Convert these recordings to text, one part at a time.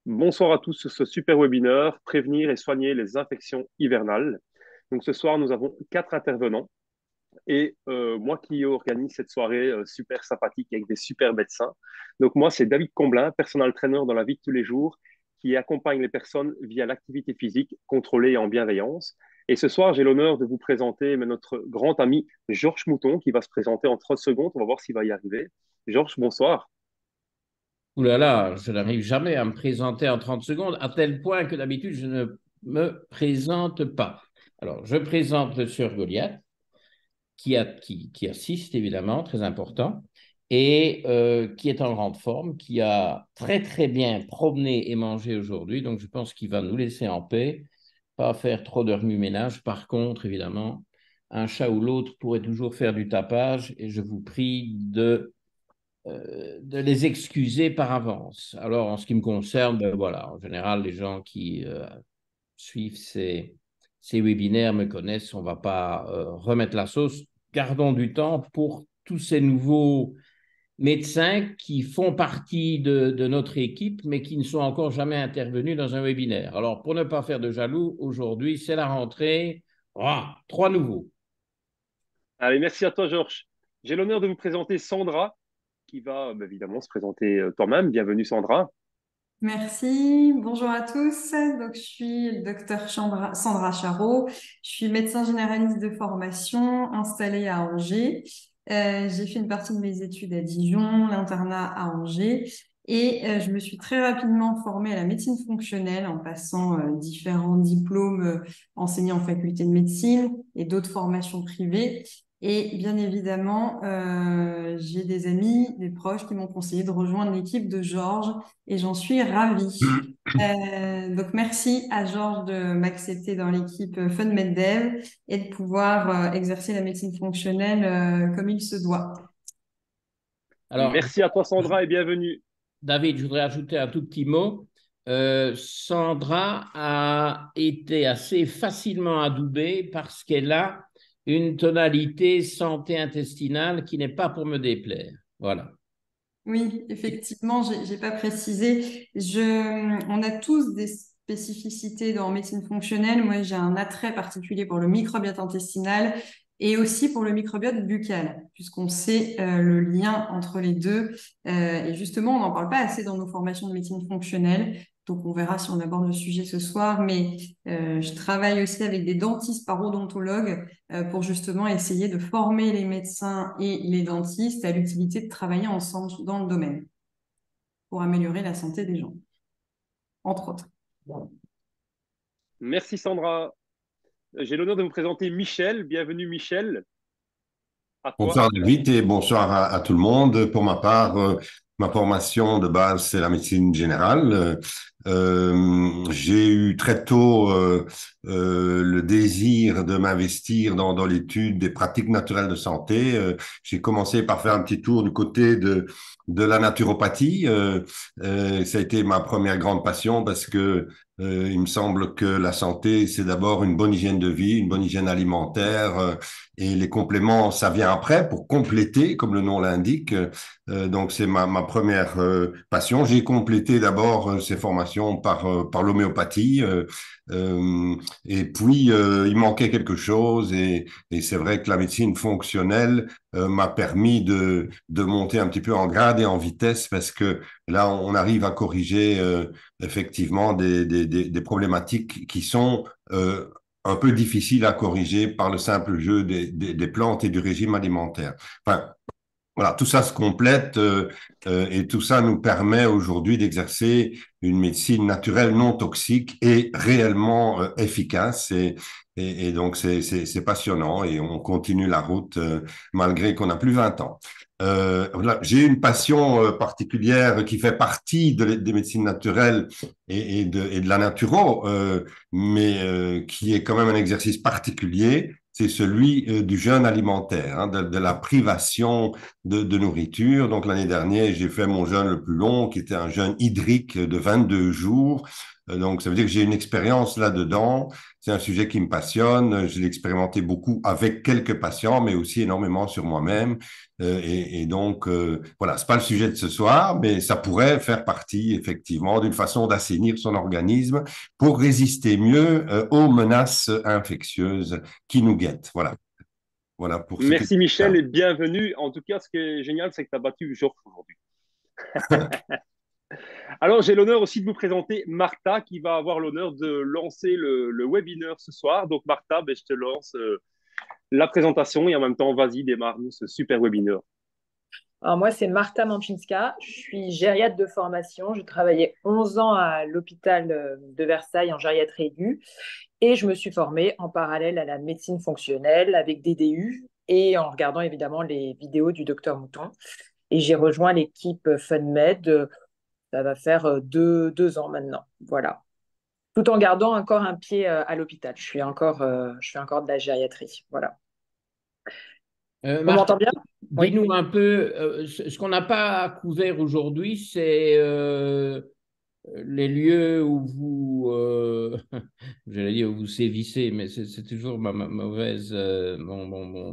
Bonsoir à tous sur ce super webinaire, prévenir et soigner les infections hivernales. Donc ce soir, nous avons quatre intervenants et moi qui organise cette soirée super sympathique avec des super médecins. Donc moi, c'est David Comblin, personal trainer dans la vie de tous les jours, qui accompagne les personnes via l'activité physique contrôlée et en bienveillance. Et ce soir, j'ai l'honneur de vous présenter notre grand ami Georges Mouton qui va se présenter en 30 secondes. On va voir s'il va y arriver. Georges, bonsoir. Ouh là là, je n'arrive jamais à me présenter en 30 secondes, à tel point que d'habitude, je ne me présente pas. Alors, je présente le sieur Goliath, qui assiste évidemment, très important, et qui est en grande forme, qui a très très bien promené et mangé aujourd'hui, donc je pense qu'il va nous laisser en paix, pas faire trop de remue-ménage. Par contre, évidemment, un chat ou l'autre pourrait toujours faire du tapage, et je vous prie de les excuser par avance. Alors, en ce qui me concerne, ben voilà, en général, les gens qui suivent ces webinaires me connaissent, on ne va pas remettre la sauce. Gardons du temps pour tous ces nouveaux médecins qui font partie de notre équipe, mais qui ne sont encore jamais intervenus dans un webinaire. Alors, pour ne pas faire de jaloux, aujourd'hui, c'est la rentrée. Ah, trois nouveaux. Allez, merci à toi, Georges. J'ai l'honneur de vous présenter Sandra, qui va évidemment se présenter toi-même. Bienvenue, Sandra. Merci, bonjour à tous. Donc, je suis le docteur Sandra Charot. Je suis médecin généraliste de formation installée à Angers. J'ai fait une partie de mes études à Dijon, l'internat à Angers. Et je me suis très rapidement formée à la médecine fonctionnelle en passant différents diplômes enseignés en faculté de médecine et d'autres formations privées. Et bien évidemment, j'ai des amis, des proches qui m'ont conseillé de rejoindre l'équipe de Georges et j'en suis ravie. Donc, merci à Georges de m'accepter dans l'équipe FunMedDev et de pouvoir exercer la médecine fonctionnelle comme il se doit. Alors, Merci à toi, Sandra, et bienvenue. David, je voudrais ajouter un tout petit mot. Sandra a été assez facilement adoubée parce qu'elle a une tonalité santé intestinale qui n'est pas pour me déplaire. Voilà. Oui, effectivement, j'ai pas précisé. On a tous des spécificités dans médecine fonctionnelle. Moi, j'ai un attrait particulier pour le microbiote intestinal et aussi pour le microbiote buccal, puisqu'on sait le lien entre les deux. Et justement, on n'en parle pas assez dans nos formations de médecine fonctionnelle. Donc, on verra si on aborde le sujet ce soir. Mais je travaille aussi avec des dentistes parodontologues pour justement essayer de former les médecins et les dentistes à l'utilité de travailler ensemble dans le domaine pour améliorer la santé des gens, entre autres. Merci, Sandra. J'ai l'honneur de vous présenter Michel. Bienvenue, Michel. À toi. Bonsoir David et bonsoir à tout le monde. Pour ma part, ma formation de base, c'est la médecine générale. J'ai eu très tôt le désir de m'investir dans l'étude des pratiques naturelles de santé. J'ai commencé par faire un petit tour du côté de la naturopathie. Ça a été ma première grande passion parce que il me semble que la santé, c'est d'abord une bonne hygiène de vie, une bonne hygiène alimentaire. Et les compléments, ça vient après pour compléter, comme le nom l'indique. Donc, c'est ma première passion. J'ai complété d'abord ces formations par l'homéopathie. Et puis, il manquait quelque chose. Et c'est vrai que la médecine fonctionnelle m'a permis de monter un petit peu en grade et en vitesse parce que là, on arrive à corriger effectivement des problématiques qui sont un peu difficile à corriger par le simple jeu des plantes et du régime alimentaire. Enfin, voilà, tout ça se complète et tout ça nous permet aujourd'hui d'exercer une médecine naturelle non toxique et réellement efficace. Et donc, c'est passionnant et on continue la route malgré qu'on n'a plus 20 ans. Voilà, j'ai une passion particulière qui fait partie des médecines naturelles et de la naturo, mais qui est quand même un exercice particulier. C'est celui du jeûne alimentaire, hein, de la privation de nourriture. Donc l'année dernière, j'ai fait mon jeûne le plus long, qui était un jeûne hydrique de 22 jours. Donc, ça veut dire que j'ai une expérience là-dedans. C'est un sujet qui me passionne. Je l'ai expérimenté beaucoup avec quelques patients, mais aussi énormément sur moi-même. Et donc, voilà, c'est pas le sujet de ce soir, mais ça pourrait faire partie, effectivement, d'une façon d'assainir son organisme pour résister mieux aux menaces infectieuses qui nous guettent. Voilà. Voilà pour ce qui est Merci Michel ça. et bienvenue. En tout cas, ce qui est génial, c'est que tu as battu Georges aujourd'hui. Alors, j'ai l'honneur aussi de vous présenter Martha qui va avoir l'honneur de lancer le webinaire ce soir. Donc, Martha, ben, je te lance la présentation et en même temps, vas-y, démarre-nous ce super webinaire. Alors moi, c'est Martha Manchinska. Je suis gériatre de formation. J'ai travaillé 11 ans à l'hôpital de Versailles en gériatrie aiguë et je me suis formée en parallèle à la médecine fonctionnelle avec des DU et en regardant évidemment les vidéos du docteur Mouton. Et j'ai rejoint l'équipe FunMed. Ça va faire deux ans maintenant. Voilà. Tout en gardant encore un pied à l'hôpital. Je fais encore de la gériatrie. Voilà. On Martha, m'entend bien? Oui. dis-nous un peu, ce qu'on n'a pas couvert aujourd'hui, c'est les lieux où vous, j'allais dire où vous sévissez, mais c'est toujours mon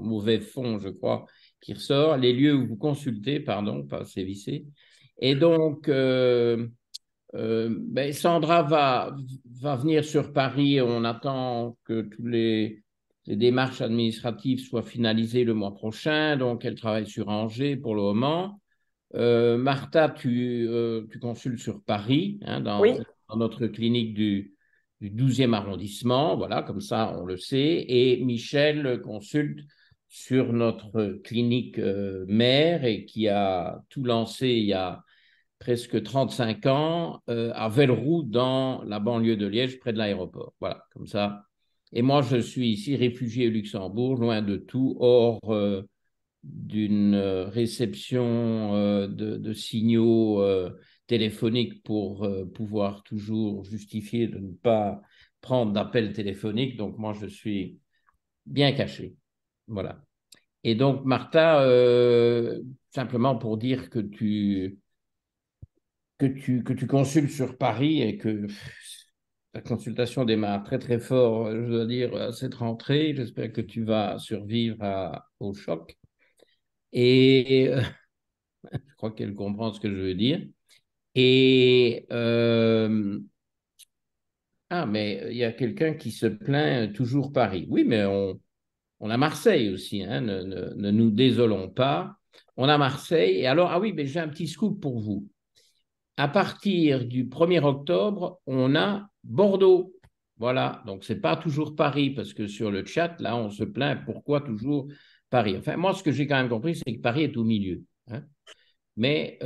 mauvais fond, je crois, qui ressort. Les lieux où vous consultez, pardon, pas sévissez. Et donc, ben, Sandra va venir sur Paris. On attend que les démarches administratives soient finalisées le mois prochain. Donc, elle travaille sur Angers pour le moment. Martha, tu consultes sur Paris, hein, Oui. dans notre clinique du 12e arrondissement. Voilà, comme ça, on le sait. Et Michel consulte sur notre clinique mère et qui a tout lancé il y a presque 35 ans, à Velleroux, dans la banlieue de Liège, près de l'aéroport. Voilà, comme ça. Et moi, je suis ici réfugié au Luxembourg, loin de tout, hors d'une réception de signaux téléphoniques pour pouvoir toujours justifier de ne pas prendre d'appels téléphoniques. Donc, moi, je suis bien caché. Voilà. Et donc, Martha, simplement pour dire que tu consultes sur Paris et que ta consultation démarre très très fort, je dois dire, à cette rentrée. J'espère que tu vas survivre au choc. Et je crois qu'elle comprend ce que je veux dire. Et mais il y a quelqu'un qui se plaint toujours Paris. Oui, mais on a Marseille aussi, hein, ne nous désolons pas. On a Marseille. Et alors, ah oui, mais j'ai un petit scoop pour vous. À partir du 1er octobre, on a Bordeaux. Voilà, donc ce n'est pas toujours Paris, parce que sur le chat, là, on se plaint pourquoi toujours Paris. Enfin, moi, ce que j'ai quand même compris, c'est que Paris est au milieu. Hein. Mais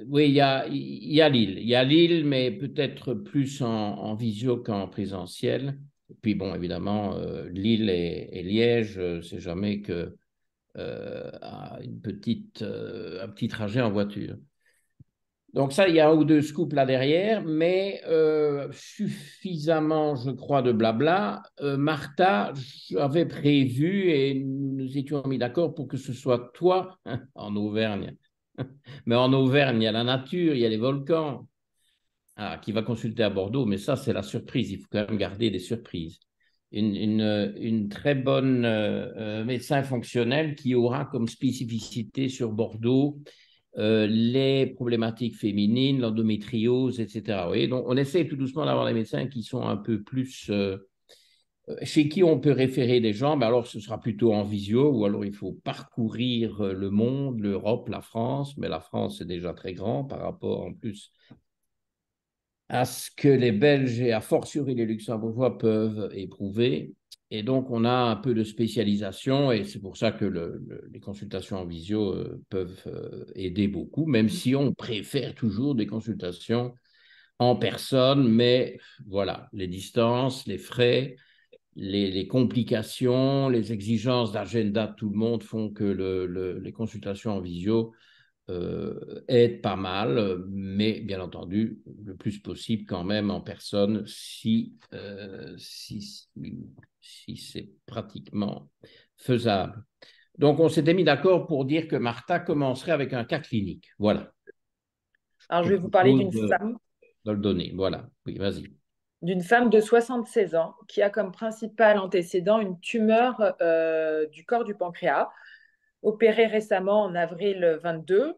oui, il y a Lille. Il y a Lille, mais peut-être plus en visio qu'en présentiel. Et puis, bon, évidemment, Lille et Liège, c'est jamais que à un petit trajet en voiture. Donc ça, il y a un ou deux scoops là derrière, mais suffisamment, je crois, de blabla. Martha, j'avais prévu et nous nous étions mis d'accord pour que ce soit toi en Auvergne. Mais en Auvergne, il y a la nature, il y a les volcans. Qui va consulter à Bordeaux, mais ça, c'est la surprise. Il faut quand même garder des surprises. Une très bonne médecin fonctionnel qui aura comme spécificité sur Bordeaux les problématiques féminines, l'endométriose, etc. Vous voyez, donc, on essaie tout doucement d'avoir des médecins qui sont un peu plus chez qui on peut référer des gens, mais alors ce sera plutôt en visio, ou alors il faut parcourir le monde, l'Europe, la France, mais la France c'est déjà très grand par rapport en plus à ce que les Belges et a fortiori les Luxembourgeois peuvent éprouver. Et donc, on a un peu de spécialisation et c'est pour ça que les consultations en visio peuvent aider beaucoup, même si on préfère toujours des consultations en personne. Mais voilà, les distances, les frais, les complications, les exigences d'agenda de tout le monde font que les consultations en visio aide pas mal, mais bien entendu, le plus possible quand même en personne si c'est pratiquement faisable. Donc, on s'était mis d'accord pour dire que Martha commencerait avec un cas clinique. Voilà. Alors, Je je te vais vous parler propose de le donner. Voilà. Oui, vas-y. d'une femme de 76 ans qui a comme principal antécédent une tumeur du corps du pancréas, opérée récemment en avril 22.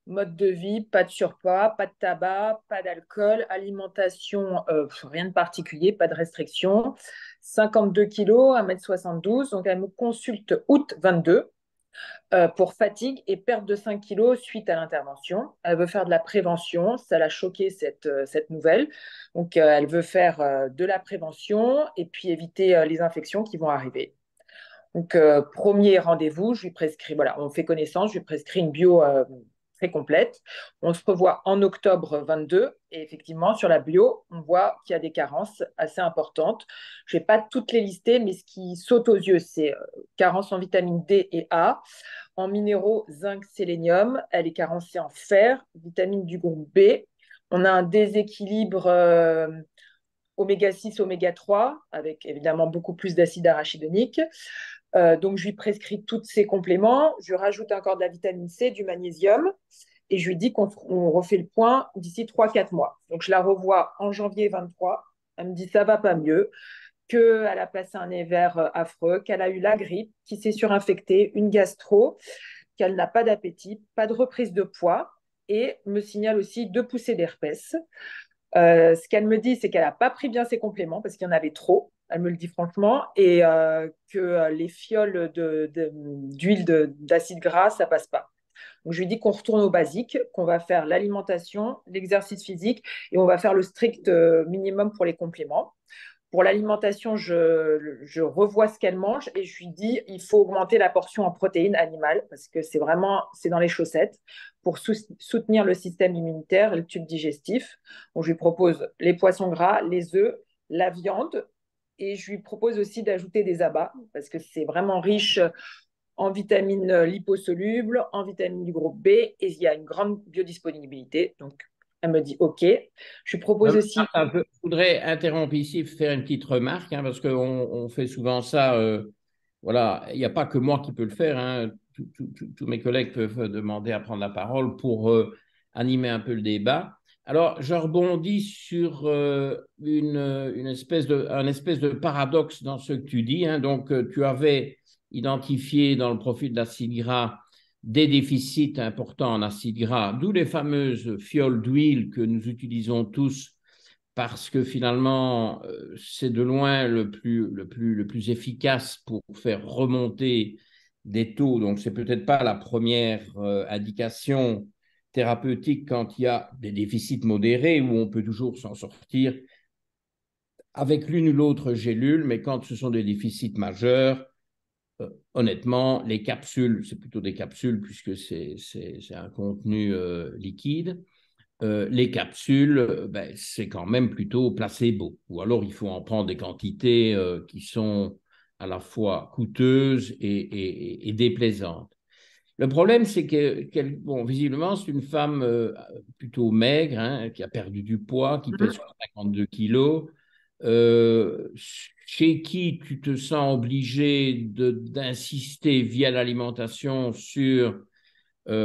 Mode de vie, pas de surpoids, pas de tabac, pas d'alcool, alimentation, rien de particulier, pas de restriction. 52 kilos, 1,72 m. Donc, elle me consulte août 22 pour fatigue et perte de 5 kilos suite à l'intervention. Elle veut faire de la prévention. Ça l'a choquée, cette nouvelle. Donc, elle veut faire de la prévention et puis éviter les infections qui vont arriver. Donc, premier rendez-vous, je lui prescris, voilà, on fait connaissance, je lui prescris une bio très complète. On se revoit en octobre 22 et effectivement, sur la bio, on voit qu'il y a des carences assez importantes. Je ne vais pas toutes les lister, mais ce qui saute aux yeux, c'est carence en vitamine D et A, en minéraux, zinc, sélénium. Elle est carencée en fer, vitamine du groupe B. On a un déséquilibre oméga 6, oméga 3, avec évidemment beaucoup plus d'acide arachidonique. Donc, je lui prescris tous ces compléments. Je rajoute encore de la vitamine C, du magnésium. Et je lui dis qu'on refait le point d'ici 3-4 mois. Donc, je la revois en janvier 23. Elle me dit ça va pas mieux, qu'elle a passé un hiver affreux, qu'elle a eu la grippe, qui s'est surinfectée, une gastro, qu'elle n'a pas d'appétit, pas de reprise de poids et me signale aussi 2 poussées d'herpès. Ce qu'elle me dit, c'est qu'elle n'a pas pris bien ses compléments parce qu'il y en avait trop, elle me le dit franchement, et que les fioles d'huile d'acide gras, ça passe pas. Donc, je lui dis qu'on retourne au basique, qu'on va faire l'alimentation, l'exercice physique et on va faire le strict minimum pour les compléments. Pour l'alimentation, je revois ce qu'elle mange et je lui dis il faut augmenter la portion en protéines animales parce que c'est dans les chaussettes pour soutenir le système immunitaire et le tube digestif. Donc, je lui propose les poissons gras, les œufs, la viande et je lui propose aussi d'ajouter des abats parce que c'est vraiment riche en vitamines liposolubles, en vitamines du groupe B et il y a une grande biodisponibilité. Donc, elle me dit OK. Je lui propose aussi. Je voudrais interrompre ici, faire une petite remarque, hein, parce qu'on fait souvent ça. Voilà, il n'y a pas que moi qui peux le faire. Hein. Tous mes collègues peuvent demander à prendre la parole pour animer un peu le débat. Alors, je rebondis sur un espèce de paradoxe dans ce que tu dis. Hein. Donc, tu avais identifié dans le profil d'acide gras des déficits importants en acides gras, d'où les fameuses fioles d'huile que nous utilisons tous parce que finalement, c'est de loin le plus efficace pour faire remonter des taux. Donc, ce n'est peut-être pas la première indication thérapeutique quand il y a des déficits modérés où on peut toujours s'en sortir avec l'une ou l'autre gélule, mais quand ce sont des déficits majeurs, honnêtement, les capsules, c'est plutôt des capsules puisque c'est un contenu liquide. Les capsules, ben, c'est quand même plutôt placebo. Ou alors, il faut en prendre des quantités qui sont à la fois coûteuses et déplaisantes. Le problème, c'est bon, visiblement, c'est une femme plutôt maigre, hein, qui a perdu du poids, qui pèse 52 kilos, chez qui tu te sens obligé d'insister via l'alimentation sur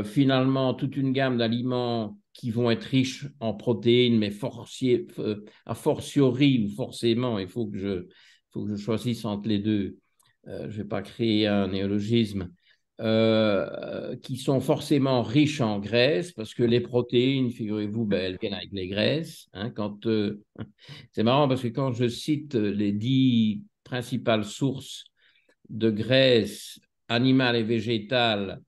finalement toute une gamme d'aliments qui vont être riches en protéines, mais a fortiori ou forcément, il faut que je choisisse entre les deux. Je ne vais pas créer un néologisme. Qui sont forcément riches en graisses, parce que les protéines, figurez-vous, ben, elles viennent avec les graisses. Hein, c'est marrant parce que quand je cite les 10 principales sources de graisses animales et végétales,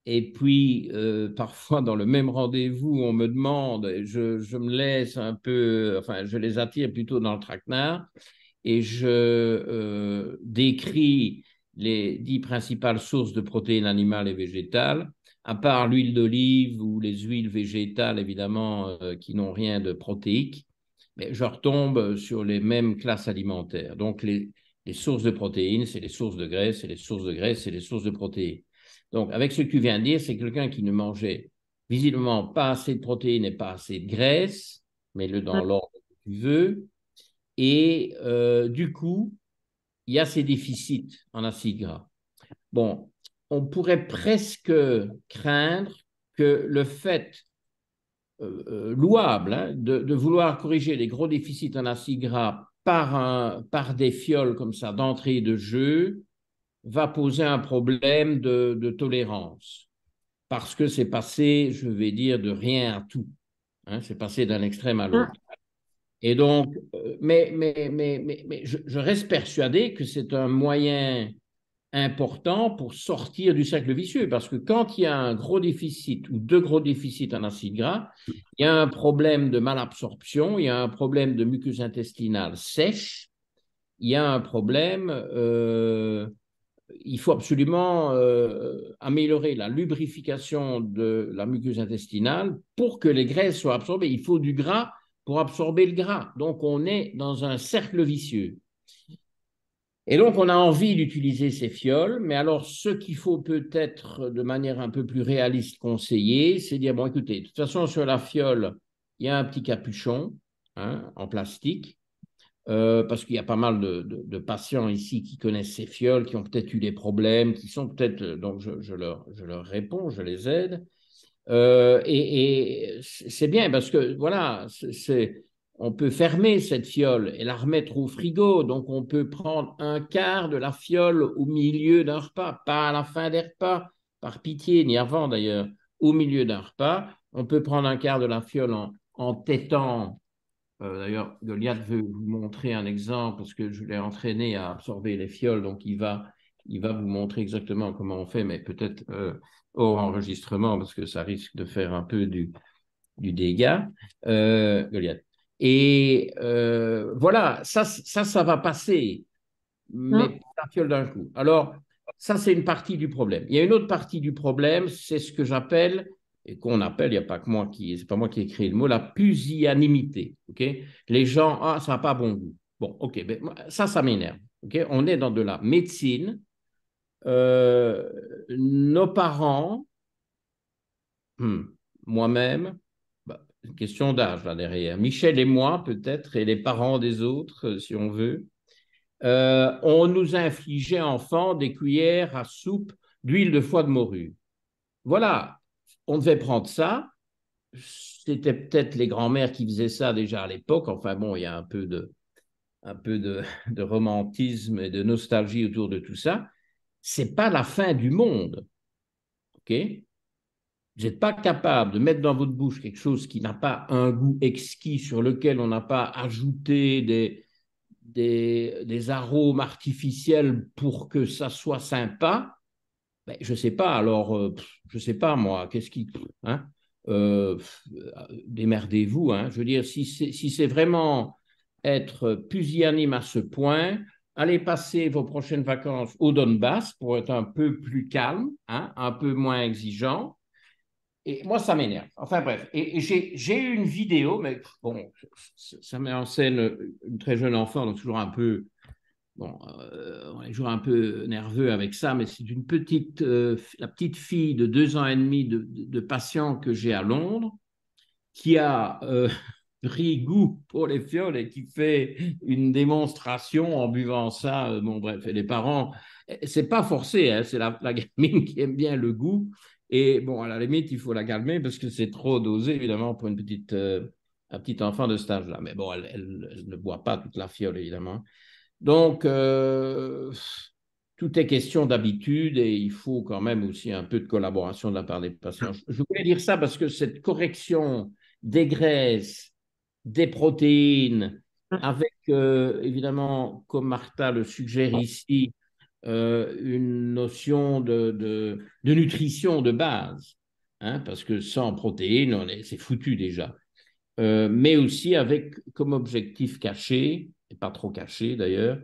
et puis parfois dans le même rendez-vous, on me demande, je me laisse un peu, enfin je les attire plutôt dans le traquenard, et je décris les 10 principales sources de protéines animales et végétales, à part l'huile d'olive ou les huiles végétales, évidemment, qui n'ont rien de protéique, mais je retombe sur les mêmes classes alimentaires. Donc, les sources de protéines, c'est les sources de graisse, et les sources de graisse, c'est les sources de protéines. Donc, avec ce que tu viens de dire, c'est quelqu'un qui ne mangeait visiblement pas assez de protéines et pas assez de graisse, mets-le dans l'ordre que tu veux, et du coup, il y a ces déficits en acides gras. Bon, on pourrait presque craindre que le fait louable, hein, de vouloir corriger les gros déficits en acides gras par des fioles comme ça d'entrée de jeu va poser un problème de tolérance. Parce que c'est passé, je vais dire, de rien à tout. Hein, c'est passé d'un extrême à l'autre. Et donc, mais je reste persuadé que c'est un moyen important pour sortir du cercle vicieux, parce que quand il y a un gros déficit ou deux gros déficits en acides gras, il y a un problème de malabsorption, il y a un problème de muqueuse intestinale sèche, il y a un problème, il faut absolument améliorer la lubrification de la muqueuse intestinale pour que les graisses soient absorbées. Il faut du gras pour absorber le gras. Donc, on est dans un cercle vicieux. Et donc, on a envie d'utiliser ces fioles, mais alors ce qu'il faut peut-être de manière un peu plus réaliste conseiller, c'est dire, bon, écoutez, de toute façon, sur la fiole, il y a un petit capuchon hein, en plastique, parce qu'il y a pas mal de patients ici qui connaissent ces fioles, qui ont peut-être eu des problèmes, qui sont peut-être, donc je leur réponds, je les aide. Et c'est bien parce que, voilà, on peut fermer cette fiole et la remettre au frigo. Donc, on peut prendre un quart de la fiole au milieu d'un repas, pas à la fin des repas, par pitié, ni avant d'ailleurs, au milieu d'un repas. On peut prendre un quart de la fiole en tétant. D'ailleurs, Goliath veut vous montrer un exemple parce que je l'ai entraîné à absorber les fioles. Donc, il va vous montrer exactement comment on fait, mais peut-être hors enregistrement parce que ça risque de faire un peu du dégât, Goliath. Et voilà, ça va passer, mais la fiole d'un coup. Alors, ça, c'est une partie du problème. Il y a une autre partie du problème, c'est ce que j'appelle, et qu'on appelle, il n'y a pas que moi c'est pas moi qui ai créé le mot, la pusillanimité. Okay, les gens, ah, ça n'a pas bon goût. Bon, ok, mais ça m'énerve. Okay, on est dans de la médecine. Nos parents, moi-même, une question d'âge là derrière. Michel et moi, peut-être, et les parents des autres, si on veut, on nous infligeait enfants des cuillères à soupe d'huile de foie de morue. Voilà, on devait prendre ça. C'était peut-être les grands-mères qui faisaient ça déjà à l'époque. Enfin bon, il y a un peu de romantisme et de nostalgie autour de tout ça. C'est pas la fin du monde, ok? Vous n'êtes pas capable de mettre dans votre bouche quelque chose qui n'a pas un goût exquis, sur lequel on n'a pas ajouté des arômes artificiels pour que ça soit sympa, ben, je ne sais pas. Alors, je ne sais pas, moi, qu'est-ce qui... Hein, démerdez-vous. Hein, je veux dire, si c'est vraiment être pusillanime à ce point, allez passer vos prochaines vacances au Donbass pour être un peu plus calme, hein, un peu moins exigeant. Et moi, ça m'énerve. Enfin bref, et j'ai eu une vidéo, mais bon, ça met en scène une très jeune enfant, donc toujours un peu, bon, on est toujours un peu nerveux avec ça, mais c'est une petite, la petite fille de 2 ans et demi de patient que j'ai à Londres, qui a pris goût pour les fioles et qui fait une démonstration en buvant ça. Bon bref, et les parents, c'est pas forcé, hein, c'est la gamine qui aime bien le goût. Et bon, à la limite, il faut la calmer parce que c'est trop dosé, évidemment, pour un petit enfant de cet âge-là. Mais bon, elle ne boit pas toute la fiole, évidemment. Donc, tout est question d'habitude et il faut quand même aussi un peu de collaboration de la part des patients. Je voulais dire ça parce que cette correction des graisses, des protéines, avec, évidemment, comme Martha le suggère ici, une notion de nutrition de base, hein, parce que sans protéines, c'est foutu déjà. Mais aussi avec comme objectif caché, et pas trop caché d'ailleurs,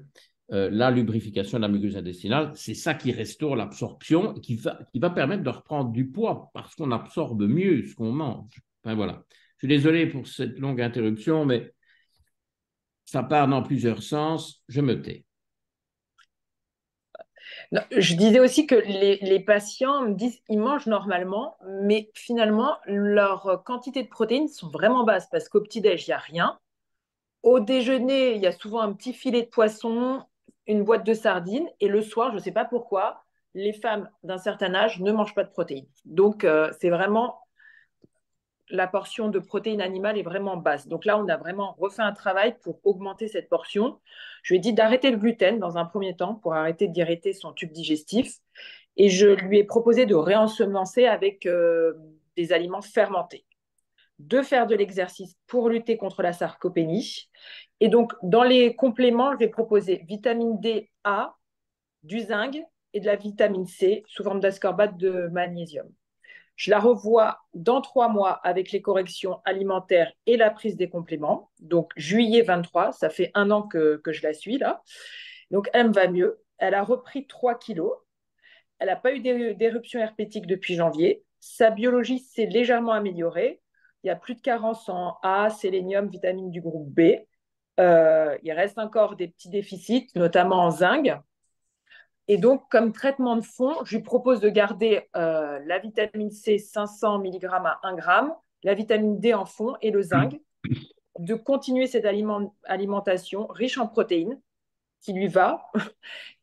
la lubrification de la muqueuse intestinale. C'est ça qui restaure l'absorption et qui va permettre de reprendre du poids parce qu'on absorbe mieux ce qu'on mange. Enfin voilà. Je suis désolé pour cette longue interruption, mais ça part dans plusieurs sens. Je me tais. Non, je disais aussi que les patients me disent qu'ils mangent normalement, mais finalement, leur quantité de protéines sont vraiment basses parce qu'au petit-déj, il n'y a rien. Au déjeuner, il y a souvent un petit filet de poisson, une boîte de sardines, et le soir, je ne sais pas pourquoi, les femmes d'un certain âge ne mangent pas de protéines. Donc, c'est vraiment la portion de protéines animales est vraiment basse. Donc là, on a vraiment refait un travail pour augmenter cette portion. Je lui ai dit d'arrêter le gluten dans un premier temps pour arrêter d'irriter son tube digestif. Et je lui ai proposé de réensemencer avec des aliments fermentés, de faire de l'exercice pour lutter contre la sarcopénie. Et donc, dans les compléments, je vais proposer vitamine D, A, du zinc et de la vitamine C sous forme d'ascorbate de magnésium. Je la revois dans 3 mois avec les corrections alimentaires et la prise des compléments. Donc, juillet 23, ça fait 1 an que je la suis là. Donc, elle me va mieux. Elle a repris 3 kilos. Elle n'a pas eu d'éruption herpétique depuis janvier. Sa biologie s'est légèrement améliorée. Il n'y a plus de carence en A, sélénium, vitamine du groupe B. Il reste encore des petits déficits, notamment en zinc. Et donc, comme traitement de fond, je lui propose de garder la vitamine C 500 mg à 1 g, la vitamine D en fond et le zinc, de continuer cette alimentation riche en protéines qui lui va,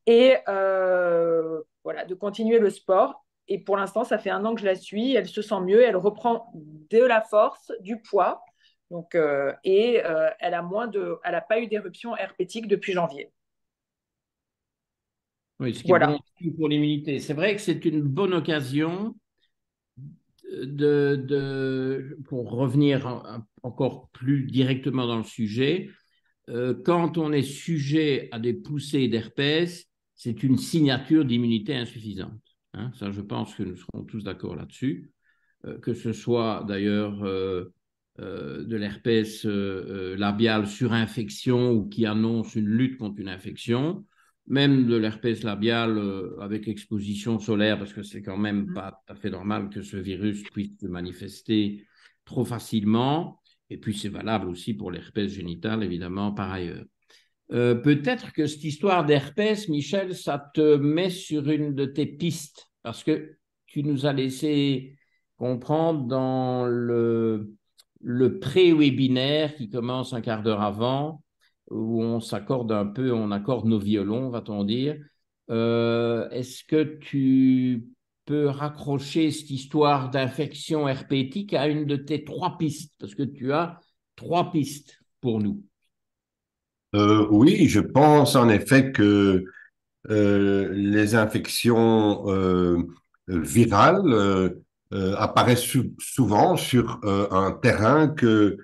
et voilà, de continuer le sport. Et pour l'instant, ça fait 1 an que je la suis, elle se sent mieux, elle reprend de la force, du poids, donc, elle a pas eu d'éruption herpétique depuis janvier. Oui, ce qui est Voilà. bon pour l'immunité. C'est vrai que c'est une bonne occasion pour revenir encore plus directement dans le sujet. Quand on est sujet à des poussées d'herpès, c'est une signature d'immunité insuffisante. Hein, ça, je pense que nous serons tous d'accord là-dessus. Que ce soit d'ailleurs de l'herpès labial sur infection ou qui annonce une lutte contre une infection, même de l'herpès labial avec exposition solaire, parce que c'est quand même pas tout à fait normal que ce virus puisse se manifester trop facilement. Et puis, c'est valable aussi pour l'herpès génital, évidemment, par ailleurs. Peut-être que cette histoire d'herpès, Michel, ça te met sur une de tes pistes, parce que tu nous as laissé comprendre dans le pré-webinaire qui commence un quart d'heure avant, où on s'accorde un peu, on accorde nos violons, va-t-on dire. Est-ce que tu peux raccrocher cette histoire d'infection herpétique à une de tes 3 pistes? Parce que tu as 3 pistes pour nous. Oui, je pense en effet que les infections virales apparaissent souvent sur un terrain que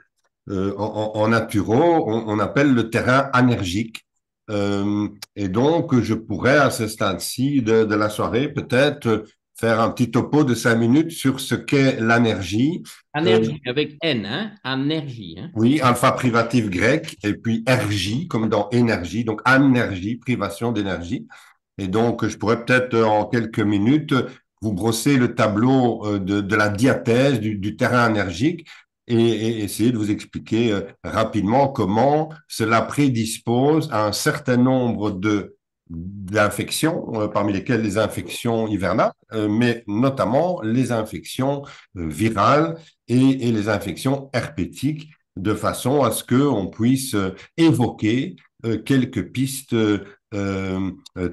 en naturo, on appelle le terrain anergique. Et donc, je pourrais à ce stade-ci de la soirée peut-être faire un petit topo de 5 minutes sur ce qu'est l'anergie. Anergie, avec N, hein? Anergie. Hein? Oui, alpha privatif grec, et puis ergie, comme dans énergie, donc anergie, privation d'énergie. Et donc, je pourrais peut-être en quelques minutes vous brosser le tableau de la diathèse du terrain énergique et essayer de vous expliquer rapidement comment cela prédispose à un certain nombre d'infections, parmi lesquelles les infections hivernales, mais notamment les infections virales et les infections herpétiques, de façon à ce qu'on puisse évoquer quelques pistes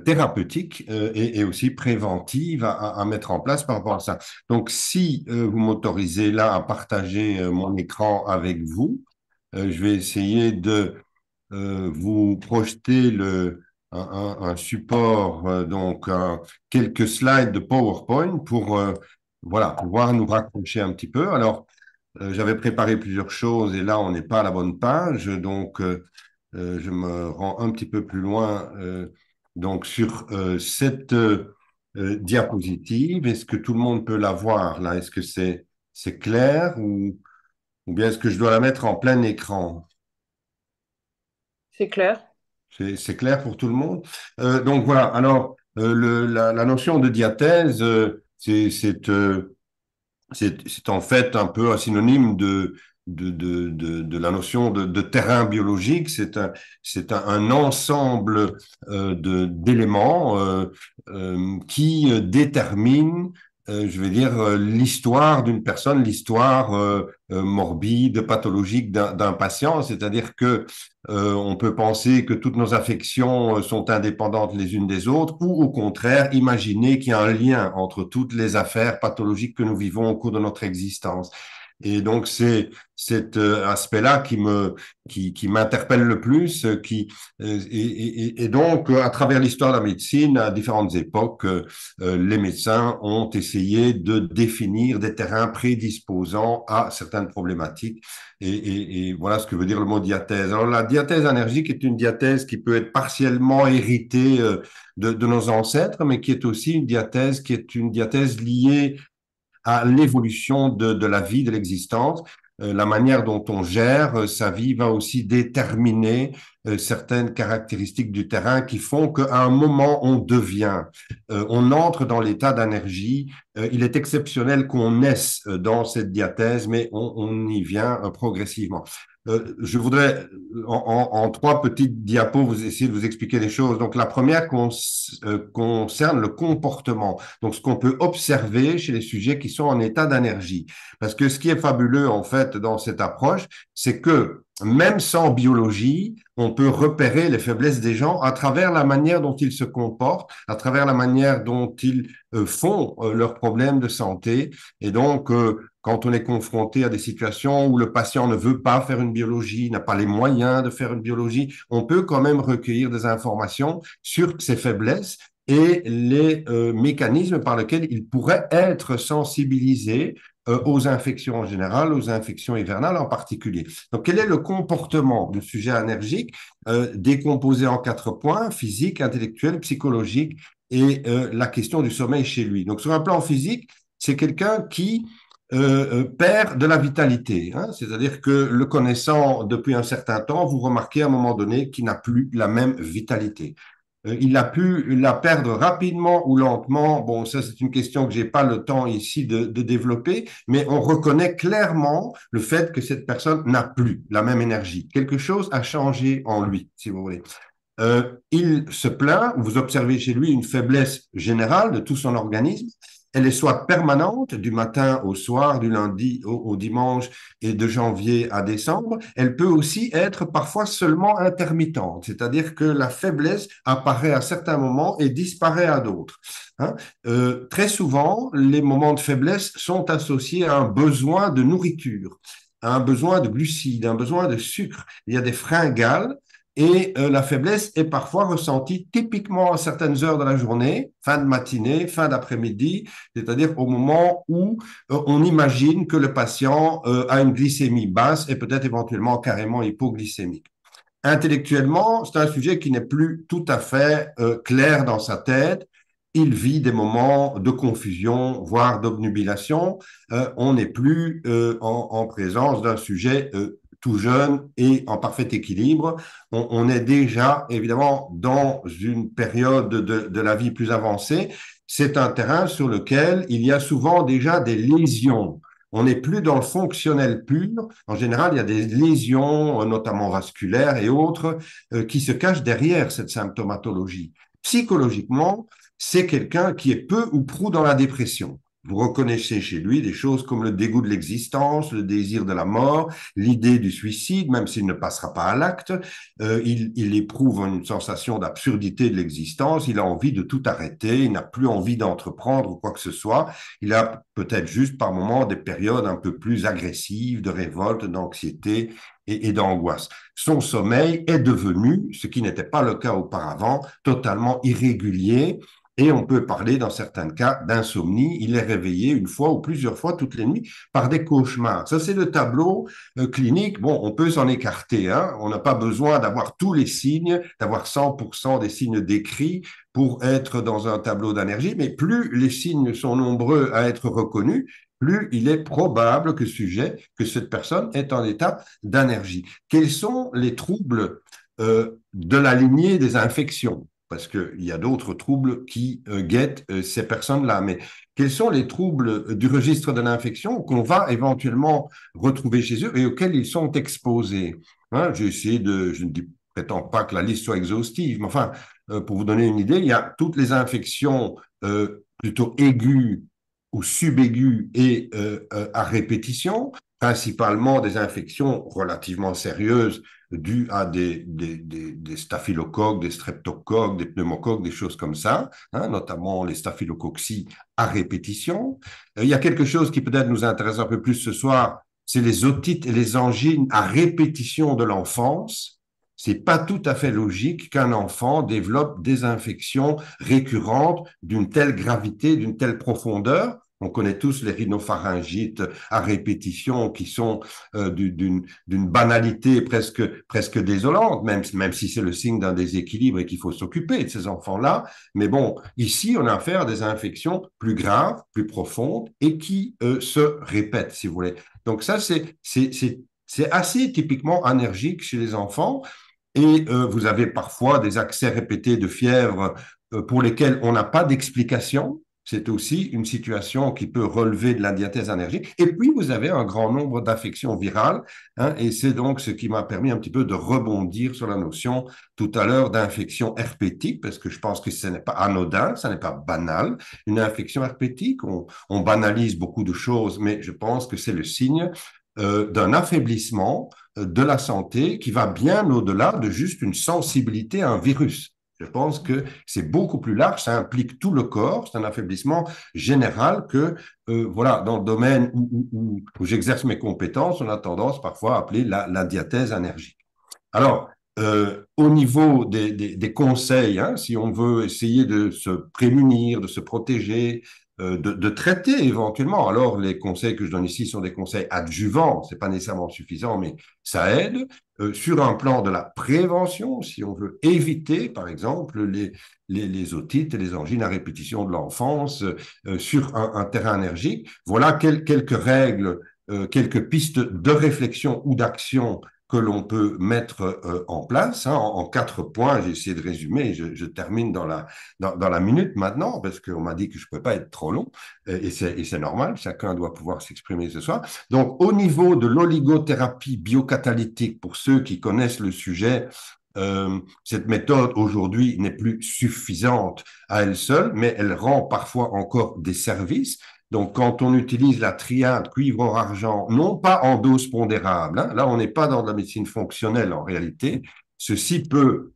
thérapeutiques et aussi préventives à mettre en place par rapport à ça. Donc, si vous m'autorisez là à partager mon écran avec vous, je vais essayer de vous projeter un support, donc quelques slides de PowerPoint pour voilà, pouvoir nous raccrocher un petit peu. Alors, j'avais préparé plusieurs choses et là, on n'est pas à la bonne page, donc je me rends un petit peu plus loin donc sur cette diapositive. Est-ce que tout le monde peut la voir là? Est-ce que c'est clair ou bien est-ce que je dois la mettre en plein écran? C'est clair. C'est clair pour tout le monde? Donc voilà, alors la notion de diathèse, c'est en fait un peu un synonyme de la notion de terrain biologique. C'est un ensemble d'éléments qui déterminent, je vais dire, l'histoire d'une personne, l'histoire morbide, pathologique d'un patient. C'est-à-dire que on peut penser que toutes nos affections sont indépendantes les unes des autres, ou au contraire, imaginer qu'il y a un lien entre toutes les affaires pathologiques que nous vivons au cours de notre existence. Et donc, c'est cet aspect-là qui m'interpelle le plus, et donc, à travers l'histoire de la médecine, à différentes époques, les médecins ont essayé de définir des terrains prédisposants à certaines problématiques. Et voilà ce que veut dire le mot diathèse. Alors, la diathèse énergique est une diathèse qui peut être partiellement héritée de nos ancêtres, mais qui est aussi une diathèse liée à l'évolution de la vie, de l'existence. La manière dont on gère sa vie va aussi déterminer certaines caractéristiques du terrain qui font qu'à un moment, on entre dans l'état d'énergie. Il est exceptionnel qu'on naisse dans cette diathèse, mais on y vient progressivement. Je voudrais, en trois petites diapos, vous essayer de vous expliquer les choses. Donc, la première concerne le comportement. Donc, ce qu'on peut observer chez les sujets qui sont en état d'énergie. Parce que ce qui est fabuleux, en fait, dans cette approche, c'est que même sans biologie, on peut repérer les faiblesses des gens à travers la manière dont ils se comportent, à travers la manière dont ils font leurs problèmes de santé. Et donc, quand on est confronté à des situations où le patient ne veut pas faire une biologie, n'a pas les moyens de faire une biologie, on peut quand même recueillir des informations sur ses faiblesses et les mécanismes par lesquels il pourrait être sensibilisé aux infections en général, aux infections hivernales en particulier. Donc, quel est le comportement du sujet allergique décomposé en 4 points, physique, intellectuel, psychologique et la question du sommeil chez lui. Donc, sur un plan physique, c'est quelqu'un qui perd de la vitalité. Hein, c'est-à-dire que le connaissant depuis un certain temps, vous remarquez à un moment donné qu'il n'a plus la même vitalité. Il a pu la perdre rapidement ou lentement. Bon, ça, c'est une question que j'ai pas le temps ici de développer, mais on reconnaît clairement le fait que cette personne n'a plus la même énergie. Quelque chose a changé en lui, si vous voulez. Il se plaint, vous observez chez lui une faiblesse générale de tout son organisme. Elle est soit permanente, du matin au soir, du lundi au dimanche et de janvier à décembre. Elle peut aussi être parfois seulement intermittente, c'est-à-dire que la faiblesse apparaît à certains moments et disparaît à d'autres. Hein. Très souvent, les moments de faiblesse sont associés à un besoin de nourriture, à un besoin de glucides, un besoin de sucre. Il y a des fringales. Et la faiblesse est parfois ressentie typiquement à certaines heures de la journée, fin de matinée, fin d'après-midi, c'est-à-dire au moment où on imagine que le patient a une glycémie basse et peut-être éventuellement carrément hypoglycémique. Intellectuellement, c'est un sujet qui n'est plus tout à fait clair dans sa tête. Il vit des moments de confusion, voire d'obnubilation. On n'est plus en présence d'un sujet tout jeune et en parfait équilibre. On est déjà, évidemment, dans une période de la vie plus avancée. C'est un terrain sur lequel il y a souvent déjà des lésions. On n'est plus dans le fonctionnel pur. En général, il y a des lésions, notamment vasculaires et autres, qui se cachent derrière cette symptomatologie. Psychologiquement, c'est quelqu'un qui est peu ou prou dans la dépression. Vous reconnaissez chez lui des choses comme le dégoût de l'existence, le désir de la mort, l'idée du suicide, même s'il ne passera pas à l'acte. Il éprouve une sensation d'absurdité de l'existence. Il a envie de tout arrêter. Il n'a plus envie d'entreprendre quoi que ce soit. Il a peut-être juste par moments des périodes un peu plus agressives, de révolte, d'anxiété et d'angoisse. Son sommeil est devenu, ce qui n'était pas le cas auparavant, totalement irrégulier. Et on peut parler, dans certains cas, d'insomnie. Il est réveillé une fois ou plusieurs fois toutes les nuits par des cauchemars. Ça, c'est le tableau clinique. Bon, on peut s'en écarter. Hein. On n'a pas besoin d'avoir tous les signes, d'avoir 100% des signes décrits pour être dans un tableau d'énergie. Mais plus les signes sont nombreux à être reconnus, plus il est probable que cette personne est en état d'énergie. Quels sont les troubles de la lignée des infections? Parce qu'il y a d'autres troubles qui guettent ces personnes-là. Mais quels sont les troubles du registre de l'infection qu'on va éventuellement retrouver chez eux et auxquels ils sont exposés? Hein, je ne prétends pas que la liste soit exhaustive, mais enfin, pour vous donner une idée, il y a toutes les infections plutôt aiguës ou subaiguës et à répétition, principalement des infections relativement sérieuses dues à des staphylocoques, des streptocoques, des pneumocoques, des choses comme ça, hein, notamment les staphylococcies à répétition. Il y a quelque chose qui peut-être nous intéresse un peu plus ce soir, c'est les otites et les angines à répétition de l'enfance. C'est pas tout à fait logique qu'un enfant développe des infections récurrentes d'une telle gravité, d'une telle profondeur. On connaît tous les rhinopharyngites à répétition qui sont d'une banalité presque désolante, même si c'est le signe d'un déséquilibre et qu'il faut s'occuper de ces enfants-là. Mais bon, ici, on a affaire à des infections plus graves, plus profondes et qui se répètent, si vous voulez. Donc ça, c'est assez typiquement allergique chez les enfants. Et vous avez parfois des accès répétés de fièvre pour lesquels on n'a pas d'explication. C'est aussi une situation qui peut relever de la diathèse allergique. Et puis, vous avez un grand nombre d'affections virales. Hein, et c'est donc ce qui m'a permis un petit peu de rebondir sur la notion tout à l'heure d'infection herpétique, parce que je pense que ce n'est pas anodin, ça n'est pas banal. Une infection herpétique, on banalise beaucoup de choses, mais je pense que c'est le signe d'un affaiblissement de la santé qui va bien au-delà de juste une sensibilité à un virus. Je pense que c'est beaucoup plus large, ça implique tout le corps, c'est un affaiblissement général que, voilà, dans le domaine où j'exerce mes compétences, on a tendance parfois à appeler la diathèse allergique. Alors, au niveau des conseils, hein, si on veut essayer de se prémunir, de se protéger, de traiter éventuellement. Alors, les conseils que je donne ici sont des conseils adjuvants, c'est pas nécessairement suffisant, mais ça aide. Sur un plan de la prévention, si on veut éviter, par exemple, les otites et les angines à répétition de l'enfance sur un terrain allergique, voilà quelques règles, quelques pistes de réflexion ou d'action que l'on peut mettre en place, hein, en 4 points. J'ai essayé de résumer, je termine dans la minute maintenant, parce qu'on m'a dit que je ne pouvais pas être trop long, et c'est normal, chacun doit pouvoir s'exprimer ce soir. Donc, au niveau de l'oligothérapie biocatalytique, pour ceux qui connaissent le sujet, cette méthode aujourd'hui n'est plus suffisante à elle seule, mais elle rend parfois encore des services. Donc, quand on utilise la triade cuivre-or-argent, non pas en dose pondérable, hein, là, on n'est pas dans de la médecine fonctionnelle en réalité, ceci peut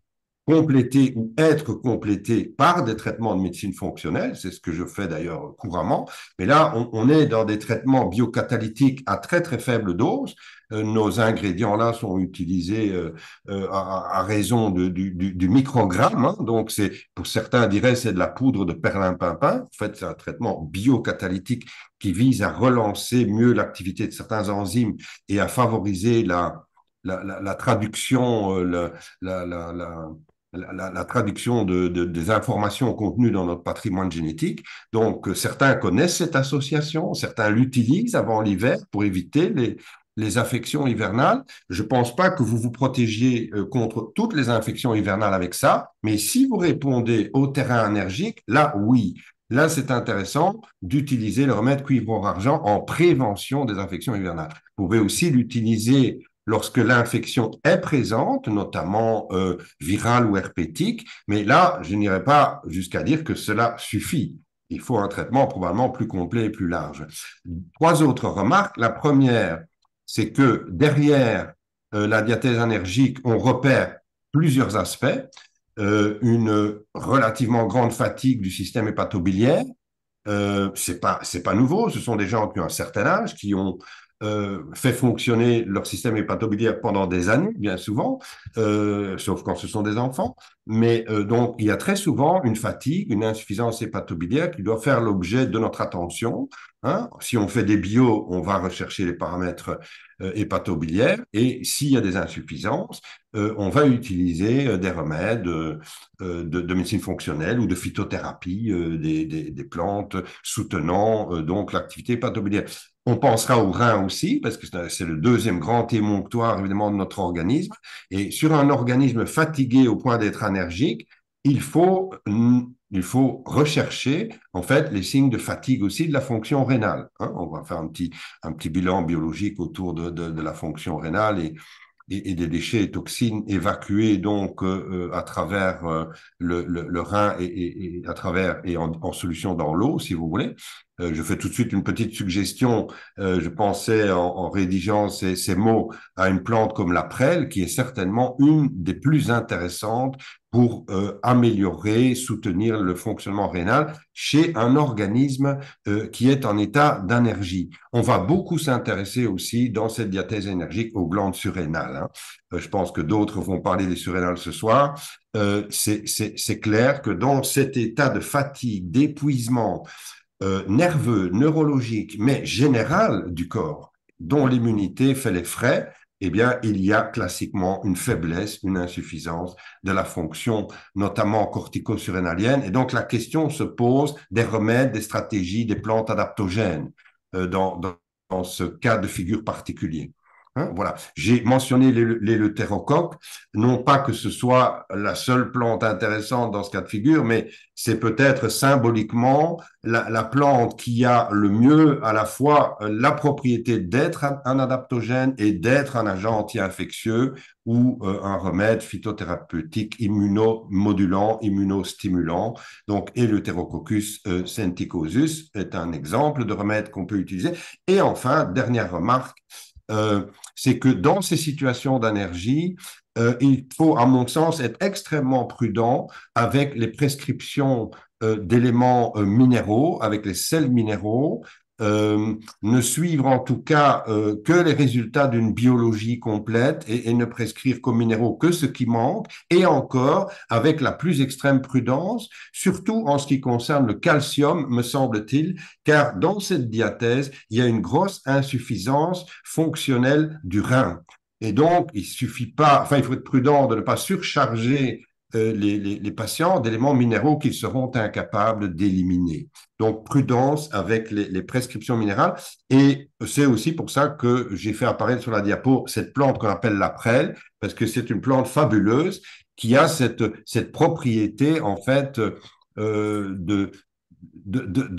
compléter ou être complété par des traitements de médecine fonctionnelle, c'est ce que je fais d'ailleurs couramment, mais là, on est dans des traitements biocatalytiques à très très faible dose. Nos ingrédients là sont utilisés à raison du microgramme, hein, donc c'est, pour certains diraient c'est de la poudre de perlimpinpin. En fait, c'est un traitement biocatalytique qui vise à relancer mieux l'activité de certains enzymes et à favoriser la traduction, la traduction des informations contenues dans notre patrimoine génétique. Donc, certains connaissent cette association, certains l'utilisent avant l'hiver pour éviter les affections hivernales. Je ne pense pas que vous vous protégiez contre toutes les infections hivernales avec ça, mais si vous répondez au terrain allergique, là, oui. Là, c'est intéressant d'utiliser le remède cuivre-or-argent en prévention des infections hivernales. Vous pouvez aussi l'utiliser lorsque l'infection est présente, notamment virale ou herpétique, mais là, je n'irai pas jusqu'à dire que cela suffit. Il faut un traitement probablement plus complet et plus large. 3 autres remarques. La première, c'est que derrière la diathèse allergique, on repère plusieurs aspects. Une relativement grande fatigue du système hépatobiliaire. C'est pas nouveau. Ce sont des gens qui ont un certain âge, qui ont fait fonctionner leur système hépatobiliaire pendant des années, bien souvent, sauf quand ce sont des enfants. Mais donc, il y a très souvent une fatigue, une insuffisance hépatobiliaire qui doit faire l'objet de notre attention. Hein. Si on fait des bios, on va rechercher les paramètres hépatobiliaires. Et s'il y a des insuffisances, on va utiliser des remèdes de médecine fonctionnelle ou de phytothérapie, des plantes soutenant donc l'activité hépatobiliaire. On pensera au rein aussi, parce que c'est le deuxième grand émonctoire, évidemment, de notre organisme. Et sur un organisme fatigué au point d'être allergique, il faut rechercher, en fait, les signes de fatigue aussi de la fonction rénale. Hein. On va faire un petit bilan biologique autour de la fonction rénale et des déchets et toxines évacués donc à travers le rein et à travers et en solution dans l'eau, si vous voulez. Je fais tout de suite une petite suggestion. Je pensais en rédigeant ces mots à une plante comme la prêle, qui est certainement une des plus intéressantes pour améliorer, soutenir le fonctionnement rénal chez un organisme qui est en état d'énergie. On va beaucoup s'intéresser aussi dans cette diathèse énergique aux glandes surrénales. Hein. Je pense que d'autres vont parler des surrénales ce soir. C'est clair que dans cet état de fatigue, d'épuisement nerveux, neurologique, mais général du corps, dont l'immunité fait les frais, eh bien, il y a classiquement une faiblesse, une insuffisance de la fonction, notamment cortico-surrénalienne. Et donc, la question se pose des remèdes, des stratégies, des plantes adaptogènes dans ce cas de figure particulier. Hein, voilà. J'ai mentionné l'éleutérocoque, non pas que ce soit la seule plante intéressante dans ce cas de figure, mais c'est peut-être symboliquement la plante qui a le mieux à la fois la propriété d'être un adaptogène et d'être un agent anti-infectieux ou un remède phytothérapeutique immunomodulant, immunostimulant. Donc, Eleutherococcus senticosus est un exemple de remède qu'on peut utiliser. Et enfin, dernière remarque, c'est que dans ces situations d'énergie, il faut, à mon sens, être extrêmement prudent avec les prescriptions d'éléments minéraux, avec les sels minéraux, ne suivre en tout cas que les résultats d'une biologie complète et ne prescrire comme minéraux que ce qui manque, et encore avec la plus extrême prudence, surtout en ce qui concerne le calcium, me semble-t-il, car dans cette diathèse, il y a une grosse insuffisance fonctionnelle du rein. Et donc, il faut être prudent de ne pas surcharger les patients d'éléments minéraux qu'ils seront incapables d'éliminer. Donc, prudence avec les prescriptions minérales. Et c'est aussi pour ça que j'ai fait apparaître sur la diapo cette plante qu'on appelle la prêle, parce que c'est une plante fabuleuse qui a cette propriété, en fait, de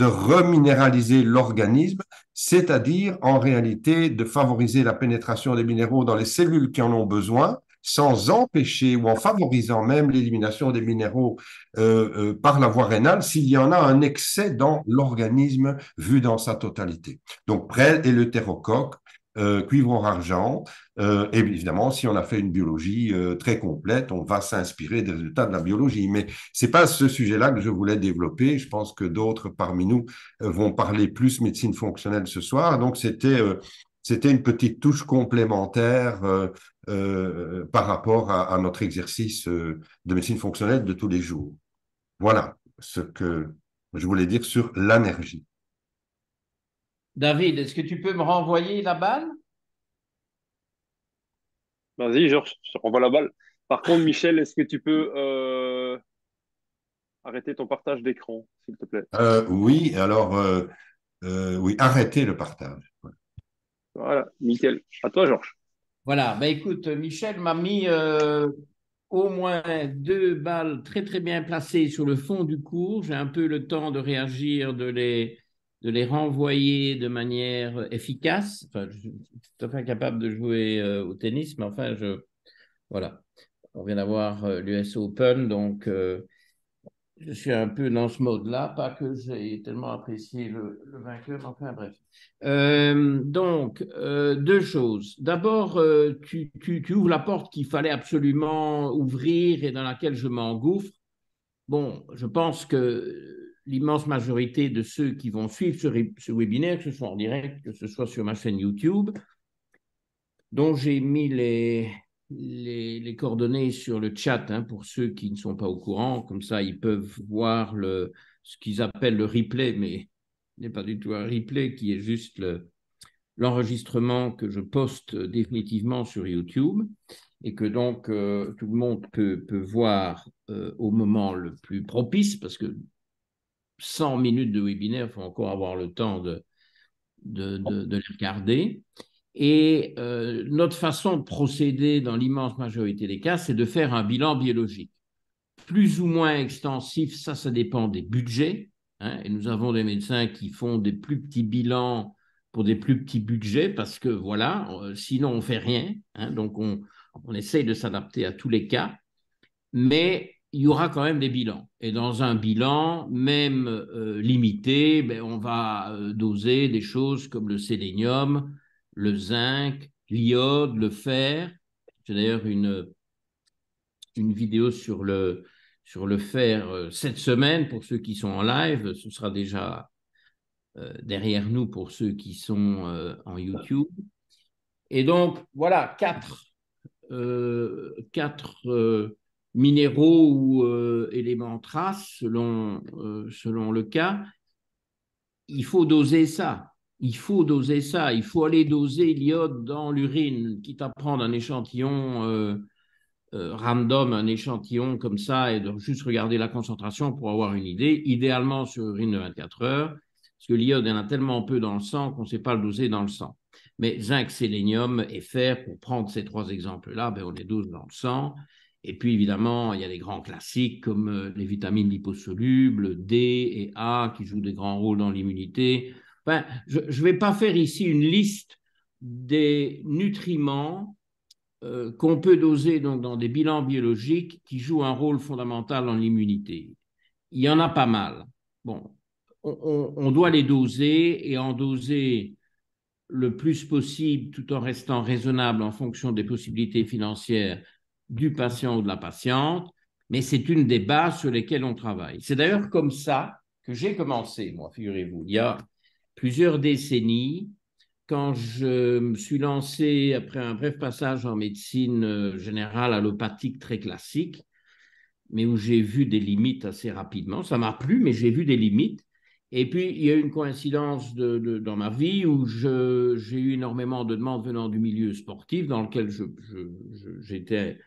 reminéraliser l'organisme, c'est-à-dire en réalité de favoriser la pénétration des minéraux dans les cellules qui en ont besoin, sans empêcher ou en favorisant même l'élimination des minéraux par la voie rénale s'il y en a un excès dans l'organisme vu dans sa totalité. Donc, prêle et l'eutérocoque, cuivre or argent, et évidemment, si on a fait une biologie très complète, on va s'inspirer des résultats de la biologie. Mais c'est pas ce sujet-là que je voulais développer. Je pense que d'autres parmi nous vont parler plus médecine fonctionnelle ce soir. Donc, c'était une petite touche complémentaire par rapport à notre exercice de médecine fonctionnelle de tous les jours. Voilà ce que je voulais dire sur l'énergie. David, est-ce que tu peux me renvoyer la balle? Vas-y, Georges, je te renvoie la balle. Par contre, Michel, est-ce que tu peux arrêter ton partage d'écran, s'il te plaît? Oui, alors, oui, arrêtez le partage. Voilà, nickel. À toi, Georges. Voilà, ben écoute, Michel m'a mis au moins 2 balles très très bien placées sur le fond du cours. J'ai un peu le temps de réagir, de les renvoyer de manière efficace. Enfin, je suis tout à fait incapable de jouer au tennis, mais enfin, voilà. On vient d'avoir l'US Open, donc je suis un peu dans ce mode-là. Pas que j'ai tellement apprécié le vainqueur, mais enfin bref. Donc, 2 choses. D'abord, tu ouvres la porte qu'il fallait absolument ouvrir et dans laquelle je m'engouffre. Bon, je pense que l'immense majorité de ceux qui vont suivre ce webinaire, que ce soit en direct, que ce soit sur ma chaîne YouTube, dont j'ai mis les coordonnées sur le chat hein, pour ceux qui ne sont pas au courant, comme ça ils peuvent voir ce qu'ils appellent le replay, mais ce n'est pas du tout un replay qui est juste l'enregistrement que je poste définitivement sur YouTube et que donc tout le monde peut voir au moment le plus propice parce que 100 minutes de webinaire, il faut encore avoir le temps de les regarder. Et notre façon de procéder dans l'immense majorité des cas, c'est de faire un bilan biologique. Plus ou moins extensif, ça dépend des budgets. Hein, et nous avons des médecins qui font des plus petits bilans pour des plus petits budgets parce que voilà, sinon on ne fait rien. Hein, donc on essaye de s'adapter à tous les cas. Mais il y aura quand même des bilans. Et dans un bilan, même limité, ben, on va doser des choses comme le sélénium, le zinc, l'iode, le fer. J'ai d'ailleurs une vidéo sur le fer cette semaine pour ceux qui sont en live. Ce sera déjà derrière nous pour ceux qui sont en YouTube. Et donc, voilà, quatre minéraux ou éléments traces selon le cas. Il faut doser ça. Il faut doser ça. Il faut aller doser l'iode dans l'urine, quitte à prendre un échantillon random, un échantillon comme ça, et de juste regarder la concentration pour avoir une idée, idéalement sur urine de 24 heures, parce que l'iode, il y en a tellement peu dans le sang qu'on ne sait pas le doser dans le sang. Mais zinc, sélénium et fer, pour prendre ces trois exemples-là, ben on les dose dans le sang. Et puis, évidemment, il y a des grands classiques comme les vitamines liposolubles, D et A, qui jouent des grands rôles dans l'immunité. Enfin, je ne vais pas faire ici une liste des nutriments qu'on peut doser donc, dans des bilans biologiques qui jouent un rôle fondamental dans l'immunité. Il y en a pas mal. Bon, on doit les doser et en doser le plus possible tout en restant raisonnable en fonction des possibilités financières du patient ou de la patiente, mais c'est une des bases sur lesquelles on travaille. C'est d'ailleurs comme ça que j'ai commencé, moi, figurez-vous, il y a plusieurs décennies, quand je me suis lancé après un bref passage en médecine générale allopathique très classique, mais où j'ai vu des limites assez rapidement. Ça m'a plu, mais j'ai vu des limites. Et puis, il y a eu une coïncidence dans ma vie où j'ai eu énormément de demandes venant du milieu sportif dans lequel j'étais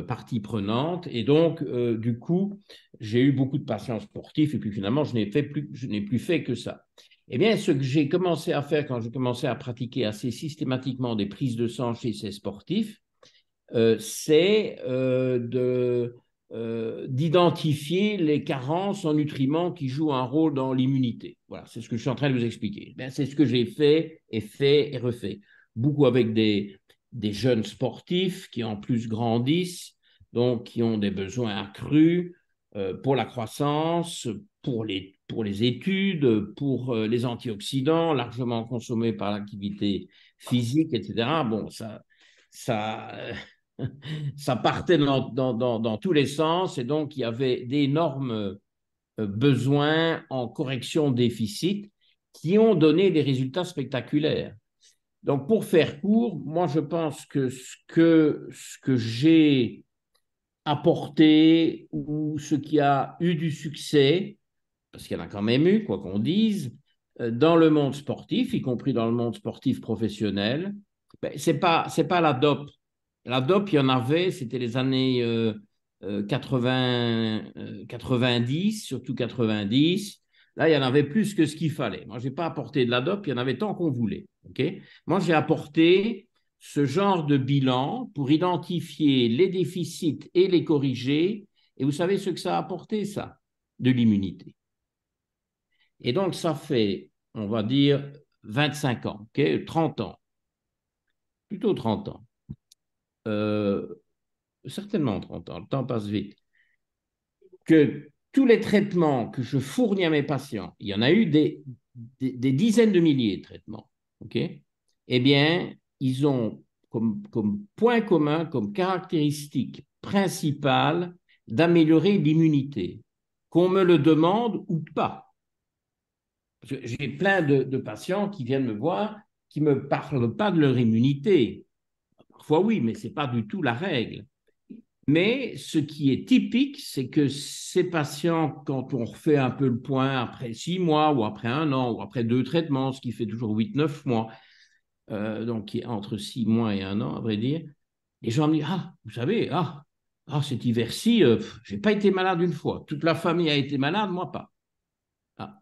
partie prenante. Et donc, du coup, j'ai eu beaucoup de patients sportifs. Et puis, finalement, je n'ai plus fait que ça. Eh bien, ce que j'ai commencé à faire quand j'ai commencé à pratiquer assez systématiquement des prises de sang chez ces sportifs, c'est d'identifier les carences en nutriments qui jouent un rôle dans l'immunité. Voilà, c'est ce que je suis en train de vous expliquer. Bien, c'est ce que j'ai fait et refait. Beaucoup avec des jeunes sportifs qui en plus grandissent, donc qui ont des besoins accrus pour la croissance, pour les études, pour les antioxydants largement consommés par l'activité physique, etc. Bon, ça partait dans tous les sens et donc il y avait d'énormes besoins en correction déficit qui ont donné des résultats spectaculaires. Donc, pour faire court, moi, je pense que ce que j'ai apporté ou ce qui a eu du succès, parce qu'il y en a quand même eu, quoi qu'on dise, dans le monde sportif, y compris dans le monde sportif professionnel, ben, c'est pas la dope. La dope, il y en avait, c'était les années 90, surtout 90. Là, il y en avait plus que ce qu'il fallait. Moi, je n'ai pas apporté de la dope, il y en avait tant qu'on voulait. Okay. Moi, j'ai apporté ce genre de bilan pour identifier les déficits et les corriger. Et vous savez ce que ça a apporté, ça? De l'immunité. Et donc, ça fait, on va dire, 25 ans, okay, 30 ans, plutôt 30 ans. Certainement 30 ans, le temps passe vite, que tous les traitements que je fournis à mes patients, il y en a eu des dizaines de milliers de traitements, okay, eh bien, ils ont comme point commun, comme caractéristique principale d'améliorer l'immunité, qu'on me le demande ou pas. Parce que j'ai plein de patients qui viennent me voir, qui ne me parlent pas de leur immunité. Parfois oui, mais ce n'est pas du tout la règle. Mais ce qui est typique, c'est que ces patients, quand on refait un peu le point après 6 mois ou après 1 an ou après 2 traitements, ce qui fait toujours 8-9 mois, donc entre 6 mois et 1 an, à vrai dire, les gens me disent « Ah, vous savez, cet hiver-ci, je n'ai pas été malade une fois. Toute la famille a été malade, moi pas. » Ah.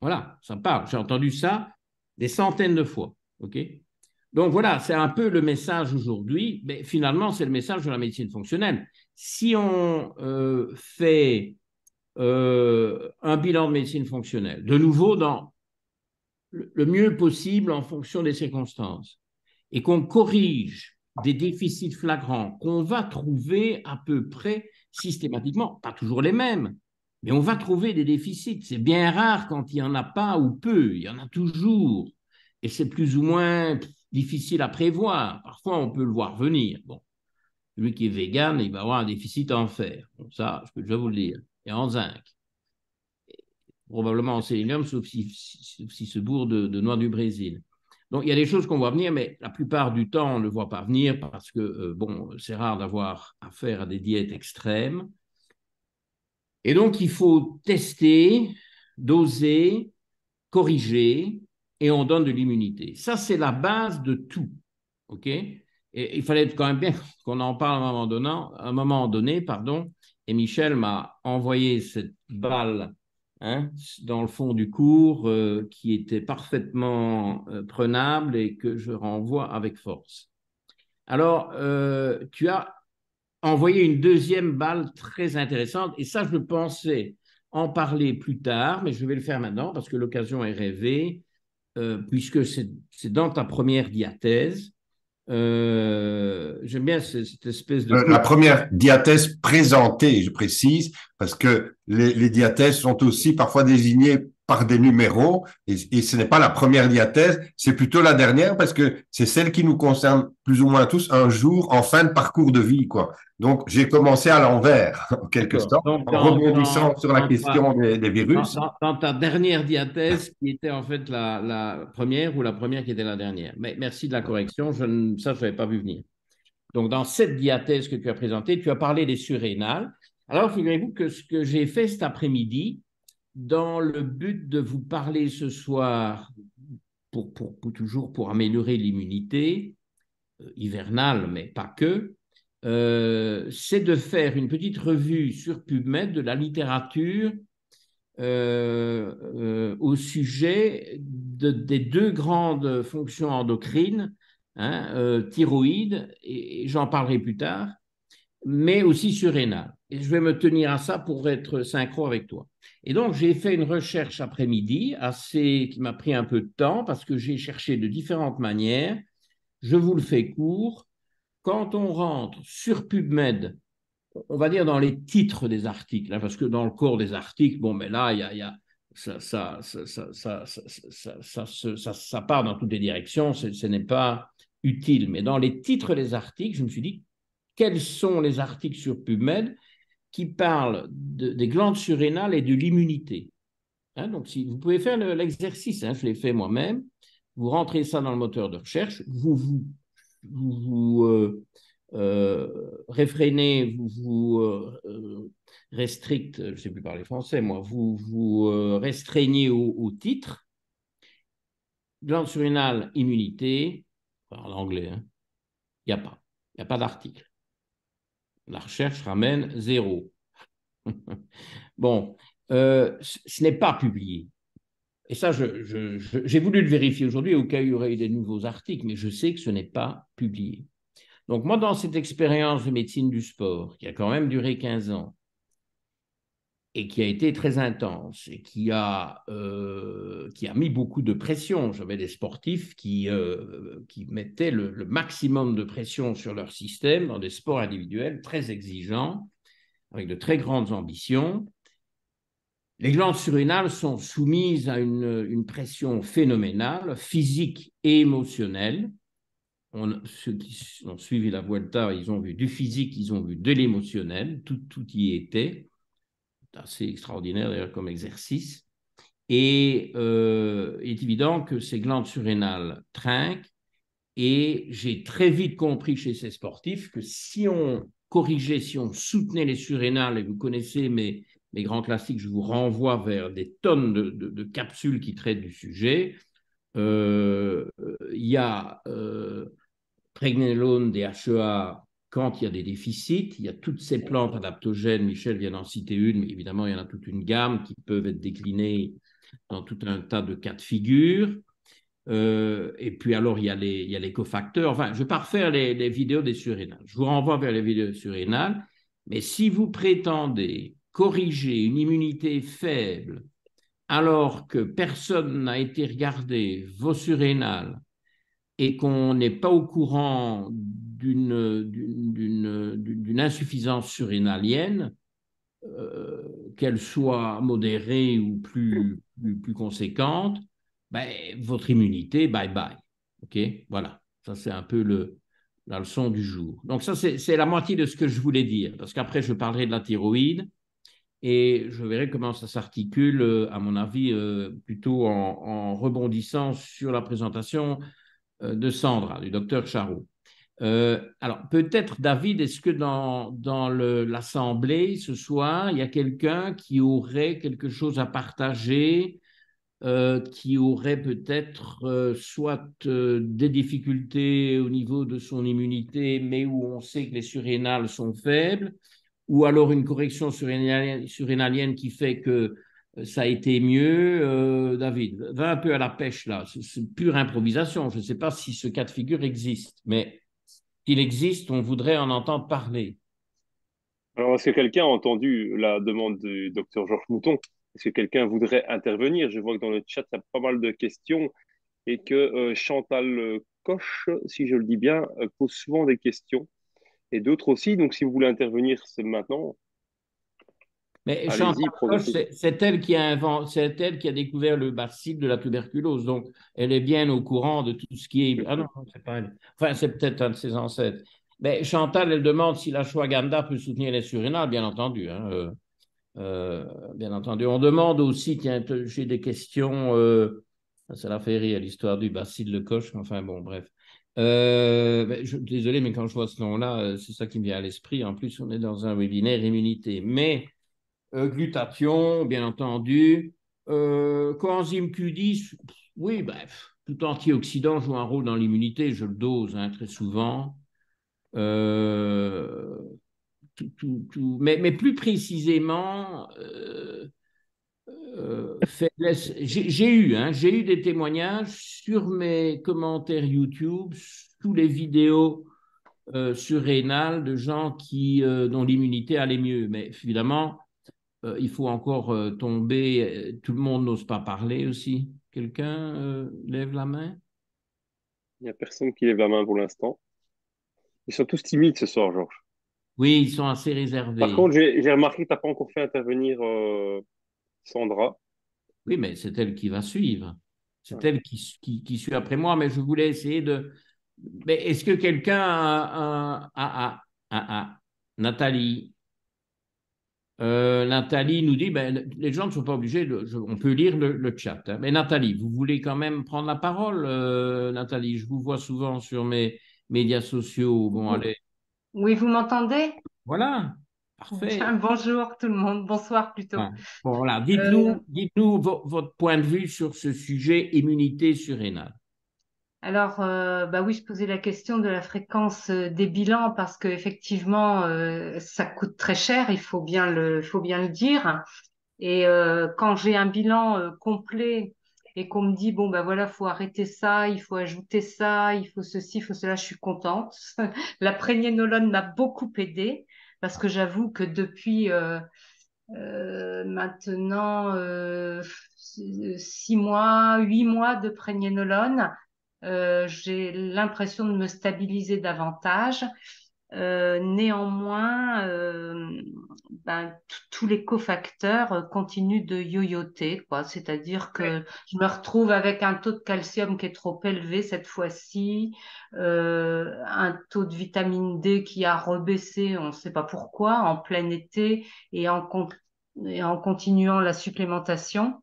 Voilà, ça parle. J'ai entendu ça des centaines de fois. OK ? Donc voilà, c'est un peu le message aujourd'hui, mais finalement, c'est le message de la médecine fonctionnelle. Si on fait un bilan de médecine fonctionnelle, de nouveau dans le mieux possible en fonction des circonstances, et qu'on corrige des déficits flagrants qu'on va trouver à peu près systématiquement, pas toujours les mêmes, mais on va trouver des déficits. C'est bien rare quand il n'y en a pas ou peu, il y en a toujours. Et c'est plus ou moins difficile à prévoir. Parfois, on peut le voir venir. Bon, celui qui est vegan, il va avoir un déficit en fer. Bon, ça, je peux déjà vous le dire. Et en zinc. Probablement en sélénium, sauf si se bourre de noix du Brésil. Donc, il y a des choses qu'on voit venir, mais la plupart du temps, on ne le voit pas venir parce que, bon, c'est rare d'avoir affaire à des diètes extrêmes. Et donc, il faut tester, doser, corriger, et on donne de l'immunité. Ça, c'est la base de tout. OK? Et il fallait quand même bien qu'on en parle à un moment donné, pardon, et Michel m'a envoyé cette balle dans le fond du cours qui était parfaitement prenable et que je renvoie avec force. Alors, tu as envoyé une deuxième balle très intéressante et ça, je pensais en parler plus tard, mais je vais le faire maintenant parce que l'occasion est rêvée, puisque c'est dans ta première diathèse. J'aime bien cette espèce de... La première diathèse présentée, je précise, parce que les diathèses sont aussi parfois désignées par des numéros, et ce n'est pas la première diathèse, c'est plutôt la dernière, parce que c'est celle qui nous concerne plus ou moins tous un jour en fin de parcours de vie, quoi. Donc, j'ai commencé à l'envers, en quelque sorte, Donc, en rebondissant sur la question des virus. Dans ta dernière diathèse, qui était en fait la première ou la première qui était la dernière. Mais merci de la correction, ça, je ne l'avais pas vu venir. Donc, dans cette diathèse que tu as présentée, tu as parlé des surrénales. Alors, figurez-vous que ce que j'ai fait cet après-midi, dans le but de vous parler ce soir, toujours pour améliorer l'immunité hivernale, mais pas que, c'est de faire une petite revue sur PubMed de la littérature au sujet des deux grandes fonctions endocrines, thyroïde, et j'en parlerai plus tard, mais aussi surrénale. Et je vais me tenir à ça pour être synchro avec toi. Et donc, j'ai fait une recherche après-midi qui m'a pris un peu de temps parce que j'ai cherché de différentes manières. Je vous le fais court. Quand on rentre sur PubMed, on va dire dans les titres des articles, parce que dans le corps des articles, bon, mais là, ça part dans toutes les directions, ce n'est pas utile. Mais dans les titres des articles, je me suis dit, quels sont les articles sur PubMed qui parlent des glandes surrénales et de l'immunité? Donc, si vous pouvez faire l'exercice, je l'ai fait moi-même, vous rentrez ça dans le moteur de recherche, vous réfrénez, vous restricte, je ne sais plus parler français, moi, vous restreignez au titre, glande surrénale, immunité, en anglais, il n'y a pas d'article. La recherche ramène 0. Bon, ce n'est pas publié. Et ça, j'ai voulu le vérifier aujourd'hui au cas où il y aurait eu des nouveaux articles, mais je sais que ce n'est pas publié. Donc moi, dans cette expérience de médecine du sport, qui a quand même duré 15 ans, et qui a été très intense, et qui a mis beaucoup de pression. J'avais des sportifs qui mettaient le maximum de pression sur leur système dans des sports individuels très exigeants, avec de très grandes ambitions. Les glandes surrénales sont soumises à une pression phénoménale, physique et émotionnelle. Ceux qui ont suivi la Vuelta, ils ont vu du physique, ils ont vu de l'émotionnel, tout y était. C'est assez extraordinaire d'ailleurs comme exercice. Et il est évident que ces glandes surrénales trinquent. Et j'ai très vite compris chez ces sportifs que si on corrigeait, si on soutenait les surrénales, et vous connaissez mes grands classiques, je vous renvoie vers des tonnes de capsules qui traitent du sujet. Il y a pregnénolone, DHEA, quand il y a des déficits. Il y a toutes ces plantes adaptogènes, Michel vient d'en citer une, mais évidemment, il y en a toute une gamme qui peuvent être déclinées dans tout un tas de cas de figure. Et puis alors, il y a les cofacteurs. Enfin, je ne vais pas refaire les vidéos des surrénales. Je vous renvoie vers les vidéos surrénales. Mais si vous prétendez corriger une immunité faible alors que personne n'a été regardé vos surrénales et qu'on n'est pas au courant d'une insuffisance surrénalienne, qu'elle soit modérée ou plus conséquente, ben, votre immunité, bye bye. OK? Voilà. Ça, c'est un peu la leçon du jour. Donc, ça, c'est la moitié de ce que je voulais dire, parce qu'après, je parlerai de la thyroïde et je verrai comment ça s'articule, à mon avis, plutôt en rebondissant sur la présentation de Sandra, du docteur Charot. Alors, peut-être, David, est-ce que dans l'assemblée ce soir, il y a quelqu'un qui aurait quelque chose à partager, qui aurait peut-être soit des difficultés au niveau de son immunité, mais où on sait que les surrénales sont faibles, ou alors une correction surrénalienne qui fait que ça a été mieux. David, va un peu à la pêche là, c'est pure improvisation. Je ne sais pas si ce cas de figure existe, mais s'il existe, on voudrait en entendre parler. Alors, est-ce que quelqu'un a entendu la demande du docteur Georges Mouton? Est-ce que quelqu'un voudrait intervenir? Je vois que dans le chat, il y a pas mal de questions et que Chantal Coche, si je le dis bien, pose souvent des questions et d'autres aussi. Donc, si vous voulez intervenir, c'est maintenant. Mais Allez-y, Chantal Coche, profitez. c'est elle qui a découvert le bacille de la tuberculose. Donc, elle est bien au courant de tout ce qui est. Ah non, c'est pas elle. Enfin, c'est peut-être un de ses ancêtres. Mais Chantal, elle demande si l'ashwagandha peut soutenir les surrénales, bien entendu. Hein, bien entendu. On demande aussi, tiens, j'ai des questions. Ça la fait rire, l'histoire du bacille de Koch. Enfin, bon, bref. Désolé, mais quand je vois ce nom-là, c'est ça qui me vient à l'esprit. En plus, on est dans un webinaire immunité. Mais glutathion, bien entendu. Coenzyme Q10, oui, bref, tout antioxydant joue un rôle dans l'immunité, je le dose hein, très souvent. Euh, mais plus précisément, faiblesse. J'ai eu des témoignages sur mes commentaires YouTube, sous les vidéos surrénales de gens dont l'immunité allait mieux. Mais évidemment, il faut encore tomber. Tout le monde n'ose pas parler aussi. Quelqu'un lève la main? Il n'y a personne qui lève la main pour l'instant. Ils sont tous timides ce soir, Georges. Oui, ils sont assez Par réservés. contre, j'ai remarqué que tu n'as pas encore fait intervenir Sandra. Oui, mais c'est elle qui va suivre. C'est Voilà. elle qui suit après moi, mais je voulais essayer de. Mais est-ce que quelqu'un Nathalie? Nathalie nous dit, ben, les gens ne sont pas obligés, on peut lire le chat. Hein. Mais Nathalie, vous voulez quand même prendre la parole, Nathalie? Je vous vois souvent sur mes médias sociaux. Bon, allez, Oui, vous m'entendez? voilà, parfait. Bien, bonjour tout le monde, bonsoir plutôt. Hein. Bon, voilà, Euh, dites-nous votre point de vue sur ce sujet immunité surrénale. alors, bah oui, je posais la question de la fréquence des bilans parce que effectivement, ça coûte très cher, faut bien le dire. Et quand j'ai un bilan complet et qu'on me dit bon bah voilà, faut arrêter ça, il faut ajouter ça, il faut ceci, il faut cela, je suis contente. La prégnénolone m'a beaucoup aidée parce que j'avoue que depuis maintenant 6 mois, 8 mois de prégnénolone. J'ai l'impression de me stabiliser davantage. Néanmoins, ben, tous les cofacteurs continuent de yoyoter, quoi. C'est-à-dire que je me retrouve avec un taux de calcium qui est trop élevé cette fois-ci, un taux de vitamine D qui a rebaissé, on ne sait pas pourquoi, en plein été et en continuant la supplémentation.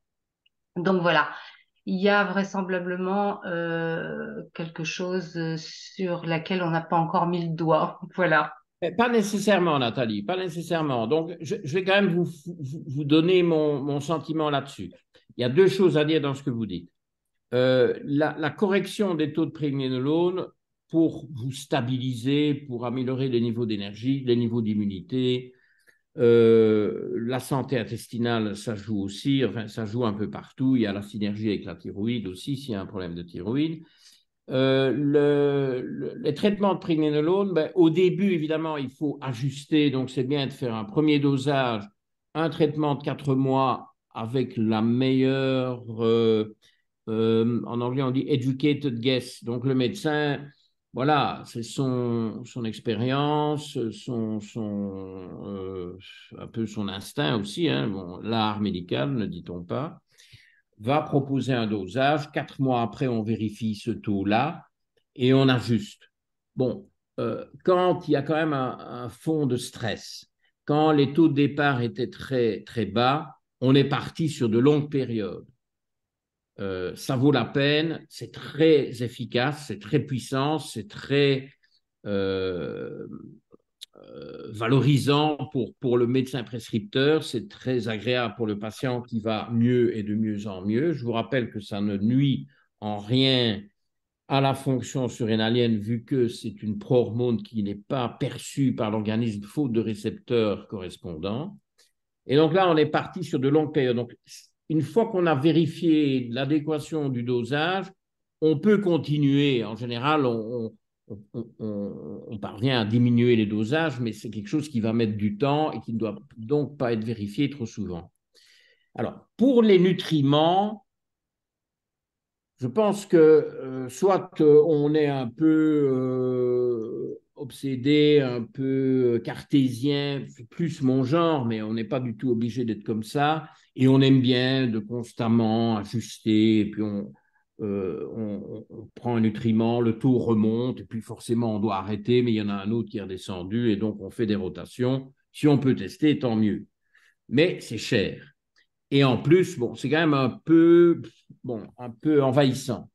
Donc voilà, il y a vraisemblablement quelque chose sur laquelle on n'a pas encore mis le doigt. Voilà. Pas nécessairement, Nathalie, pas nécessairement. Donc, je vais quand même vous donner mon sentiment là-dessus. Il y a deux choses à dire dans ce que vous dites. La correction des taux de prégnénolone pour vous stabiliser, pour améliorer les niveaux d'énergie, les niveaux d'immunité, la santé intestinale, ça joue aussi, enfin, ça joue un peu partout. Il y a la synergie avec la thyroïde aussi, s'il y a un problème de thyroïde. Les traitements de prégnénolone, ben, au début, évidemment, il faut ajuster. Donc, c'est bien de faire un premier dosage, un traitement de 4 mois avec la meilleure en anglais, on dit educated guess. Donc, le médecin, voilà, c'est son expérience, un peu son instinct aussi, hein, bon, l'art médical, ne dit-on pas, va proposer un dosage. 4 mois après, on vérifie ce taux-là et on ajuste. Bon, quand il y a quand même un fond de stress, quand les taux de départ étaient très, très bas, on est parti sur de longues périodes. Ça vaut la peine, c'est très efficace, c'est très puissant, c'est très valorisant pour le médecin prescripteur, c'est très agréable pour le patient qui va mieux et de mieux en mieux. Je vous rappelle que ça ne nuit en rien à la fonction surrénalienne vu que c'est une pro-hormone qui n'est pas perçue par l'organisme faute de récepteurs correspondants. Et donc là, on est parti sur de longues périodes. Donc, une fois qu'on a vérifié l'adéquation du dosage, on peut continuer. En général, on parvient à diminuer les dosages, mais c'est quelque chose qui va mettre du temps et qui ne doit donc pas être vérifié trop souvent. Alors, pour les nutriments, je pense que soit on est un peu obsédé, un peu cartésien, c'est plus mon genre, mais on n'est pas du tout obligé d'être comme ça. Et on aime bien de constamment ajuster, et puis on prend un nutriment, le taux remonte, et puis forcément on doit arrêter, mais il y en a un autre qui est redescendu, et donc on fait des rotations. Si on peut tester, tant mieux. Mais c'est cher. Et en plus, bon, c'est quand même un peu envahissant.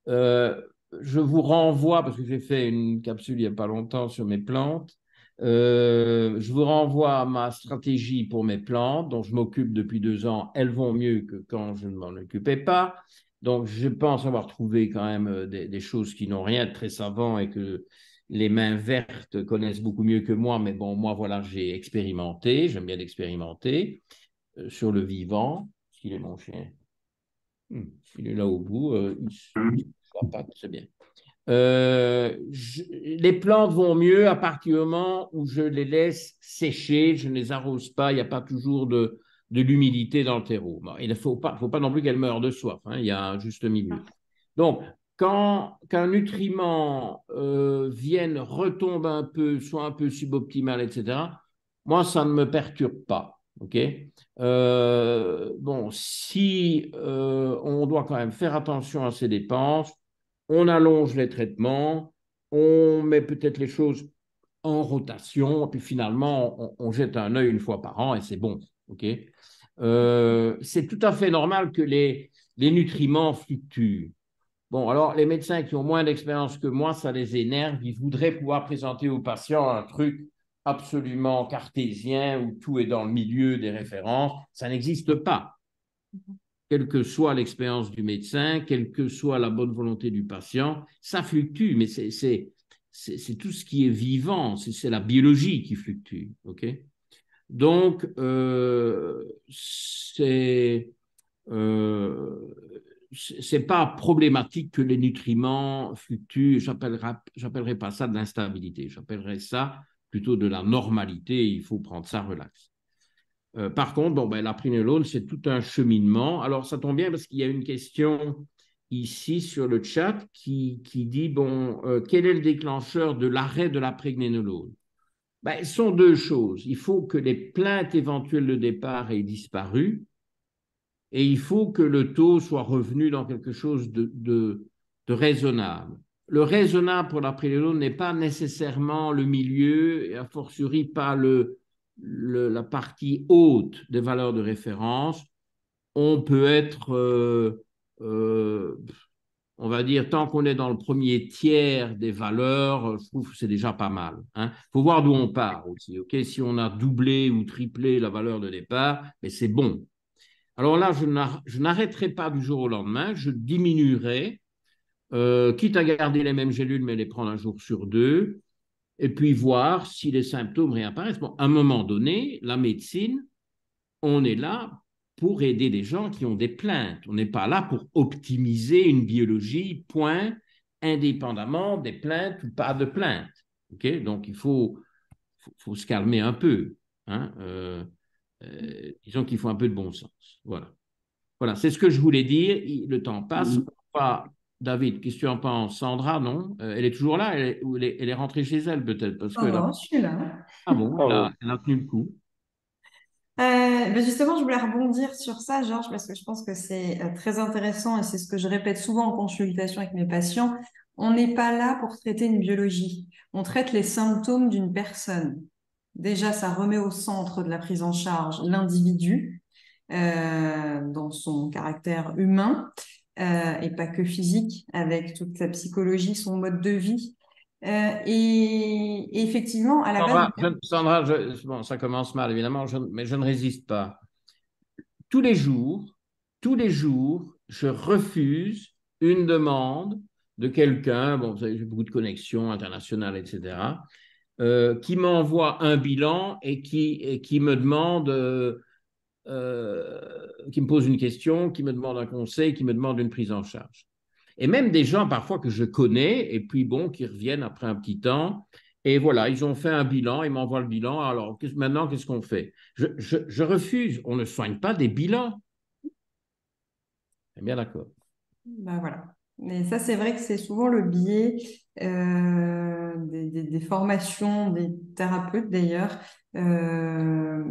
Euh, je vous renvoie, parce que j'ai fait une capsule il n'y a pas longtemps sur mes plantes, je vous renvoie à ma stratégie pour mes plantes, dont je m'occupe depuis 2 ans. Elles vont mieux que quand je ne m'en occupais pas. Donc, je pense avoir trouvé quand même des choses qui n'ont rien de très savant et que les mains vertes connaissent beaucoup mieux que moi. Mais bon, moi, voilà, j'ai expérimenté, j'aime bien expérimenter sur le vivant. S'il est mon chien, il est là au bout, la patte, c'est bien. Les plantes vont mieux à partir du moment où je les laisse sécher, je ne les arrose pas, il n'y a pas toujours de l'humidité dans le terreau. Bon, il ne faut pas non plus qu'elles meurent de soif, hein, il y a un juste milieu. Donc, quand qu'un nutriment vienne, retombe un peu, soit un peu suboptimal, etc., moi, ça ne me perturbe pas. OK? Bon, si on doit quand même faire attention à ses dépenses, on allonge les traitements, on met peut-être les choses en rotation, et puis finalement, on jette un œil une fois par an et c'est bon. Okay, c'est tout à fait normal que les nutriments fluctuent. Bon, alors les médecins qui ont moins d'expérience que moi, ça les énerve. Ils voudraient pouvoir présenter aux patients un truc absolument cartésien où tout est dans le milieu des références. Ça n'existe pas. Quelle que soit l'expérience du médecin, quelle que soit la bonne volonté du patient, ça fluctue, mais c'est tout ce qui est vivant, c'est la biologie qui fluctue. Okay, donc, c'est pas problématique que les nutriments fluctuent. J'appellerais pas ça de l'instabilité. J'appellerais ça plutôt de la normalité. Il faut prendre ça relax. Par contre, bon, ben, la prénolone, c'est tout un cheminement. Alors, ça tombe bien parce qu'il y a une question ici sur le chat qui dit, bon, quel est le déclencheur de l'arrêt de la prégnénolone? Ben, ce sont deux choses. Il faut que les plaintes éventuelles de départ aient disparu et il faut que le taux soit revenu dans quelque chose de raisonnable. Le raisonnable pour la prénolone n'est pas nécessairement le milieu et a fortiori pas la partie haute des valeurs de référence. On peut être, on va dire, tant qu'on est dans le premier tiers des valeurs, je trouve que c'est déjà pas mal. Il faut voir d'où on part aussi. Okay, si on a doublé ou triplé la valeur de départ, mais c'est bon. Alors là, je n'arrêterai pas du jour au lendemain, je diminuerai, quitte à garder les mêmes gélules, mais les prendre un jour sur deux, et puis voir si les symptômes réapparaissent. Bon, à un moment donné, la médecine, on est là pour aider les gens qui ont des plaintes. On n'est pas là pour optimiser une biologie, point, indépendamment des plaintes ou pas de plaintes. Okay, donc, il faut se calmer un peu. Disons qu'il faut un peu de bon sens. Voilà. Voilà, c'est ce que je voulais dire. Le temps passe. David, qu'est-ce que tu en penses? Sandra, non? Elle est toujours là? Elle est rentrée chez elle peut-être parce que Non, non, je suis là. Ah bon, Oh, elle a tenu le coup. Ben justement, je voulais rebondir sur ça, Georges, parce que je pense que c'est très intéressant et c'est ce que je répète souvent en consultation avec mes patients. On n'est pas là pour traiter une biologie. On traite les symptômes d'une personne. Déjà, ça remet au centre de la prise en charge l'individu dans son caractère humain et pas que physique, avec toute sa psychologie, son mode de vie. Et effectivement, à la base, Sandra, bon, ça commence mal évidemment, mais je ne résiste pas. Tous les jours, je refuse une demande de quelqu'un, bon, vous savez, j'ai beaucoup de connexions internationales, etc., qui m'envoie un bilan et qui me demande, qui me pose une question, qui me demande un conseil, qui me demande une prise en charge. Et même des gens parfois que je connais, et puis bon, qui reviennent après un petit temps, et voilà, ils ont fait un bilan, ils m'envoient le bilan, alors maintenant, qu'est-ce qu'on fait? Je refuse, on ne soigne pas des bilans. Bien d'accord. ben voilà. Mais ça, c'est vrai que c'est souvent le biais des formations des thérapeutes d'ailleurs. Euh,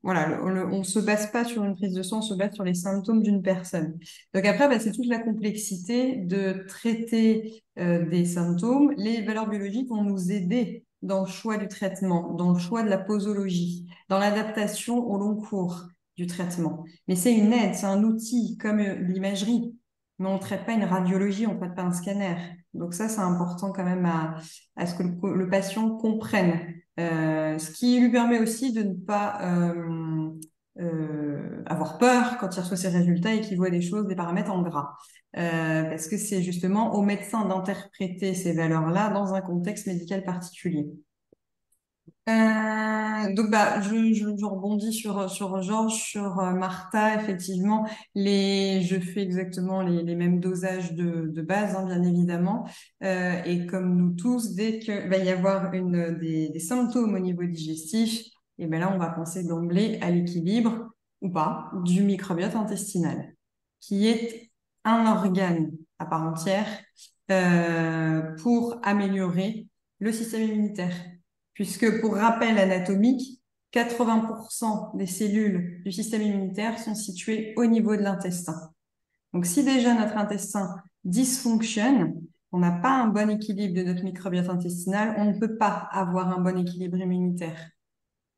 voilà, on se base pas sur une prise de sang, on se base sur les symptômes d'une personne. Donc après, bah, c'est toute la complexité de traiter des symptômes. Les valeurs biologiques vont nous aider dans le choix du traitement, dans le choix de la posologie, dans l'adaptation au long cours du traitement. Mais c'est une aide, c'est un outil comme l'imagerie. Mais on ne traite pas une radiologie, on ne traite pas un scanner. Donc ça, c'est important quand même à ce que le patient comprenne. Ce qui lui permet aussi de ne pas avoir peur quand il reçoit ses résultats et qu'il voit des choses, des paramètres en gras. Parce que c'est justement au médecin d'interpréter ces valeurs-là dans un contexte médical particulier. Donc bah je rebondis sur Georges, sur Martha, effectivement je fais exactement les mêmes dosages de base, hein, bien évidemment, et comme nous tous, dès que va y avoir des symptômes au niveau digestif, et ben là on va penser d'emblée à l'équilibre ou pas du microbiote intestinal, qui est un organe à part entière pour améliorer le système immunitaire. Puisque pour rappel anatomique, 80% des cellules du système immunitaire sont situées au niveau de l'intestin. Donc si déjà notre intestin dysfonctionne, on n'a pas un bon équilibre de notre microbiote intestinal, on ne peut pas avoir un bon équilibre immunitaire.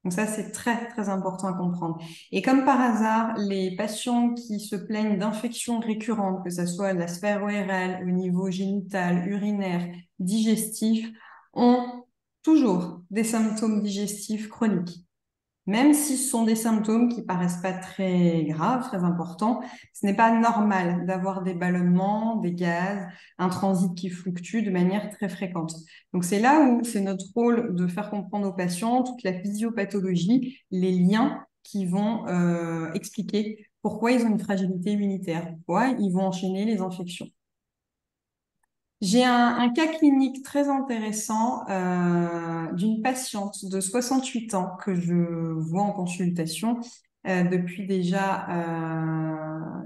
Donc ça, c'est très, très important à comprendre. Et comme par hasard, les patients qui se plaignent d'infections récurrentes, que ce soit de la sphère ORL, au niveau génital, urinaire, digestif, ont toujours des symptômes digestifs chroniques. Même si ce sont des symptômes qui paraissent pas très graves, très importants, ce n'est pas normal d'avoir des ballonnements, des gaz, un transit qui fluctue de manière très fréquente. Donc c'est là où c'est notre rôle de faire comprendre aux patients toute la physiopathologie, les liens qui vont expliquer pourquoi ils ont une fragilité immunitaire, pourquoi ils vont enchaîner les infections. J'ai un cas clinique très intéressant d'une patiente de 68 ans que je vois en consultation depuis déjà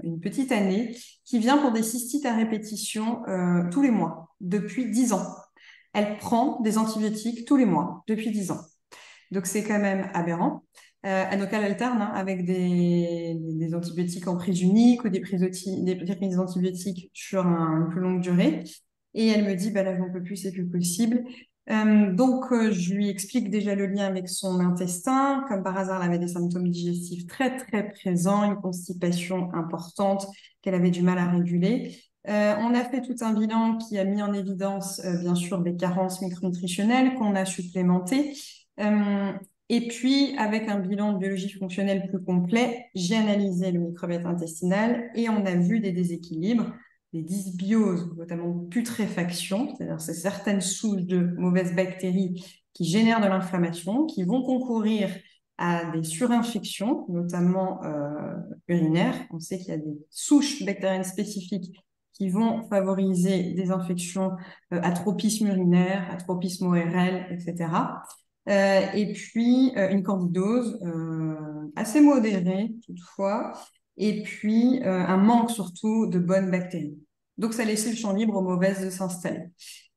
une petite année, qui vient pour des cystites à répétition tous les mois, depuis 10 ans. Elle prend des antibiotiques tous les mois, depuis 10 ans. Donc c'est quand même aberrant. Donc elle alterne hein, avec des antibiotiques en prise unique ou des prises d'antibiotiques sur une plus longue durée. Et elle me dit, bah là, j'en peux plus, c'est plus possible. Donc, je lui explique déjà le lien avec son intestin. Comme par hasard, elle avait des symptômes digestifs très, très présents, une constipation importante qu'elle avait du mal à réguler. On a fait tout un bilan qui a mis en évidence, bien sûr, des carences micronutritionnelles qu'on a supplémentées. Et puis, avec un bilan de biologie fonctionnelle plus complet, j'ai analysé le microbiote intestinal et on a vu des déséquilibres, des dysbioses, notamment putréfaction, c'est-à-dire c'est certaines souches de mauvaises bactéries qui génèrent de l'inflammation, qui vont concourir à des surinfections, notamment urinaires. On sait qu'il y a des souches bactériennes spécifiques qui vont favoriser des infections atropisme urinaire, atropisme ORL, etc. Et puis une candidose assez modérée toutefois, et puis un manque surtout de bonnes bactéries. Donc, ça laissait le champ libre aux mauvaises de s'installer.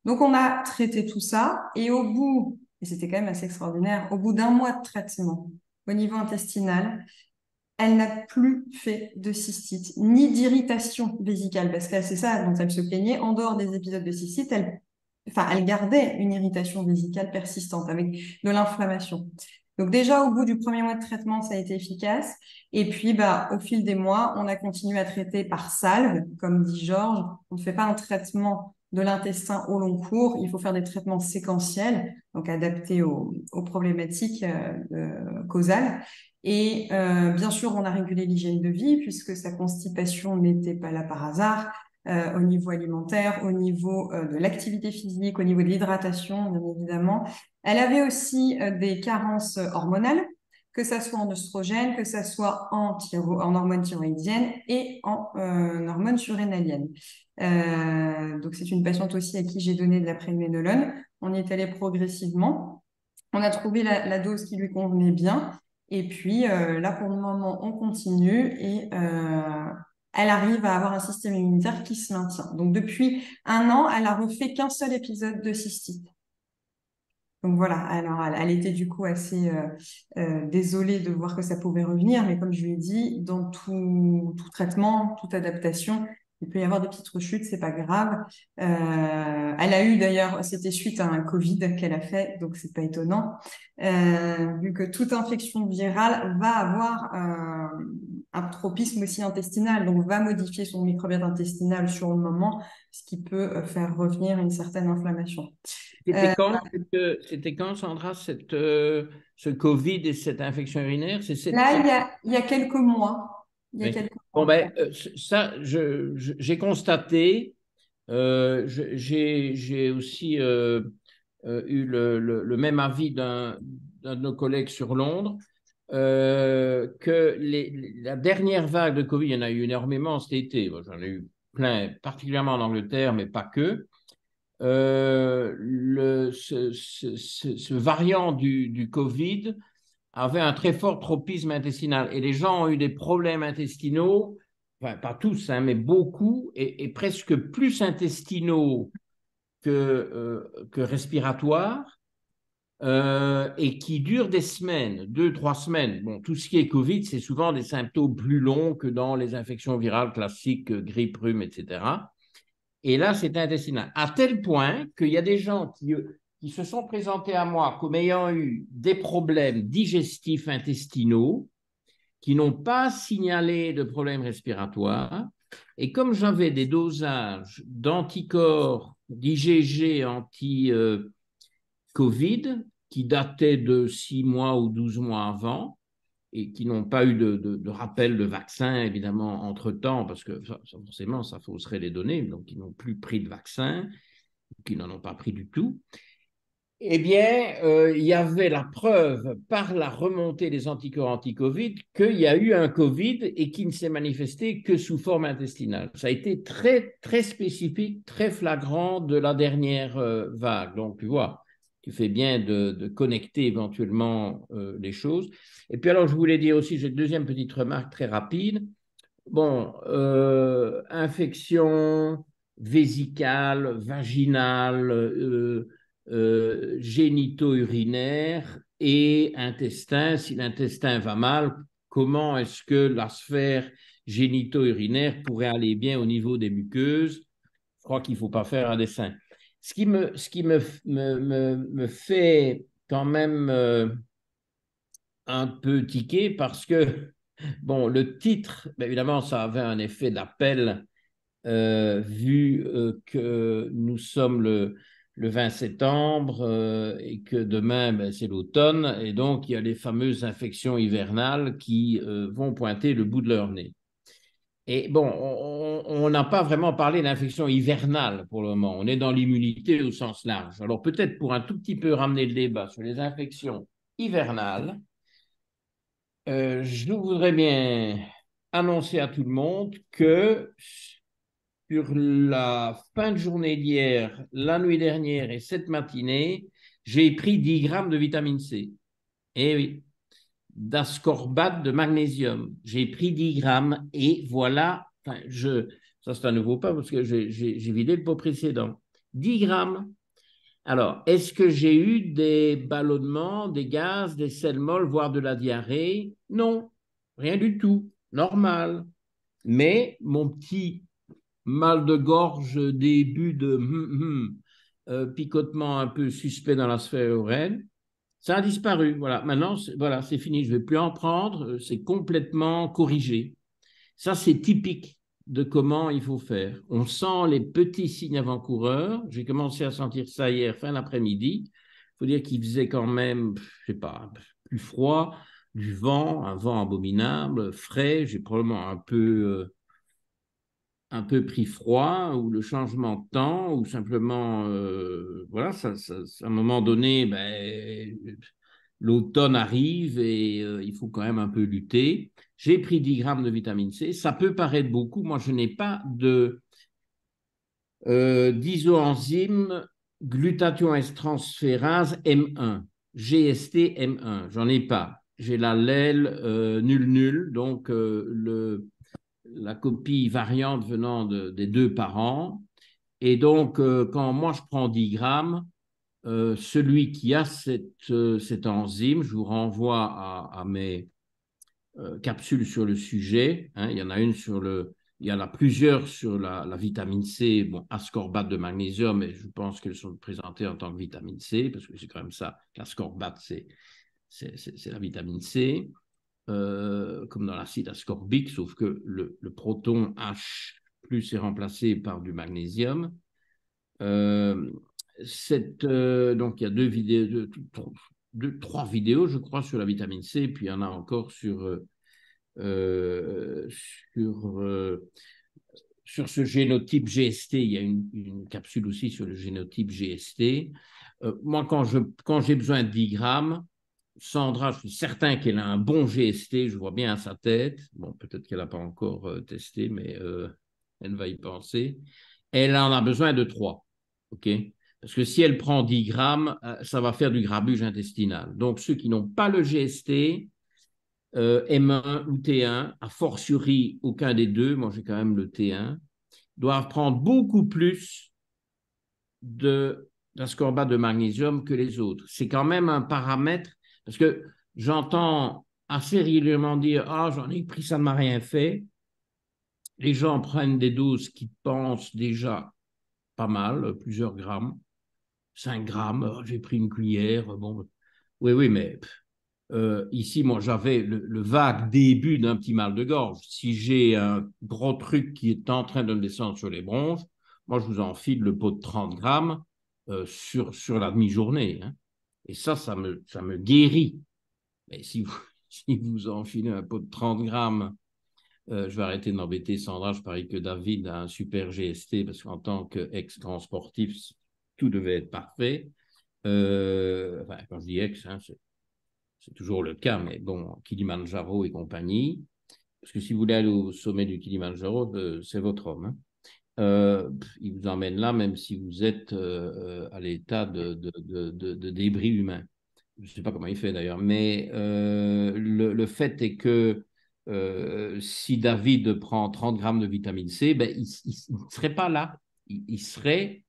Donc, on a traité tout ça et au bout, et c'était quand même assez extraordinaire, au bout d'un mois de traitement au niveau intestinal, elle n'a plus fait de cystite, ni d'irritation vésicale, parce que c'est ça dont elle se plaignait. En dehors des épisodes de cystite, elle gardait une irritation vésicale persistante avec de l'inflammation. Donc déjà, au bout du premier mois de traitement, ça a été efficace. Et puis, au fil des mois, on a continué à traiter par salve, comme dit Georges. On ne fait pas un traitement de l'intestin au long cours. Il faut faire des traitements séquentiels, donc adaptés aux problématiques causales. Et bien sûr, on a régulé l'hygiène de vie puisque sa constipation n'était pas là par hasard. Au niveau alimentaire, au niveau de l'activité physique, au niveau de l'hydratation, bien évidemment. Elle avait aussi des carences hormonales, que ça soit en oestrogène, que ça soit en hormones thyroïdiennes et en hormones surrénaliennes. Donc, c'est une patiente aussi à qui j'ai donné de la pregnénolone. On y est allé progressivement. On a trouvé la dose qui lui convenait bien. Et puis, là, pour le moment, on continue et elle arrive à avoir un système immunitaire qui se maintient. Donc, depuis 1 an, elle a refait qu'un seul épisode de cystite. Donc voilà, alors elle était du coup assez désolée de voir que ça pouvait revenir, mais comme je lui ai dit, dans tout traitement, toute adaptation, il peut y avoir des petites rechutes, c'est pas grave. Elle a eu d'ailleurs, c'était suite à un Covid qu'elle a fait, donc c'est pas étonnant, vu que toute infection virale va avoir un tropisme aussi intestinal, donc va modifier son microbiote intestinal sur le moment, ce qui peut faire revenir une certaine inflammation. C'était quand, Sandra, ce Covid et cette infection urinaire? Là, il y a quelques mois. Oui. Bon, ben, ça, j'ai constaté, j'ai aussi eu le même avis d'un de nos collègues sur Londres, que la dernière vague de Covid, il y en a eu énormément cet été. Bon, j'en ai eu plein, particulièrement en Angleterre, mais pas que. Ce variant du Covid avait un très fort tropisme intestinal et les gens ont eu des problèmes intestinaux, enfin pas tous, hein, mais beaucoup, et presque plus intestinaux que respiratoires, et qui durent des semaines, 2, 3 semaines. Bon, tout ce qui est Covid, c'est souvent des symptômes plus longs que dans les infections virales classiques, grippe, rhume, etc. Et là, c'est intestinal. À tel point qu'il y a des gens qui se sont présentés à moi comme ayant eu des problèmes digestifs intestinaux, qui n'ont pas signalé de problèmes respiratoires. Et comme j'avais des dosages d'anticorps, d'IgG anti-Covid, qui dataient de 6 mois ou 12 mois avant, et qui n'ont pas eu de rappel de vaccin, évidemment, entre-temps, parce que forcément, ça fausserait les données, donc ils n'ont plus pris de vaccin, qui n'en ont pas pris du tout, eh bien, il y avait la preuve par la remontée des anticorps anti-Covid qu'il y a eu un Covid et qui ne s'est manifesté que sous forme intestinale. Ça a été très, très spécifique, très flagrant de la dernière vague. Donc, tu vois, tu fais bien de connecter éventuellement les choses. Et puis alors, je voulais dire aussi, j'ai une deuxième petite remarque très rapide. Bon, infection vésicale, vaginale, génito-urinaire et intestin. Si l'intestin va mal, comment est-ce que la sphère génito-urinaire pourrait aller bien au niveau des muqueuses? Je crois qu'il ne faut pas faire un dessin. Ce qui me fait quand même un peu tiquer parce que, bon, le titre, évidemment, ça avait un effet d'appel vu que nous sommes le 20 septembre et que demain, c'est l'automne, et donc il y a les fameuses infections hivernales qui vont pointer le bout de leur nez. Et bon, on n'a pas vraiment parlé d'infection hivernale pour le moment, on est dans l'immunité au sens large. Alors peut-être pour un tout petit peu ramener le débat sur les infections hivernales, je voudrais bien annoncer à tout le monde que sur la fin de journée d'hier, la nuit dernière et cette matinée, j'ai pris 10 grammes de vitamine C. Eh oui. d'ascorbate de magnésium. J'ai pris 10 grammes et voilà, enfin, ça c'est un nouveau pas parce que j'ai vidé le pot précédent. 10 grammes. Alors, est-ce que j'ai eu des ballonnements, des gaz, des selles molles, voire de la diarrhée? Non, rien du tout, normal. Mais mon petit mal de gorge, début de picotement un peu suspect dans la sphère urène, ça a disparu. Voilà, maintenant, voilà, c'est fini. Je ne vais plus en prendre. C'est complètement corrigé. Ça, c'est typique de comment il faut faire. On sent les petits signes avant-coureurs. J'ai commencé à sentir ça hier, fin d'après-midi. Il faut dire qu'il faisait quand même, je ne sais pas, plus froid, du vent, un vent abominable, frais. J'ai probablement un peu pris froid ou le changement de temps ou simplement, voilà, à un moment donné, ben, l'automne arrive et il faut quand même un peu lutter. J'ai pris 10 grammes de vitamine C. Ça peut paraître beaucoup. Moi, je n'ai pas d'isoenzyme glutathion transférase M1, GST M1. J'en ai pas. J'ai l'allèle nul, donc la copie variante venant des deux parents. Et donc, quand moi je prends 10 grammes, celui qui a cette enzyme, je vous renvoie à mes capsules sur le sujet. Hein, il y en a une il y en a plusieurs sur la vitamine C, bon, ascorbate de magnésium, et je pense qu'elles sont présentées en tant que vitamine C, parce que c'est quand même ça, l'ascorbate, c'est la vitamine C. Comme dans l'acide ascorbique, sauf que le proton H plus est remplacé par du magnésium. Donc, il y a trois vidéos, je crois, sur la vitamine C, puis il y en a encore sur ce génotype GST. Il y a une capsule aussi sur le génotype GST. Moi, quand j'ai besoin de 10 grammes, Sandra, je suis certain qu'elle a un bon GST, je vois bien à sa tête. Bon, peut-être qu'elle n'a pas encore testé, mais elle va y penser. Elle en a besoin de 3. OK? Parce que si elle prend 10 grammes, ça va faire du grabuge intestinal. Donc, ceux qui n'ont pas le GST, M1 ou T1, a fortiori aucun des deux, moi j'ai quand même le T1, doivent prendre beaucoup plus d'ascorbate de magnésium que les autres. C'est quand même un paramètre, parce que j'entends assez régulièrement dire « Ah, j'en ai pris, ça ne m'a rien fait ». Les gens prennent des doses qui pensent déjà pas mal, plusieurs grammes, 5 grammes, oh, j'ai pris une cuillère, bon, oui, mais ici, moi, j'avais le vague début d'un petit mal de gorge. Si j'ai un gros truc qui est en train de me descendre sur les bronches, moi, je vous enfile le pot de 30 grammes sur la demi-journée. Hein. Et ça me guérit. Mais si vous enfilez un pot de 30 grammes, je vais arrêter de m'embêter, Sandra. Je parie que David a un super GST parce qu'en tant qu'ex-grand sportif, tout devait être parfait. Enfin, quand je dis ex, hein, c'est toujours le cas, mais bon, Kilimandjaro et compagnie. Parce que si vous voulez aller au sommet du Kilimandjaro, c'est votre homme. Hein. Il vous emmène là, même si vous êtes à l'état de débris humain. Je ne sais pas comment il fait d'ailleurs, mais le fait est que si David prend 30 grammes de vitamine C, ben, il ne serait pas là. Il serait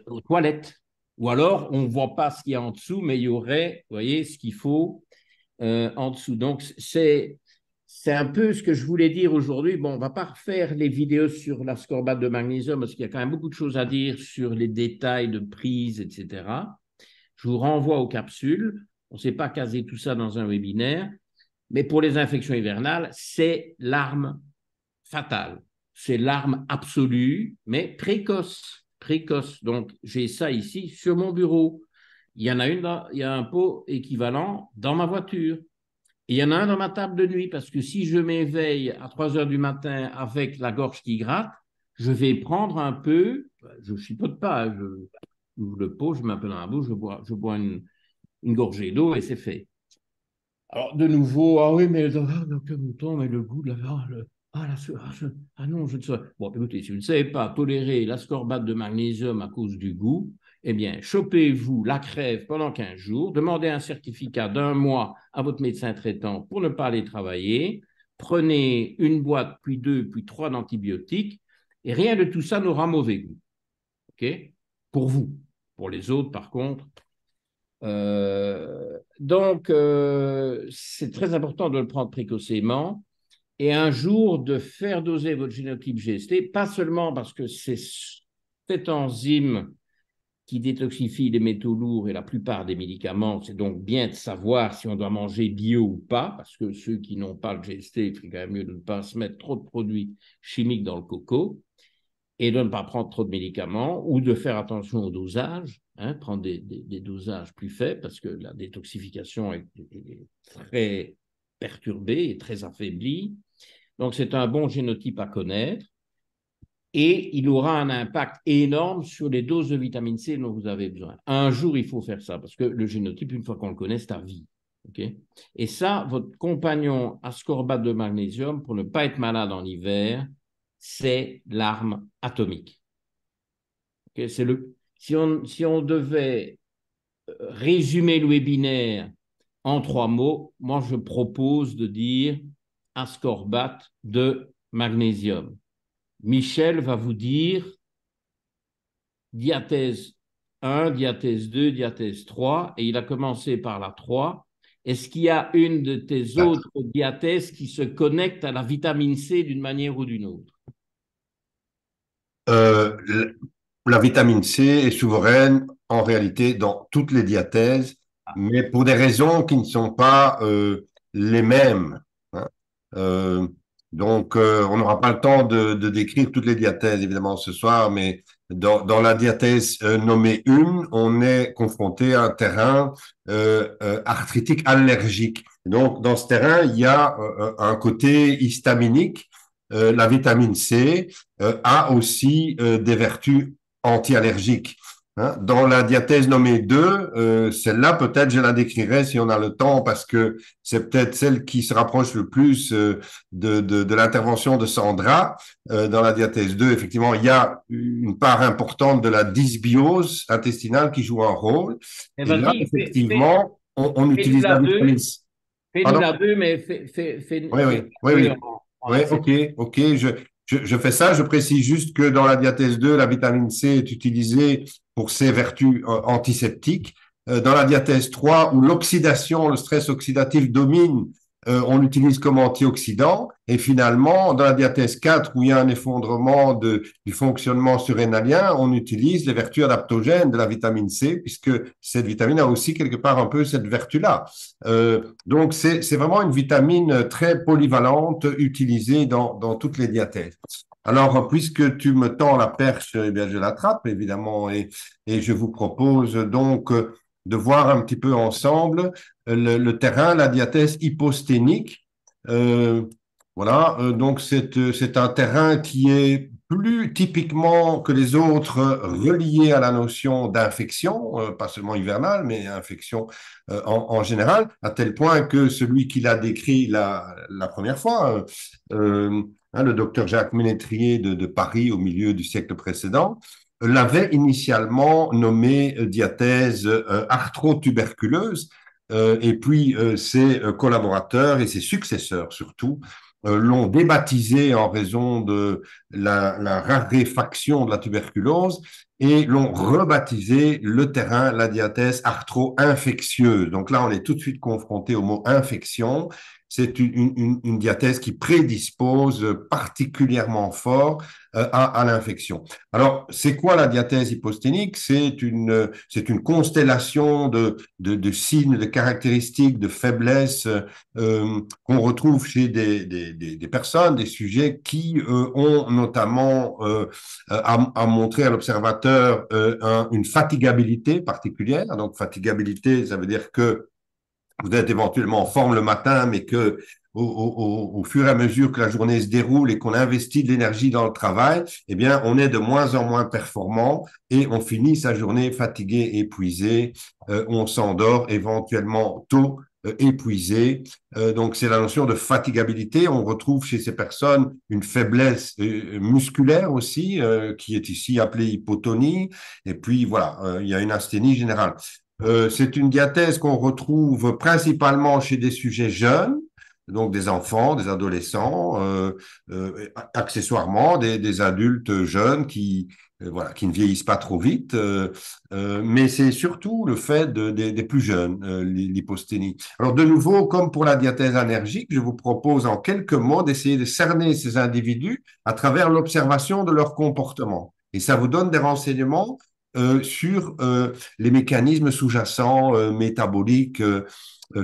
aux toilettes. Ou alors, on ne voit pas ce qu'il y a en dessous, mais il y aurait, vous voyez, ce qu'il faut en dessous. Donc, c'est un peu ce que je voulais dire aujourd'hui. Bon, on ne va pas refaire les vidéos sur l'ascorbate de magnésium parce qu'il y a quand même beaucoup de choses à dire sur les détails de prise, etc. Je vous renvoie aux capsules. On ne sait pas caser tout ça dans un webinaire. Mais pour les infections hivernales, c'est l'arme fatale. C'est l'arme absolue, mais précoce. Donc, j'ai ça ici sur mon bureau. Il y en a il y a un pot équivalent dans ma voiture. Et il y en a un dans ma table de nuit parce que si je m'éveille à 3 heures du matin avec la gorge qui gratte, je vais prendre un peu, je ne chipote pas, je ouvre le pot, je mets un peu dans la bouche, je bois une gorgée d'eau et c'est fait. Alors, de nouveau, ah oui, mais le mouton, mais le goût de la Ah non, je ne sais. Bon, écoutez, si vous ne savez pas tolérer l'ascorbate de magnésium à cause du goût, eh bien, chopez-vous la crève pendant 15 jours, demandez un certificat d'1 mois à votre médecin traitant pour ne pas aller travailler, prenez une boîte, puis 2, puis 3 d'antibiotiques, et rien de tout ça n'aura mauvais goût. OK? Pour vous. Pour les autres, par contre. Donc, c'est très important de le prendre précocement et un jour de faire doser votre génotype GST, pas seulement parce que c'est cette enzyme qui détoxifie les métaux lourds et la plupart des médicaments, c'est donc bien de savoir si on doit manger bio ou pas, parce que ceux qui n'ont pas le GST, il ferait quand même mieux de ne pas se mettre trop de produits chimiques dans le coco et de ne pas prendre trop de médicaments ou de faire attention au dosage, prendre des dosages plus faibles parce que la détoxification est très perturbée et très affaiblie. Donc, c'est un bon génotype à connaître et il aura un impact énorme sur les doses de vitamine C dont vous avez besoin. Un jour, il faut faire ça parce que le génotype, une fois qu'on le connaît, c'est à vie. Okay? Et ça, votre compagnon ascorbate de magnésium, pour ne pas être malade en hiver, c'est l'arme atomique. Okay? Si on devait résumer le webinaire en 3 mots, moi je propose de dire ascorbate de magnésium. Michel va vous dire diathèse 1, diathèse 2, diathèse 3, et il a commencé par la 3. Est-ce qu'il y a une de tes autres diathèses qui se connecte à la vitamine C d'une manière ou d'une autre? La vitamine C est souveraine en réalité dans toutes les diathèses, mais pour des raisons qui ne sont pas les mêmes. Hein. On n'aura pas le temps de décrire toutes les diathèses, évidemment, ce soir, mais dans la diathèse nommée 1, on est confronté à un terrain arthritique allergique. Donc, dans ce terrain, il y a un côté histaminique. La vitamine C a aussi des vertus anti-allergiques. Hein. Dans la diathèse nommée 2, celle-là, peut-être je la décrirai si on a le temps, parce que c'est peut-être celle qui se rapproche le plus de l'intervention de Sandra. Dans la diathèse 2, effectivement, il y a une part importante de la dysbiose intestinale qui joue un rôle. Et là, effectivement, on utilise la vitamine C. Fais-nous la 2, mais oui. Oui, ok. Je fais ça. Je précise juste que dans la diathèse 2, la vitamine C est utilisée pour ses vertus antiseptiques. Dans la diathèse 3, où l'oxydation, le stress oxydatif domine, on l'utilise comme antioxydant. Et finalement, dans la diathèse 4, où il y a un effondrement du fonctionnement surrénalien, on utilise les vertus adaptogènes de la vitamine C, puisque cette vitamine a aussi quelque part un peu cette vertu-là. Donc, c'est vraiment une vitamine très polyvalente, utilisée dans toutes les diathèses. Alors, puisque tu me tends la perche, eh bien, je l'attrape, évidemment, et je vous propose donc de voir un petit peu ensemble le terrain, la diathèse hyposténique. Voilà, donc c'est un terrain qui est plus typiquement que les autres relié à la notion d'infection, pas seulement hivernale, mais infection en général, à tel point que celui qui l'a décrit la première fois, le docteur Jacques Ménétrier de Paris au milieu du siècle précédent, l'avait initialement nommé diathèse arthrotuberculeuse, et puis ses collaborateurs et ses successeurs surtout l'ont débaptisé en raison de la raréfaction de la tuberculose et l'ont rebaptisé le terrain, la diathèse arthro-infectieuse. Donc là, on est tout de suite confronté au mot infection. C'est une diathèse qui prédispose particulièrement fort à l'infection. Alors, c'est quoi la diathèse hyposténique? C'est une constellation de signes, de caractéristiques, de faiblesses qu'on retrouve chez des personnes, des sujets qui ont notamment à montrer à l'observateur une fatigabilité particulière. Donc, fatigabilité, ça veut dire que vous êtes éventuellement en forme le matin, mais que au fur et à mesure que la journée se déroule et qu'on investit de l'énergie dans le travail, eh bien, on est de moins en moins performant et on finit sa journée fatigué, épuisé, on s'endort éventuellement tôt épuisés. Donc, c'est la notion de fatigabilité. On retrouve chez ces personnes une faiblesse musculaire aussi, qui est ici appelée hypotonie. Et puis, voilà, il y a une asthénie générale. C'est une diathèse qu'on retrouve principalement chez des sujets jeunes, donc des enfants, des adolescents, accessoirement des adultes jeunes voilà, qui ne vieillissent pas trop vite, mais c'est surtout le fait des plus jeunes, l'hyposténie. Alors de nouveau, comme pour la diathèse allergique, je vous propose en quelques mots d'essayer de cerner ces individus à travers l'observation de leur comportement. Et ça vous donne des renseignements sur les mécanismes sous-jacents, métaboliques,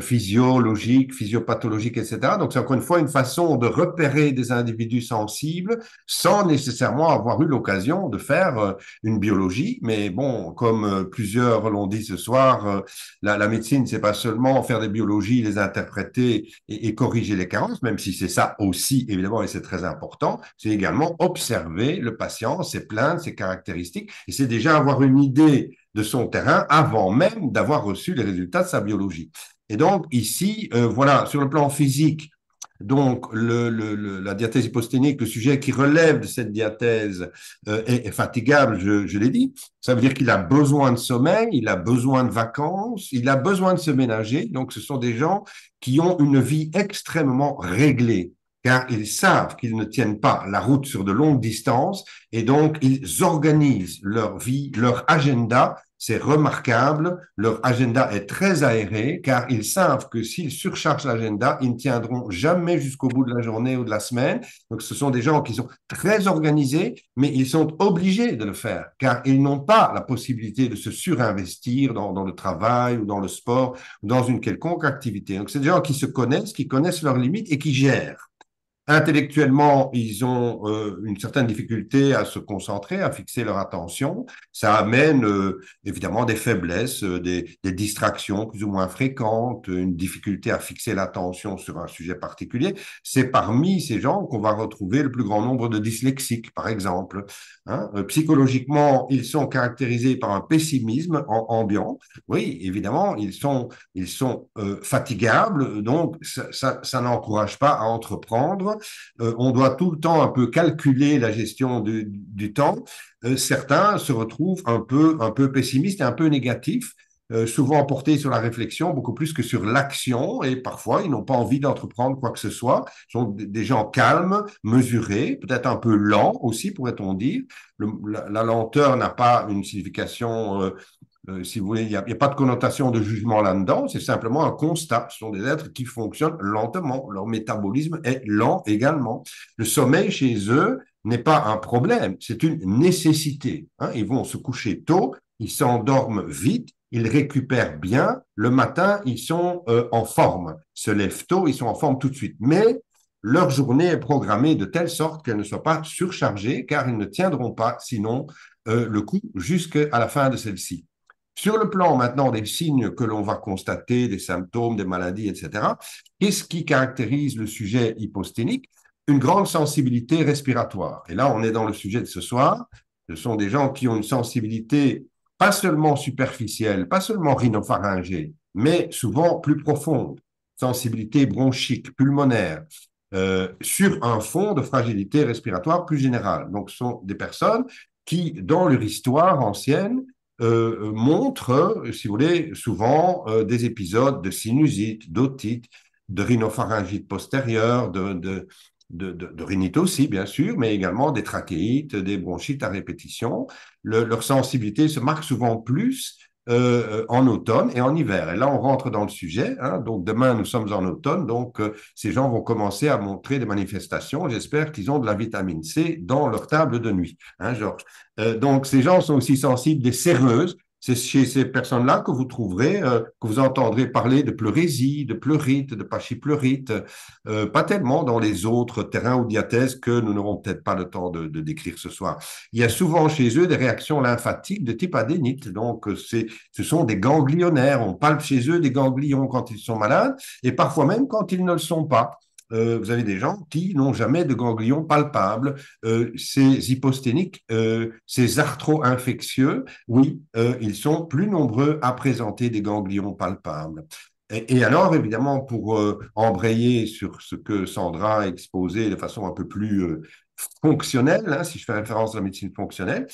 physiologiques, physiopathologiques, etc. Donc, c'est encore une fois une façon de repérer des individus sensibles sans nécessairement avoir eu l'occasion de faire une biologie. Mais bon, comme plusieurs l'ont dit ce soir, la médecine, c'est pas seulement faire des biologies, les interpréter et corriger les carences, même si c'est ça aussi, évidemment, et c'est très important, c'est également observer le patient, ses plaintes, ses caractéristiques, et c'est déjà avoir une idée de son terrain avant même d'avoir reçu les résultats de sa biologie. Et donc, ici, voilà, sur le plan physique, donc la diathèse hyposténique, le sujet qui relève de cette diathèse est fatigable, je l'ai dit. Ça veut dire qu'il a besoin de sommeil, il a besoin de vacances, il a besoin de se ménager. Donc, ce sont des gens qui ont une vie extrêmement réglée, car ils savent qu'ils ne tiennent pas la route sur de longues distances et donc ils organisent leur vie, leur agenda. C'est remarquable, leur agenda est très aéré car ils savent que s'ils surchargent l'agenda, ils ne tiendront jamais jusqu'au bout de la journée ou de la semaine. Donc ce sont des gens qui sont très organisés, mais ils sont obligés de le faire car ils n'ont pas la possibilité de se surinvestir dans le travail ou dans le sport ou dans une quelconque activité. Donc c'est des gens qui se connaissent, qui connaissent leurs limites et qui gèrent. Intellectuellement, ils ont une certaine difficulté à se concentrer, à fixer leur attention. Ça amène évidemment des faiblesses, des distractions plus ou moins fréquentes, une difficulté à fixer l'attention sur un sujet particulier. C'est parmi ces gens qu'on va retrouver le plus grand nombre de dyslexiques, par exemple. Hein. Psychologiquement, ils sont caractérisés par un pessimisme ambiant. Oui, évidemment, ils sont fatigables, donc ça n'encourage pas à entreprendre. On doit tout le temps un peu calculer la gestion du temps. Certains se retrouvent un peu pessimistes et un peu négatifs, souvent portés sur la réflexion beaucoup plus que sur l'action, et parfois ils n'ont pas envie d'entreprendre quoi que ce soit. Ce sont des gens calmes, mesurés, peut-être un peu lents aussi, pourrait-on dire. La lenteur n'a pas une signification si vous voulez, il n'y a pas de connotation de jugement là-dedans, c'est simplement un constat. Ce sont des êtres qui fonctionnent lentement. Leur métabolisme est lent également. Le sommeil chez eux n'est pas un problème, c'est une nécessité. Hein. Ils vont se coucher tôt, ils s'endorment vite, ils récupèrent bien. Le matin, ils sont en forme. Ils se lèvent tôt, ils sont en forme tout de suite. Mais leur journée est programmée de telle sorte qu'elle ne soit pas surchargée, car ils ne tiendront pas, sinon, le coup jusqu'à la fin de celle-ci. Sur le plan maintenant des signes que l'on va constater, des symptômes, des maladies, etc., qu'est-ce qui caractérise le sujet hyposténique? Une grande sensibilité respiratoire. Et là, on est dans le sujet de ce soir. Ce sont des gens qui ont une sensibilité pas seulement superficielle, pas seulement rhinopharyngée, mais souvent plus profonde. Sensibilité bronchique, pulmonaire, sur un fond de fragilité respiratoire plus générale. Donc, ce sont des personnes qui, dans leur histoire ancienne, montre, si vous voulez, souvent des épisodes de sinusite, d'otite, de rhinopharyngite postérieure, de rhinite aussi, bien sûr, mais également des trachéites, des bronchites à répétition. Leur sensibilité se marque souvent plus en automne et en hiver. Et là, on rentre dans le sujet. Hein, donc, demain, nous sommes en automne. Donc, ces gens vont commencer à montrer des manifestations. J'espère qu'ils ont de la vitamine C dans leur table de nuit. Hein, Georges. Donc, ces gens sont aussi sensibles des séreuses. C'est chez ces personnes-là que vous trouverez, que vous entendrez parler de pleurésie, de pleurite, de pachypleurite, pas tellement dans les autres terrains ou diathèses que nous n'aurons peut-être pas le temps de décrire ce soir. Il y a souvent chez eux des réactions lymphatiques de type adénite, donc ce sont des ganglionnaires, on palpe chez eux des ganglions quand ils sont malades et parfois même quand ils ne le sont pas. Vous avez des gens qui n'ont jamais de ganglions palpables. Ces hyposténiques, ces arthro-infectieux, oui, ils sont plus nombreux à présenter des ganglions palpables. Et alors, évidemment, pour embrayer sur ce que Sandra a exposé de façon un peu plus fonctionnelle, hein, si je fais référence à la médecine fonctionnelle,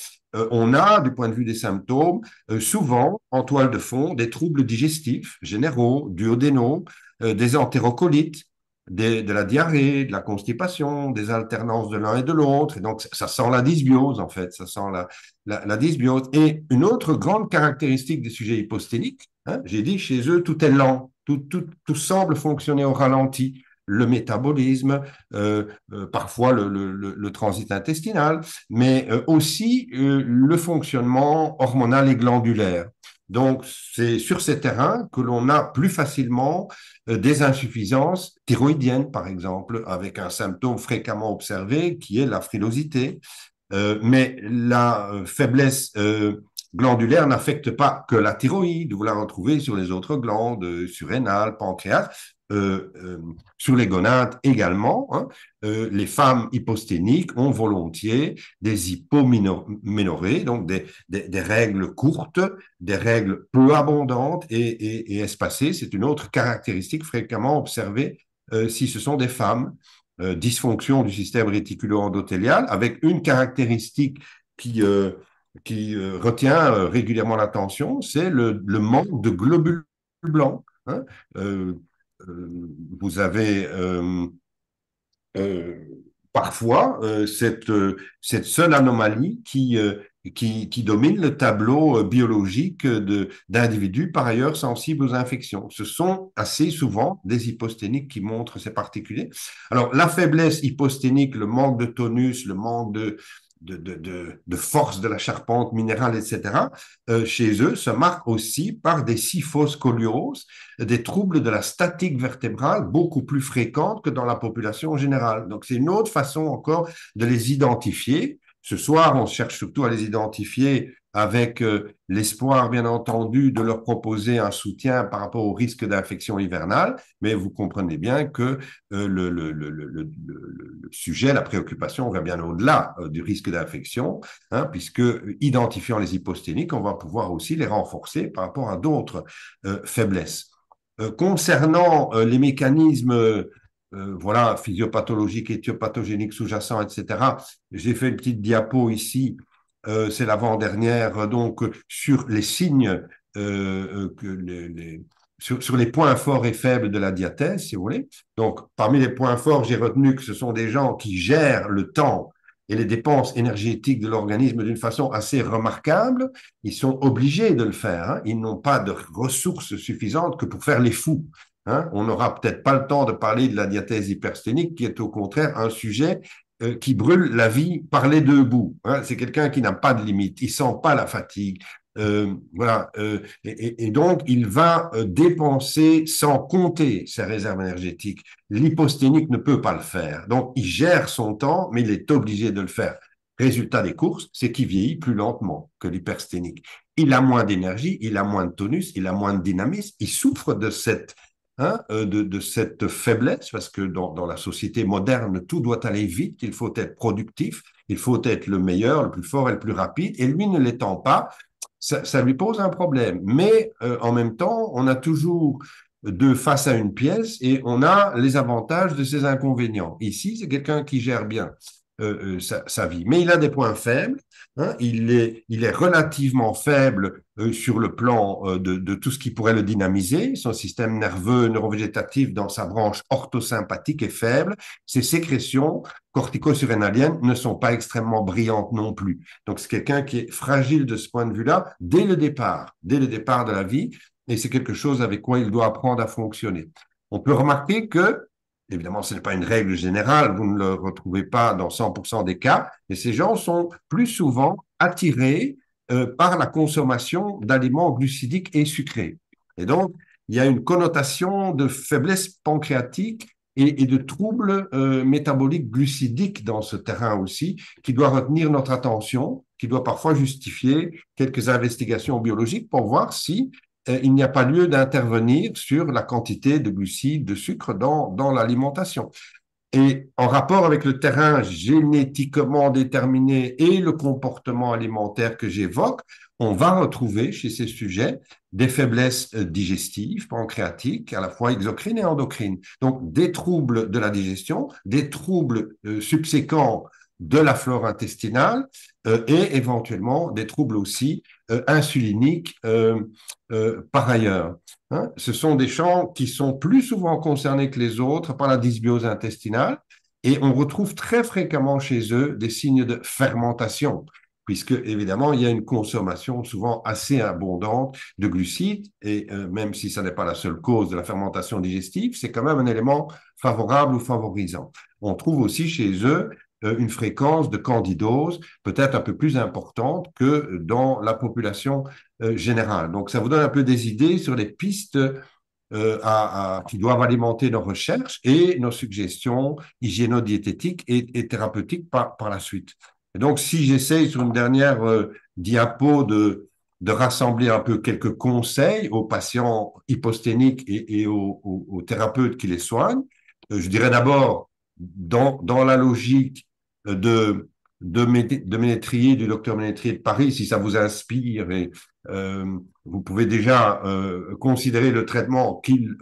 on a, du point de vue des symptômes, souvent en toile de fond des troubles digestifs généraux, duodénaux, des entérocolites, de la diarrhée, de la constipation, des alternances de l'un et de l'autre. Et donc, ça sent la dysbiose, en fait, ça sent la dysbiose. Et une autre grande caractéristique des sujets hyposténiques, hein, j'ai dit, chez eux, tout est lent, tout semble fonctionner au ralenti. Le métabolisme, parfois le transit intestinal, mais aussi le fonctionnement hormonal et glandulaire. Donc, c'est sur ces terrains que l'on a plus facilement des insuffisances thyroïdiennes, par exemple, avec un symptôme fréquemment observé qui est la frilosité. Mais la faiblesse glandulaire n'affecte pas que la thyroïde, vous la retrouvez sur les autres glandes, surrénales, pancréas, sur les gonades également. Hein. Les femmes hyposténiques ont volontiers des hypoménorrhées, donc des règles courtes, des règles peu abondantes et espacées. C'est une autre caractéristique fréquemment observée si ce sont des femmes. Dysfonction du système réticulo-endothélial, avec une caractéristique qui retient régulièrement l'attention, c'est le manque de globules blancs. Hein. Vous avez euh, parfois cette seule anomalie qui domine le tableau biologique d'individus par ailleurs sensibles aux infections. Ce sont assez souvent des hyposténiques qui montrent ces particuliers. Alors, la faiblesse hyposténique, le manque de tonus, le manque de force de la charpente minérale, etc., chez eux, se marque aussi par des kyphoscoliosis, des troubles de la statique vertébrale beaucoup plus fréquentes que dans la population générale. Donc, c'est une autre façon encore de les identifier. Ce soir, on cherche surtout à les identifier avec l'espoir, bien entendu, de leur proposer un soutien par rapport au risque d'infection hivernale, mais vous comprenez bien que le sujet, la préoccupation va bien au-delà du risque d'infection, hein, puisque identifiant les hyposténiques, on va pouvoir aussi les renforcer par rapport à d'autres faiblesses. Concernant les mécanismes voilà, physiopathologiques, éthiopathogéniques sous-jacents, etc., j'ai fait une petite diapo ici, c'est l'avant-dernière, donc sur les signes, sur les points forts et faibles de la diathèse, si vous voulez. Donc, parmi les points forts, j'ai retenu que ce sont des gens qui gèrent le temps et les dépenses énergétiques de l'organisme d'une façon assez remarquable. Ils sont obligés de le faire. Hein. Ils n'ont pas de ressources suffisantes que pour faire les fous. Hein. On n'aura peut-être pas le temps de parler de la diathèse hypersténique, qui est au contraire un sujet qui brûle la vie par les deux bouts. Hein. C'est quelqu'un qui n'a pas de limite. Il sent pas la fatigue. Voilà. Et donc, il va dépenser sans compter ses réserves énergétiques. L'hyposténique ne peut pas le faire. Donc, il gère son temps, mais il est obligé de le faire. Résultat des courses, c'est qu'il vieillit plus lentement que l'hypersténique. Il a moins d'énergie, il a moins de tonus, il a moins de dynamisme. Il souffre de cette cette faiblesse, parce que dans la société moderne, tout doit aller vite, il faut être productif, il faut être le meilleur, le plus fort et le plus rapide, et lui ne l'étant pas, ça lui pose un problème. Mais en même temps, on a toujours deux faces à une pièce et on a les avantages de ses inconvénients. Ici, c'est quelqu'un qui gère bien sa vie. Mais il a des points faibles. Hein, il est relativement faible sur le plan de tout ce qui pourrait le dynamiser. Son système nerveux, neurovégétatif dans sa branche orthosympathique est faible. Ses sécrétions cortico-surrénaliennes ne sont pas extrêmement brillantes non plus. Donc, c'est quelqu'un qui est fragile de ce point de vue-là dès le départ de la vie. Et c'est quelque chose avec quoi il doit apprendre à fonctionner. On peut remarquer que évidemment, ce n'est pas une règle générale, vous ne le retrouvez pas dans 100% des cas, mais ces gens sont plus souvent attirés par la consommation d'aliments glucidiques et sucrés. Et donc, il y a une connotation de faiblesse pancréatique et de troubles métaboliques glucidiques dans ce terrain aussi, qui doit retenir notre attention, qui doit parfois justifier quelques investigations biologiques pour voir si il n'y a pas lieu d'intervenir sur la quantité de glucides, de sucre dans l'alimentation. Et en rapport avec le terrain génétiquement déterminé et le comportement alimentaire que j'évoque, on va retrouver chez ces sujets des faiblesses digestives, pancréatiques, à la fois exocrines et endocrines. Donc, des troubles de la digestion, des troubles subséquents de la flore intestinale et éventuellement des troubles aussi insuliniques par ailleurs. Hein. Ce sont des champs qui sont plus souvent concernés que les autres par la dysbiose intestinale et on retrouve très fréquemment chez eux des signes de fermentation, puisque évidemment il y a une consommation souvent assez abondante de glucides et même si ça n'est pas la seule cause de la fermentation digestive, c'est quand même un élément favorable ou favorisant. On trouve aussi chez eux une fréquence de candidose peut-être un peu plus importante que dans la population générale. Donc, ça vous donne un peu des idées sur les pistes qui doivent alimenter nos recherches et nos suggestions hygiéno-diététiques et thérapeutiques par la suite. Et donc, si j'essaye sur une dernière diapo de rassembler un peu quelques conseils aux patients hyposténiques et aux thérapeutes qui les soignent, je dirais d'abord, dans la logique de Ménétrier, du docteur Ménétrier de Paris, si ça vous inspire, et vous pouvez déjà considérer le traitement qu'il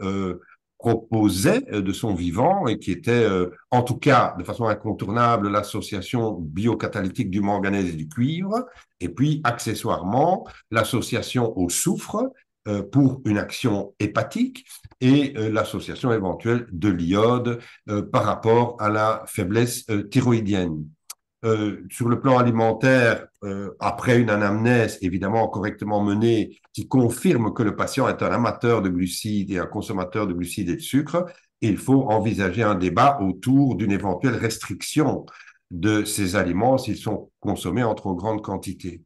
proposait de son vivant et qui était, en tout cas, de façon incontournable, l'association biocatalytique du manganèse et du cuivre, et puis, accessoirement, l'association au soufre pour une action hépatique et l'association éventuelle de l'iode par rapport à la faiblesse thyroïdienne. Sur le plan alimentaire, après une anamnèse évidemment correctement menée qui confirme que le patient est un amateur de glucides et un consommateur de glucides et de sucre, il faut envisager un débat autour d'une éventuelle restriction de ces aliments s'ils sont consommés en trop grande quantité.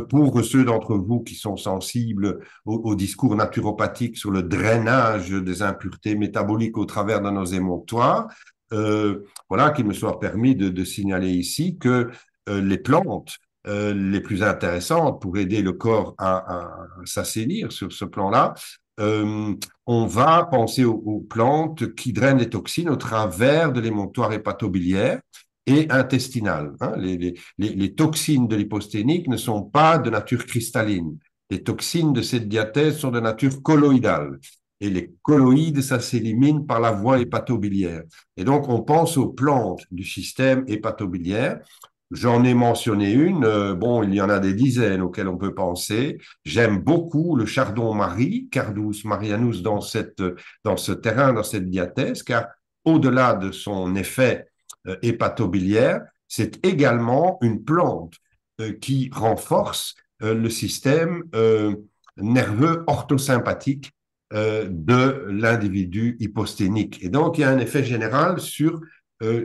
Pour ceux d'entre vous qui sont sensibles au discours naturopathique sur le drainage des impuretés métaboliques au travers de nos émonctoires, voilà qu'il me soit permis de signaler ici que les plantes les plus intéressantes pour aider le corps à s'assainir sur ce plan-là, on va penser aux plantes qui drainent les toxines au travers de l'émonctoire hépatobiliaire et intestinal. Hein. Les toxines de l'hyposténique ne sont pas de nature cristalline. Les toxines de cette diathèse sont de nature colloïdale. Et les colloïdes, ça s'élimine par la voie hépatobiliaire. Et donc, on pense aux plantes du système hépatobiliaire. J'en ai mentionné une. Bon, il y en a des dizaines auxquelles on peut penser. J'aime beaucoup le chardon-marie, Cardus marianus, dans ce terrain, dans cette diathèse, car au-delà de son effet hépatobiliaire, c'est également une plante qui renforce le système nerveux orthosympathique de l'individu hyposténique. Et donc, il y a un effet général sur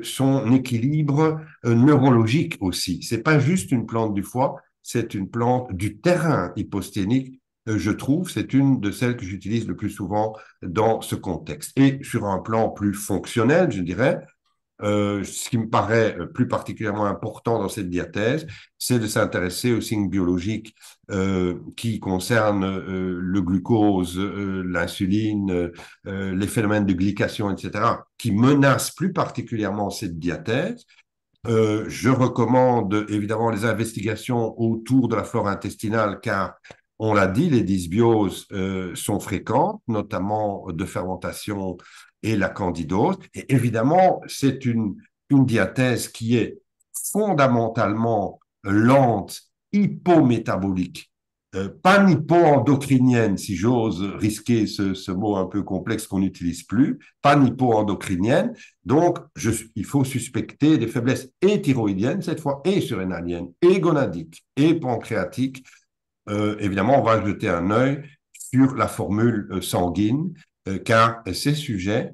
son équilibre neurologique aussi. C'est pas juste une plante du foie, c'est une plante du terrain hyposténique, je trouve. C'est une de celles que j'utilise le plus souvent dans ce contexte. Et sur un plan plus fonctionnel, je dirais, ce qui me paraît plus particulièrement important dans cette diathèse, c'est de s'intéresser aux signes biologiques qui concernent le glucose, l'insuline, les phénomènes de glycation, etc., qui menacent plus particulièrement cette diathèse. Je recommande évidemment les investigations autour de la flore intestinale car, on l'a dit, les dysbioses sont fréquentes, notamment de fermentation et la candidose. Et évidemment, c'est une diathèse qui est fondamentalement lente, hypométabolique, pan-hypo-endocrinienne, si j'ose risquer ce mot un peu complexe qu'on n'utilise plus, pan-hypo-endocrinienne. Donc, il faut suspecter des faiblesses et thyroïdiennes, cette fois, et surrénaliennes, et gonadiques, et pancréatiques. Évidemment, on va jeter un œil sur la formule sanguine, car ces sujets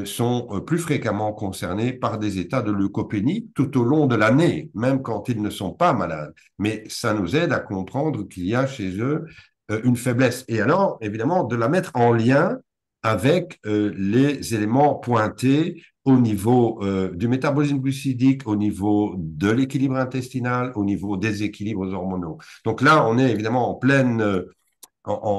sont plus fréquemment concernés par des états de leucopénie tout au long de l'année, même quand ils ne sont pas malades. Mais ça nous aide à comprendre qu'il y a chez eux une faiblesse. Et alors, évidemment, de la mettre en lien avec les éléments pointés au niveau du métabolisme glucidique, au niveau de l'équilibre intestinal, au niveau des équilibres hormonaux. Donc là, on est évidemment en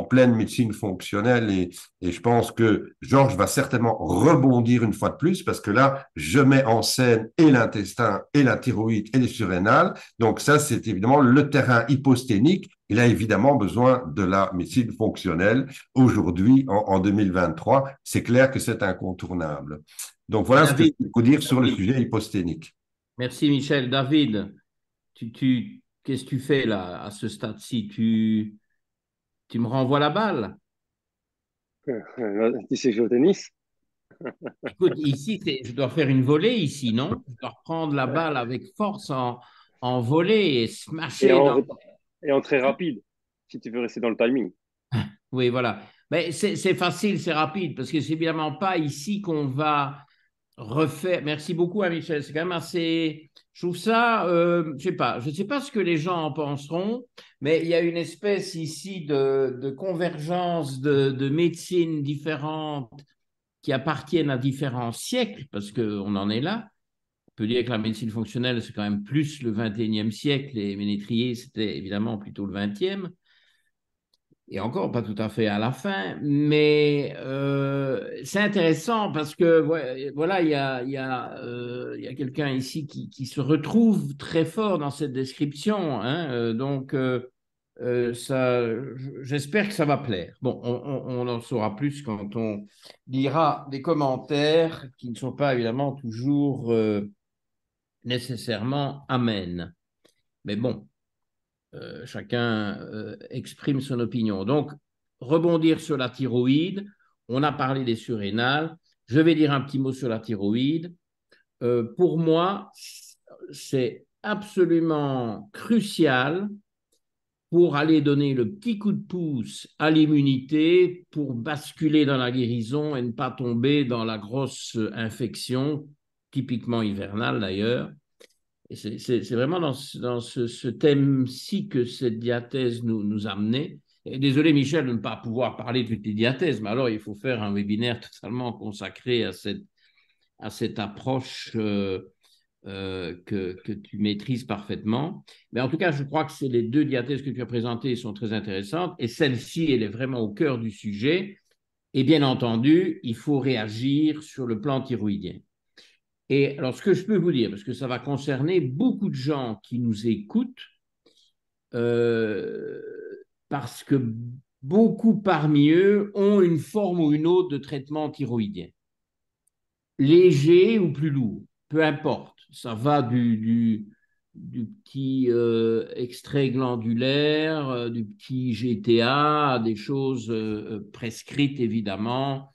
pleine médecine fonctionnelle et je pense que Georges va certainement rebondir une fois de plus parce que là, je mets en scène et l'intestin et la thyroïde et les surrénales. Donc ça, c'est évidemment le terrain hyposténique il a évidemment besoin de la médecine fonctionnelle. Aujourd'hui, en 2023, c'est clair que c'est incontournable. Donc, voilà ce que je David, peux dire sur le David, sujet hyposténique. merci Michel. David, qu'est-ce que tu fais là à ce stade-ci? Tu me renvoies la balle? Tu sais jouer au tennis? Écoute, ici, je dois faire une volée ici, non? Je dois reprendre la balle avec force en volée et Et smasher dans. en, et en très rapide, si tu veux rester dans le timing. Oui, voilà. Mais c'est facile, c'est rapide, parce que c'est évidemment pas ici qu'on va refaire. Merci beaucoup, hein, Michel. C'est quand même assez. Je trouve ça, je sais pas ce que les gens en penseront, mais il y a une espèce ici de convergence de médecines différentes qui appartiennent à différents siècles, parce qu'on en est là. On peut dire que la médecine fonctionnelle, c'est quand même plus le 21e siècle, et Ménétrier, c'était évidemment plutôt le 20e. Et encore pas tout à fait à la fin, mais c'est intéressant parce que voilà, il y a quelqu'un ici qui se retrouve très fort dans cette description, hein, ça, j'espère que ça va plaire. Bon, on en saura plus quand on lira des commentaires qui ne sont pas évidemment toujours nécessairement amènes. Mais bon, chacun exprime son opinion. Donc, rebondir sur la thyroïde, on a parlé des surrénales. Je vais dire un petit mot sur la thyroïde. Pour moi, c'est absolument crucial pour aller donner le petit coup de pouce à l'immunité, pour basculer dans la guérison et ne pas tomber dans la grosse infection, typiquement hivernale d'ailleurs. Et c'est vraiment dans ce thème-ci que cette diathèse nous a menés. Et désolé, Michel, de ne pas pouvoir parler de toutes les diathèses, mais alors il faut faire un webinaire totalement consacré à cette approche que tu maîtrises parfaitement. Mais en tout cas, je crois que c'est les deux diathèses que tu as présentées sont très intéressantes. Et celle-ci, elle est vraiment au cœur du sujet. Et bien entendu, il faut réagir sur le plan thyroïdien. Et alors, ce que je peux vous dire, parce que ça va concerner beaucoup de gens qui nous écoutent, euh, parce que beaucoup parmi eux ont une forme ou une autre de traitement thyroïdien, léger ou plus lourd, peu importe. Ça va du petit extrait glandulaire, du petit GTA, des choses prescrites évidemment,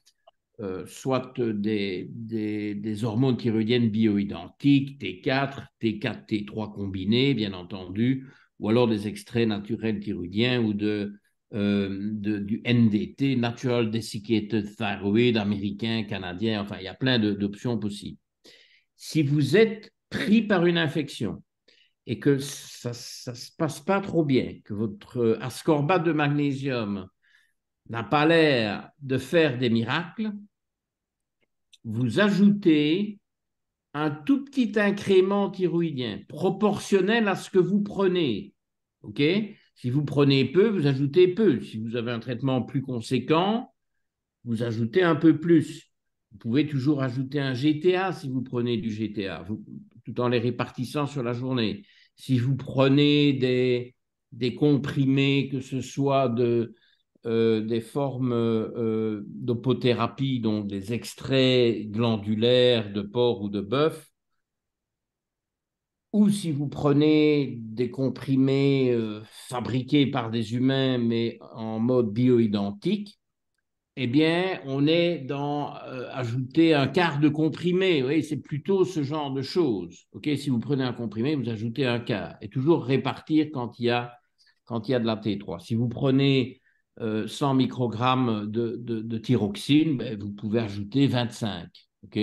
soit des hormones thyroïdiennes bioidentiques, T4, T4, T3 combinés, bien entendu, ou alors des extraits naturels thyroïdiens ou du NDT, Natural Desiccated Thyroid, américain, canadien, enfin, il y a plein d'options possibles. Si vous êtes pris par une infection et que ça ne se passe pas trop bien, que votre ascorbate de magnésium n'a pas l'air de faire des miracles, vous ajoutez un tout petit incrément thyroïdien proportionnel à ce que vous prenez. OK? Si vous prenez peu, vous ajoutez peu. Si vous avez un traitement plus conséquent, vous ajoutez un peu plus. Vous pouvez toujours ajouter un GTA si vous prenez du GTA, tout en les répartissant sur la journée. Si vous prenez des comprimés, que ce soit des formes d'opothérapie, donc des extraits glandulaires de porc ou de bœuf, ou si vous prenez des comprimés fabriqués par des humains mais en mode bioidentique, eh bien, on est dans ajouter un quart de comprimé. Oui, c'est plutôt ce genre de choses. Ok, si vous prenez un comprimé, vous ajoutez un quart. Et toujours répartir quand il y a de la T3. Si vous prenez 100 microgrammes de thyroxine, ben, vous pouvez ajouter 25. Ok,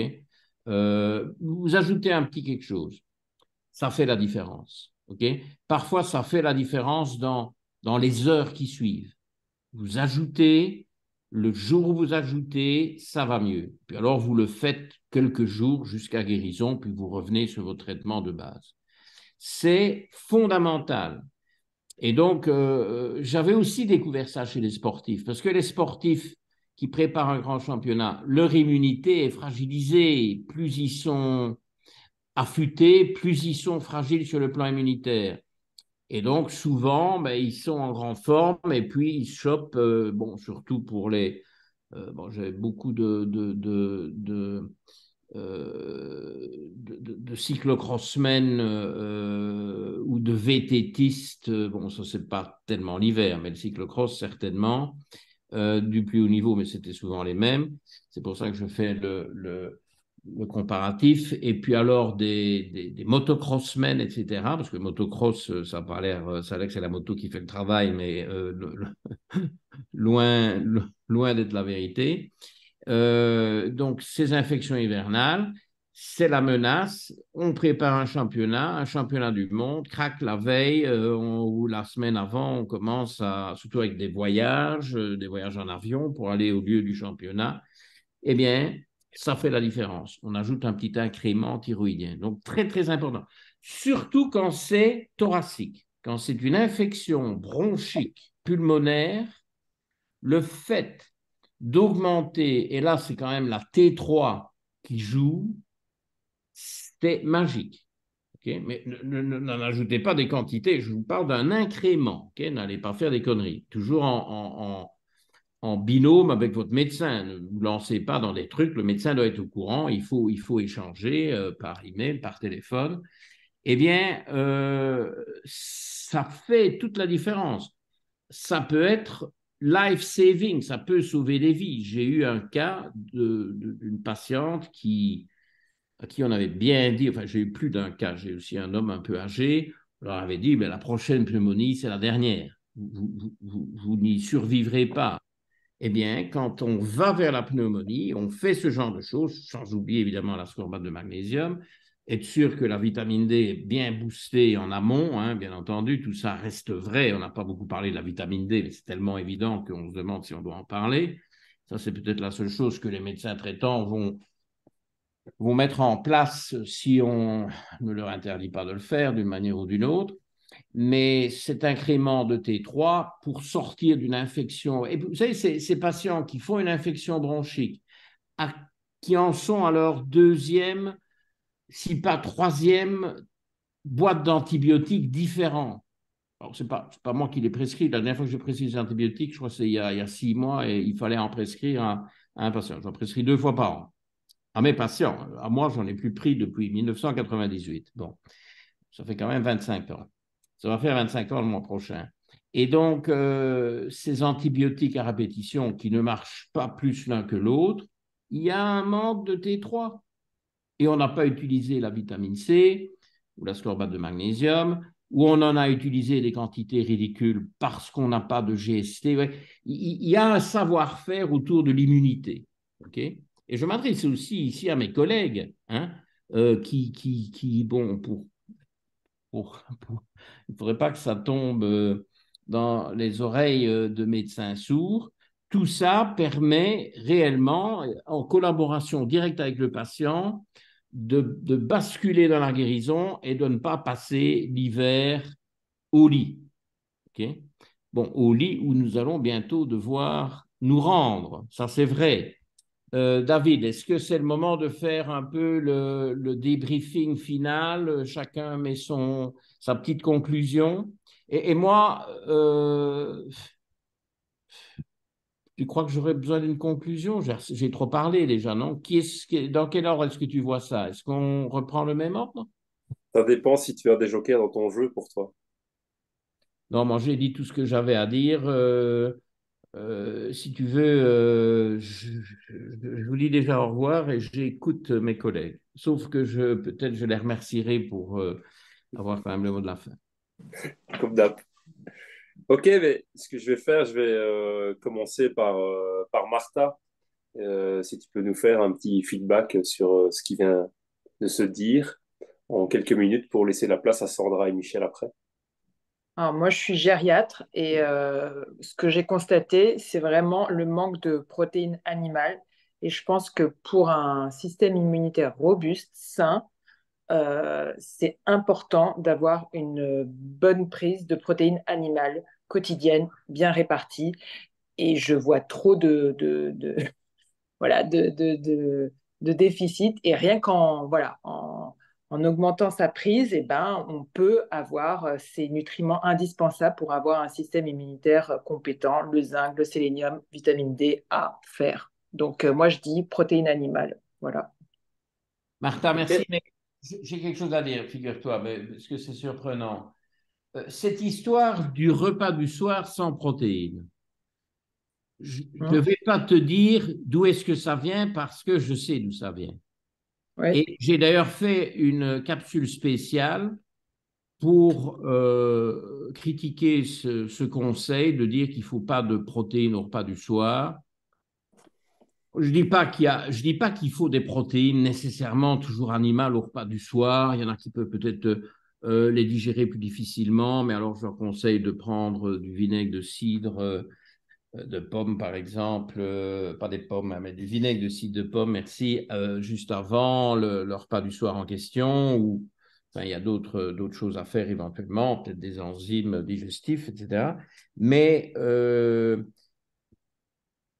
vous ajoutez un petit quelque chose. Ça fait la différence. Ok, parfois, ça fait la différence dans les heures qui suivent. Vous ajoutez, le jour où vous ajoutez, ça va mieux. Puis alors, vous le faites quelques jours jusqu'à guérison, puis vous revenez sur votre traitement de base. C'est fondamental. Et donc, j'avais aussi découvert ça chez les sportifs, parce que les sportifs qui préparent un grand championnat, leur immunité est fragilisée. Plus ils sont affûtés, plus ils sont fragiles sur le plan immunitaire. Et donc, souvent, ben, ils sont en grande forme et puis ils chopent, bon, surtout pour les. Bon, j'avais beaucoup de cyclocrossmen ou de VTTistes. Bon, ça, c'est pas tellement l'hiver, mais le cyclocross, certainement, du plus haut niveau, mais c'était souvent les mêmes. C'est pour ça que je fais le comparatif. Et puis alors des motocrossmen, etc. Parce que motocross, ça n'a pas l'air, ça a l'air que c'est la moto qui fait le travail, mais loin, loin d'être la vérité. Donc, ces infections hivernales, c'est la menace. On prépare un championnat du monde, craque la veille ou la semaine avant, on commence à, surtout avec des voyages en avion pour aller au lieu du championnat. Eh bien, ça fait la différence. On ajoute un petit incrément thyroïdien. Donc, très, très important. Surtout quand c'est thoracique, quand c'est une infection bronchique pulmonaire, le fait d'augmenter, et là, c'est quand même la T3 qui joue, c'est magique. Okay? Mais n'en ajoutez pas des quantités, je vous parle d'un incrément. Okay? N'allez pas faire des conneries. Toujours en binôme avec votre médecin. Ne vous lancez pas dans des trucs, le médecin doit être au courant, il faut échanger par email, par téléphone. Eh bien, ça fait toute la différence. Ça peut être life-saving, ça peut sauver des vies. J'ai eu un cas d'une patiente à qui on avait bien dit, enfin j'ai eu plus d'un cas, j'ai aussi un homme un peu âgé, on leur avait dit, ben, la prochaine pneumonie, c'est la dernière. Vous n'y survivrez pas. Eh bien, quand on va vers la pneumonie, on fait ce genre de choses, sans oublier évidemment l'ascorbate de magnésium, être sûr que la vitamine D est bien boostée en amont, hein, bien entendu, tout ça reste vrai. On n'a pas beaucoup parlé de la vitamine D, mais c'est tellement évident qu'on se demande si on doit en parler. Ça, c'est peut-être la seule chose que les médecins traitants vont mettre en place si on ne leur interdit pas de le faire d'une manière ou d'une autre. Mais cet incrément de T3 pour sortir d'une infection. Et vous savez, ces patients qui font une infection bronchique, qui en sont à leur deuxième, si pas troisième, boîte d'antibiotiques différents. Alors, ce n'est pas moi qui les prescris. La dernière fois que j'ai prescrit des antibiotiques, je crois que c'est il y a 6 mois, et il fallait en prescrire à un patient. J'en prescris 2 fois par an. À mes patients. À moi, j'en ai plus pris depuis 1998. Bon, ça fait quand même 25 ans. Ça va faire 25 ans le mois prochain. Et donc, ces antibiotiques à répétition qui ne marchent pas plus l'un que l'autre, il y a un manque de T3. Et on n'a pas utilisé la vitamine C ou l'ascorbate de magnésium, ou on en a utilisé des quantités ridicules parce qu'on n'a pas de GST. Ouais. Il y a un savoir-faire autour de l'immunité. Okay, et je m'adresse aussi ici à mes collègues hein, bon, il ne faudrait pas que ça tombe dans les oreilles de médecins sourds. Tout ça permet réellement, en collaboration directe avec le patient, de basculer dans la guérison et de ne pas passer l'hiver au lit. Okay? Bon, au lit où nous allons bientôt devoir nous rendre, ça c'est vrai. David, est-ce que c'est le moment de faire un peu le débriefing final? Chacun met sa petite conclusion. Et moi, tu crois que j'aurais besoin d'une conclusion? J'ai trop parlé déjà, non? Dans quel ordre est-ce que tu vois ça? Est-ce qu'on reprend le même ordre? Ça dépend si tu as des jokers dans ton jeu pour toi. Non, moi j'ai dit tout ce que j'avais à dire. Si tu veux, je vous dis déjà au revoir et j'écoute mes collègues. Sauf que peut-être je les remercierai pour avoir quand même le mot de la fin. Comme d'hab. Ok, mais ce que je vais faire, je vais commencer par Martha. Si tu peux nous faire un petit feedback sur ce qui vient de se dire en quelques minutes pour laisser la place à Sandra et Michel après. Alors, moi, je suis gériatre et ce que j'ai constaté, c'est vraiment le manque de protéines animales. Et je pense que pour un système immunitaire robuste, sain, c'est important d'avoir une bonne prise de protéines animales quotidiennes, bien réparties. Et je vois trop voilà, de déficit. Et rien qu'en voilà, en augmentant sa prise, eh ben, on peut avoir ces nutriments indispensables pour avoir un système immunitaire compétent, le zinc, le sélénium, vitamine D, A, fer. Donc, moi, je dis protéines animales. Voilà. Martha, merci, Ok. mais j'ai quelque chose à dire, figure-toi, parce que c'est surprenant. Cette histoire du repas du soir sans protéines, je ne Hein. vais pas te dire d'où est-ce que ça vient parce que je sais d'où ça vient. Oui. Et j'ai d'ailleurs fait une capsule spéciale pour critiquer ce conseil de dire qu'il ne faut pas de protéines au repas du soir. Je dis pas qu'il faut des protéines nécessairement toujours animales au repas du soir. Il y en a qui peuvent peut-être les digérer plus difficilement, mais alors je leur conseille de prendre du vinaigre de cidre de pomme, par exemple, pas des pommes, hein, mais du vinaigre de cidre de pomme, merci, juste avant le repas du soir en question, ou enfin, il y a d'autres choses à faire éventuellement, peut-être des enzymes digestifs, etc. Mais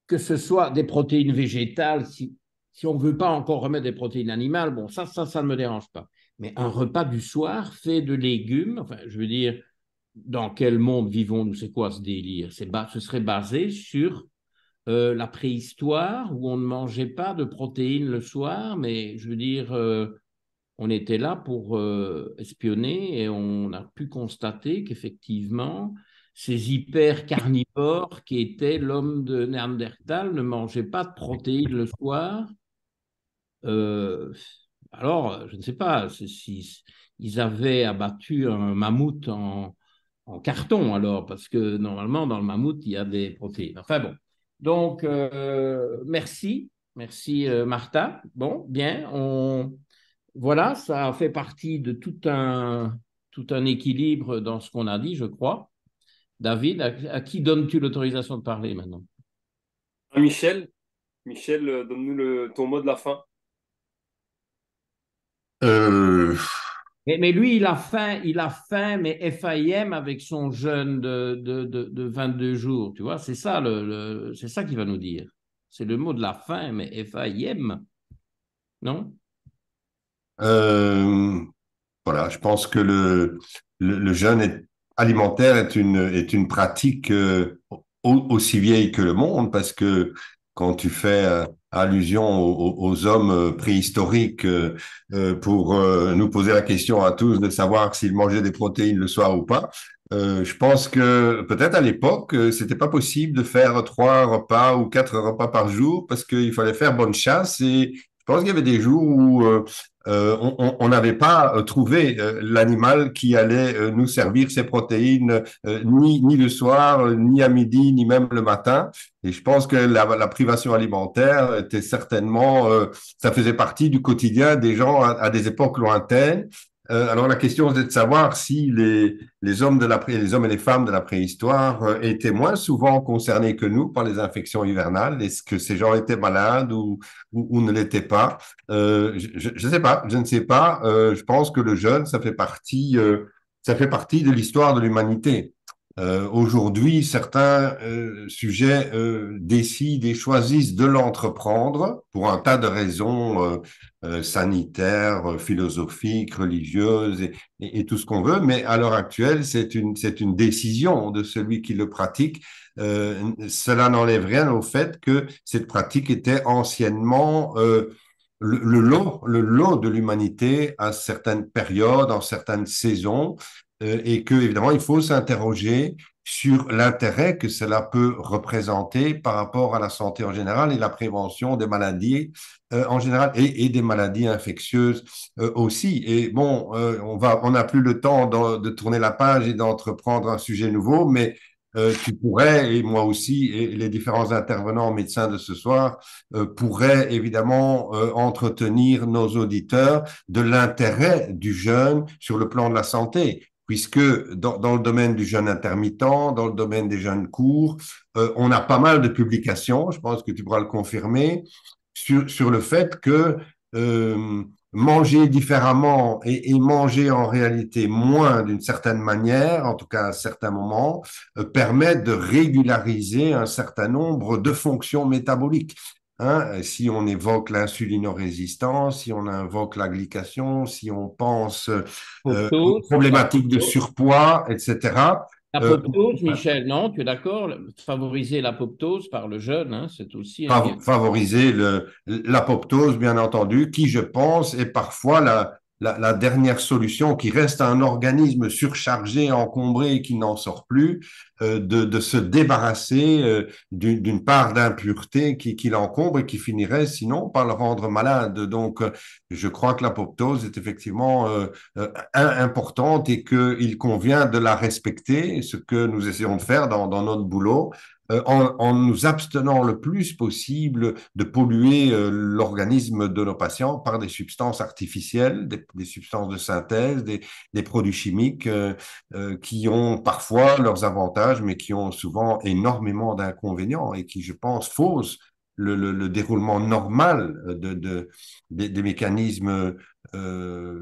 que ce soit des protéines végétales, si on ne veut pas encore remettre des protéines animales, bon, ça ne me dérange pas. Mais un repas du soir fait de légumes, enfin, je veux dire, dans quel monde vivons-nous? C'est quoi ce délire? Ce serait basé sur la préhistoire où on ne mangeait pas de protéines le soir, mais je veux dire, on était là pour espionner et on a pu constater qu'effectivement, ces hyper carnivores qui étaient l'homme de Néandertal ne mangeaient pas de protéines le soir. Euh, alors, je ne sais pas si ils avaient abattu un mammouth en carton, alors, parce que normalement, dans le mammouth, il y a des protéines. Enfin bon. Donc, merci Martha. Bon, bien, voilà, ça fait partie de tout un équilibre dans ce qu'on a dit, je crois. David, à qui donnes-tu l'autorisation de parler maintenant? Michel, Michel, donne-nous ton mot de la fin. Euh, Mais lui, il a faim, mais FAIM avec son jeûne de 22 jours, tu vois, c'est ça, c'est ça qu'il va nous dire. C'est le mot de la faim, mais FAIM, non? euh, voilà, je pense que le jeûne alimentaire est une pratique aussi vieille que le monde, parce que quand tu fais allusion aux hommes préhistoriques pour nous poser la question à tous de savoir s'ils mangeaient des protéines le soir ou pas, je pense que peut-être à l'époque, c'était pas possible de faire 3 repas ou 4 repas par jour parce qu'il fallait faire bonne chasse et je pense qu'il y avait des jours où on n'avait pas trouvé l'animal qui allait nous servir ses protéines ni le soir, ni à midi, ni même le matin. Et je pense que la privation alimentaire était certainement, ça faisait partie du quotidien des gens à des époques lointaines. Alors la question c'est de savoir si les hommes les hommes et les femmes de la préhistoire étaient moins souvent concernés que nous par les infections hivernales. Est-ce que ces gens étaient malades ou ne l'étaient pas? Je sais pas, je ne sais pas. Je pense que le jeûne, ça fait partie de l'histoire de l'humanité. Aujourd'hui, certains sujets décident et choisissent de l'entreprendre pour un tas de raisons sanitaires, philosophiques, religieuses et tout ce qu'on veut. Mais à l'heure actuelle, c'est une décision de celui qui le pratique. Cela n'enlève rien au fait que cette pratique était anciennement le lot de l'humanité à certaines périodes, en certaines saisons, et que évidemment il faut s'interroger sur l'intérêt que cela peut représenter par rapport à la santé en général et la prévention des maladies en général et des maladies infectieuses aussi. Et bon, on n'a plus le temps de tourner la page et d'entreprendre un sujet nouveau, mais tu pourrais, et moi aussi, et les différents intervenants médecins de ce soir, pourraient évidemment entretenir nos auditeurs de l'intérêt du jeûne sur le plan de la santé, puisque dans le domaine du jeûne intermittent, dans le domaine des jeûnes courts, on a pas mal de publications, je pense que tu pourras le confirmer, sur le fait que manger différemment et manger en réalité moins d'une certaine manière, en tout cas à un certain moment, permet de régulariser un certain nombre de fonctions métaboliques. Hein, si on évoque l'insulinorésistance, si on invoque la glycation, si on pense aux Apoptose, problématiques de surpoids, etc. Euh, l'apoptose, Michel, non, tu es d'accord? Favoriser l'apoptose par le jeûne, hein, c'est aussi un bien. favoriser l'apoptose, bien entendu, qui, je pense, est parfois la dernière solution, qui reste un organisme surchargé, encombré et qui n'en sort plus, de se débarrasser d'une part d'impureté qui l'encombre et qui finirait sinon par le rendre malade. Donc, je crois que l'apoptose est effectivement importante et qu'il convient de la respecter, ce que nous essayons de faire dans notre boulot en nous abstenant le plus possible de polluer l'organisme de nos patients par des substances artificielles, des substances de synthèse, des produits chimiques qui ont parfois leurs avantages, mais qui ont souvent énormément d'inconvénients et qui, je pense, faussent le déroulement normal des mécanismes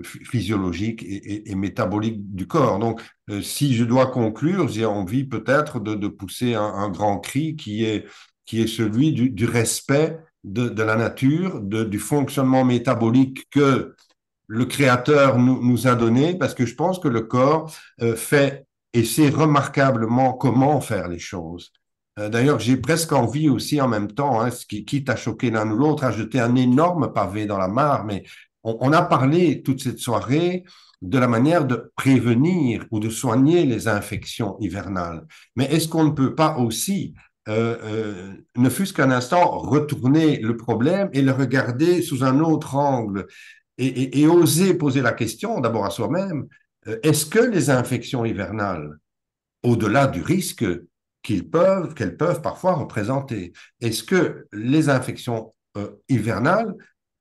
physiologiques et métaboliques du corps. Donc, si je dois conclure, j'ai envie peut-être de pousser un grand cri qui est celui du respect de la nature, du fonctionnement métabolique que le Créateur nous a donné, parce que je pense que le corps fait et sait remarquablement comment faire les choses. D'ailleurs, j'ai presque envie aussi en même temps, hein, quitte à choquer l'un ou l'autre, à jeter un énorme pavé dans la mare, mais on a parlé toute cette soirée de la manière de prévenir ou de soigner les infections hivernales. Mais est-ce qu'on ne peut pas aussi, ne fût-ce qu'un instant, retourner le problème et le regarder sous un autre angle et oser poser la question d'abord à soi-même, est-ce que les infections hivernales, au-delà du risque qu'elles peuvent parfois représenter, est-ce que les infections hivernales,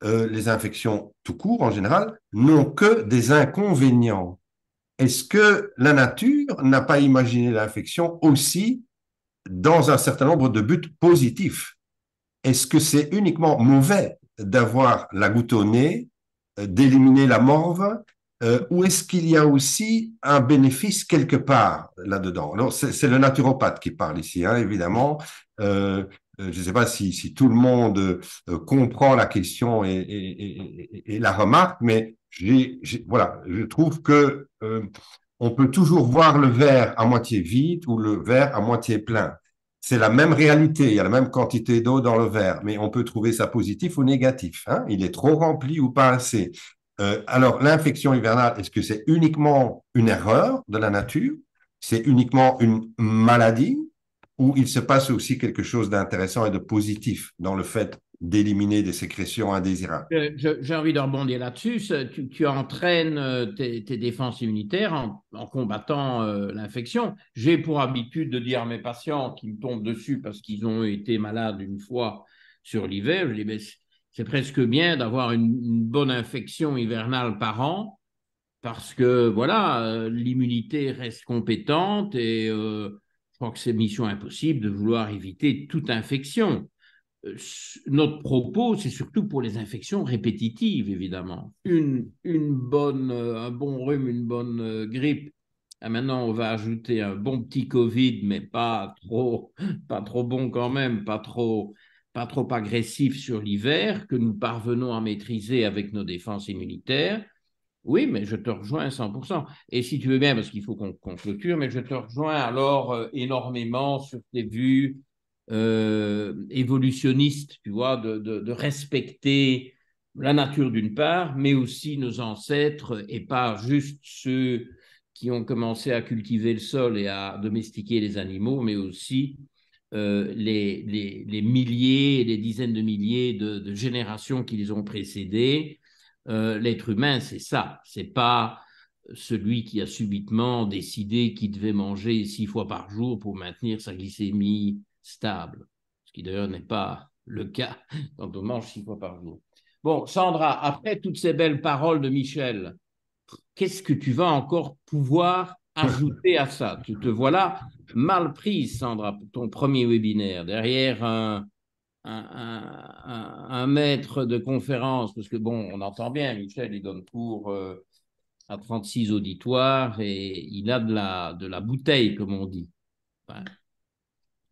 les infections tout court en général, n'ont que des inconvénients? Est-ce que la nature n'a pas imaginé l'infection aussi dans un certain nombre de buts positifs? Est-ce que c'est uniquement mauvais d'avoir la goutte au nez, d'éliminer la morve, ou est-ce qu'il y a aussi un bénéfice quelque part là-dedans? Alors, c'est le naturopathe qui parle ici, hein, évidemment. Je ne sais pas si tout le monde comprend la question et la remarque, mais voilà, je trouve que on peut toujours voir le verre à moitié vide ou le verre à moitié plein. C'est la même réalité, il y a la même quantité d'eau dans le verre, mais on peut trouver ça positif ou négatif. Hein? Il est trop rempli ou pas assez. Alors, l'infection hivernale, est-ce que c'est uniquement une erreur de la nature? C'est uniquement une maladie? Ou il se passe aussi quelque chose d'intéressant et de positif dans le fait d'éliminer des sécrétions indésirables? J'ai envie de rebondir là-dessus. Tu entraînes tes défenses immunitaires en combattant l'infection. J'ai pour habitude de dire à mes patients qui me tombent dessus parce qu'ils ont été malades une fois sur l'hiver, je dis, mais c'est presque bien d'avoir une bonne infection hivernale par an parce que voilà, l'immunité reste compétente et je crois que c'est mission impossible de vouloir éviter toute infection. Notre propos, c'est surtout pour les infections répétitives, évidemment. Un bon rhume, une bonne grippe. Et maintenant, on va ajouter un bon petit Covid, mais pas trop bon quand même, pas trop agressif sur l'hiver, que nous parvenons à maîtriser avec nos défenses immunitaires. Oui, mais je te rejoins à 100%. Et si tu veux bien, parce qu'il faut qu'on clôture, mais je te rejoins alors énormément sur tes vues évolutionnistes, tu vois, de respecter la nature d'une part, mais aussi nos ancêtres et pas juste ceux qui ont commencé à cultiver le sol et à domestiquer les animaux, mais aussi les milliers et les dizaines de milliers de générations qui les ont précédés. L'être humain, c'est ça. C'est pas celui qui a subitement décidé qu'il devait manger 6 fois par jour pour maintenir sa glycémie stable. Ce qui d'ailleurs n'est pas le cas quand on mange 6 fois par jour. Bon, Sandra, après toutes ces belles paroles de Michel, qu'est-ce que tu vas encore pouvoir ajouter à ça? Tu te voilà mal prise, Sandra, pour ton premier webinaire, derrière un maître de conférence, parce que bon, on entend bien, Michel, il donne cours à 36 auditoires et il a de la bouteille, comme on dit. Enfin,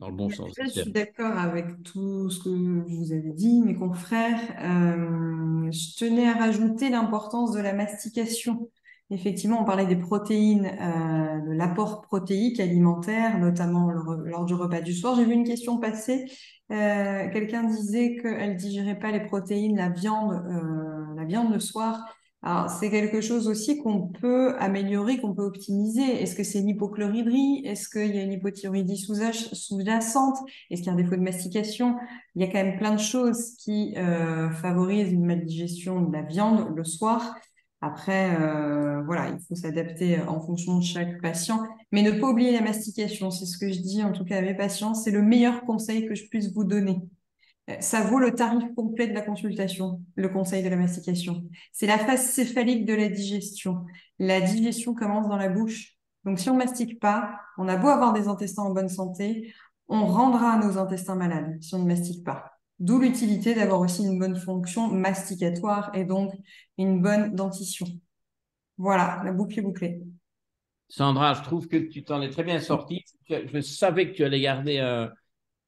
dans le bon sens Je du suis terme. d'accord avec tout ce que vous avez dit, mes confrères. Je tenais à rajouter l'importance de la mastication. Effectivement, on parlait des protéines, de l'apport protéique alimentaire, notamment lors du repas du soir. J'ai vu une question passer. Quelqu'un disait qu'elle digérait pas les protéines, la viande le soir. Alors, c'est quelque chose aussi qu'on peut améliorer, qu'on peut optimiser. Est-ce que c'est l'hypochloridrie? Est-ce qu'il y a une hypothyroïdie sous-jacente? Est-ce qu'il y a un défaut de mastication? Il y a quand même plein de choses qui favorisent une maldigestion de la viande le soir. Après, voilà, il faut s'adapter en fonction de chaque patient. Mais ne pas oublier la mastication, c'est ce que je dis en tout cas à mes patients. C'est le meilleur conseil que je puisse vous donner. Ça vaut le tarif complet de la consultation, le conseil de la mastication. C'est la phase céphalique de la digestion. La digestion commence dans la bouche. Donc, si on mastique pas, on a beau avoir des intestins en bonne santé, on rendra nos intestins malades si on ne mastique pas. D'où l'utilité d'avoir aussi une bonne fonction masticatoire et donc une bonne dentition. Voilà, la boucle est bouclée. Sandra, je trouve que tu t'en es très bien sortie. Je savais que tu allais garder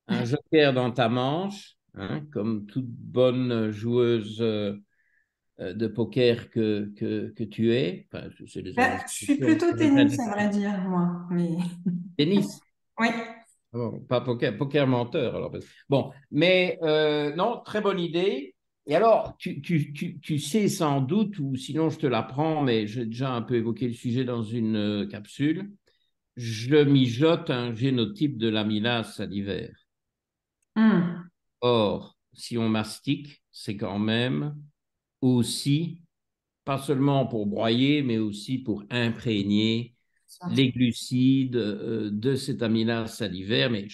un joker dans ta manche, hein, comme toute bonne joueuse de poker que tu es. Enfin, c'est des Je suis plutôt tennis, à vrai dire, moi. Mais tennis. oui. Ah bon, pas poker, poker menteur. Alors. Bon, mais non, très bonne idée. Et alors, tu sais sans doute, ou sinon je te l'apprends, mais j'ai déjà un peu évoqué le sujet dans une capsule, je mijote un génotype de l'amylase salivaire. Hmm. Or, si on mastique, c'est quand même aussi, pas seulement pour broyer, mais aussi pour imprégner les glucides de cette amylase salivaire. Mais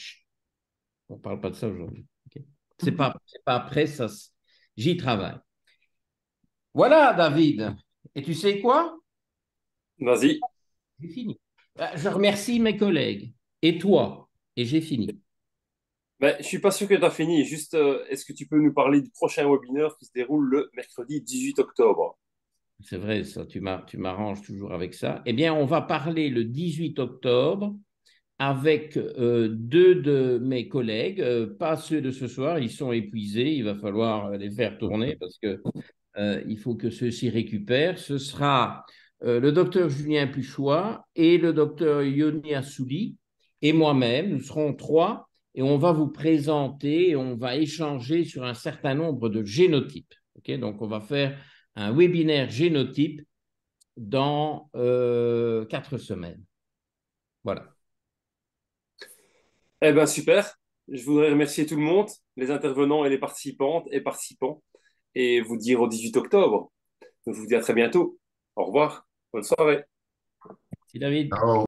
on ne parle pas de ça aujourd'hui. Okay. C'est pas après, ça, j'y travaille. Voilà, David. Et tu sais quoi? Vas-y. J'ai fini. Je remercie mes collègues. Et toi? Et j'ai fini. Ben, je suis pas sûr que tu as fini. Juste, est-ce que tu peux nous parler du prochain webinaire qui se déroule le mercredi 18 octobre? C'est vrai, ça, tu m'arranges toujours avec ça. Eh bien, on va parler le 18 octobre avec deux de mes collègues, pas ceux de ce soir, ils sont épuisés, il va falloir les faire tourner parce que il faut que ceux-ci récupèrent. Ce sera le docteur Julien Puchois et le docteur Yoni Assouli et moi-même. Nous serons trois et on va vous présenter et on va échanger sur un certain nombre de génotypes. Okay, donc, on va faire un webinaire génotype dans 4 semaines. Voilà. Eh ben super. Je voudrais remercier tout le monde, les intervenants et les participantes et participants, et vous dire au 18 octobre. Je vous dis à très bientôt. Au revoir. Bonne soirée. Merci, David. Ciao.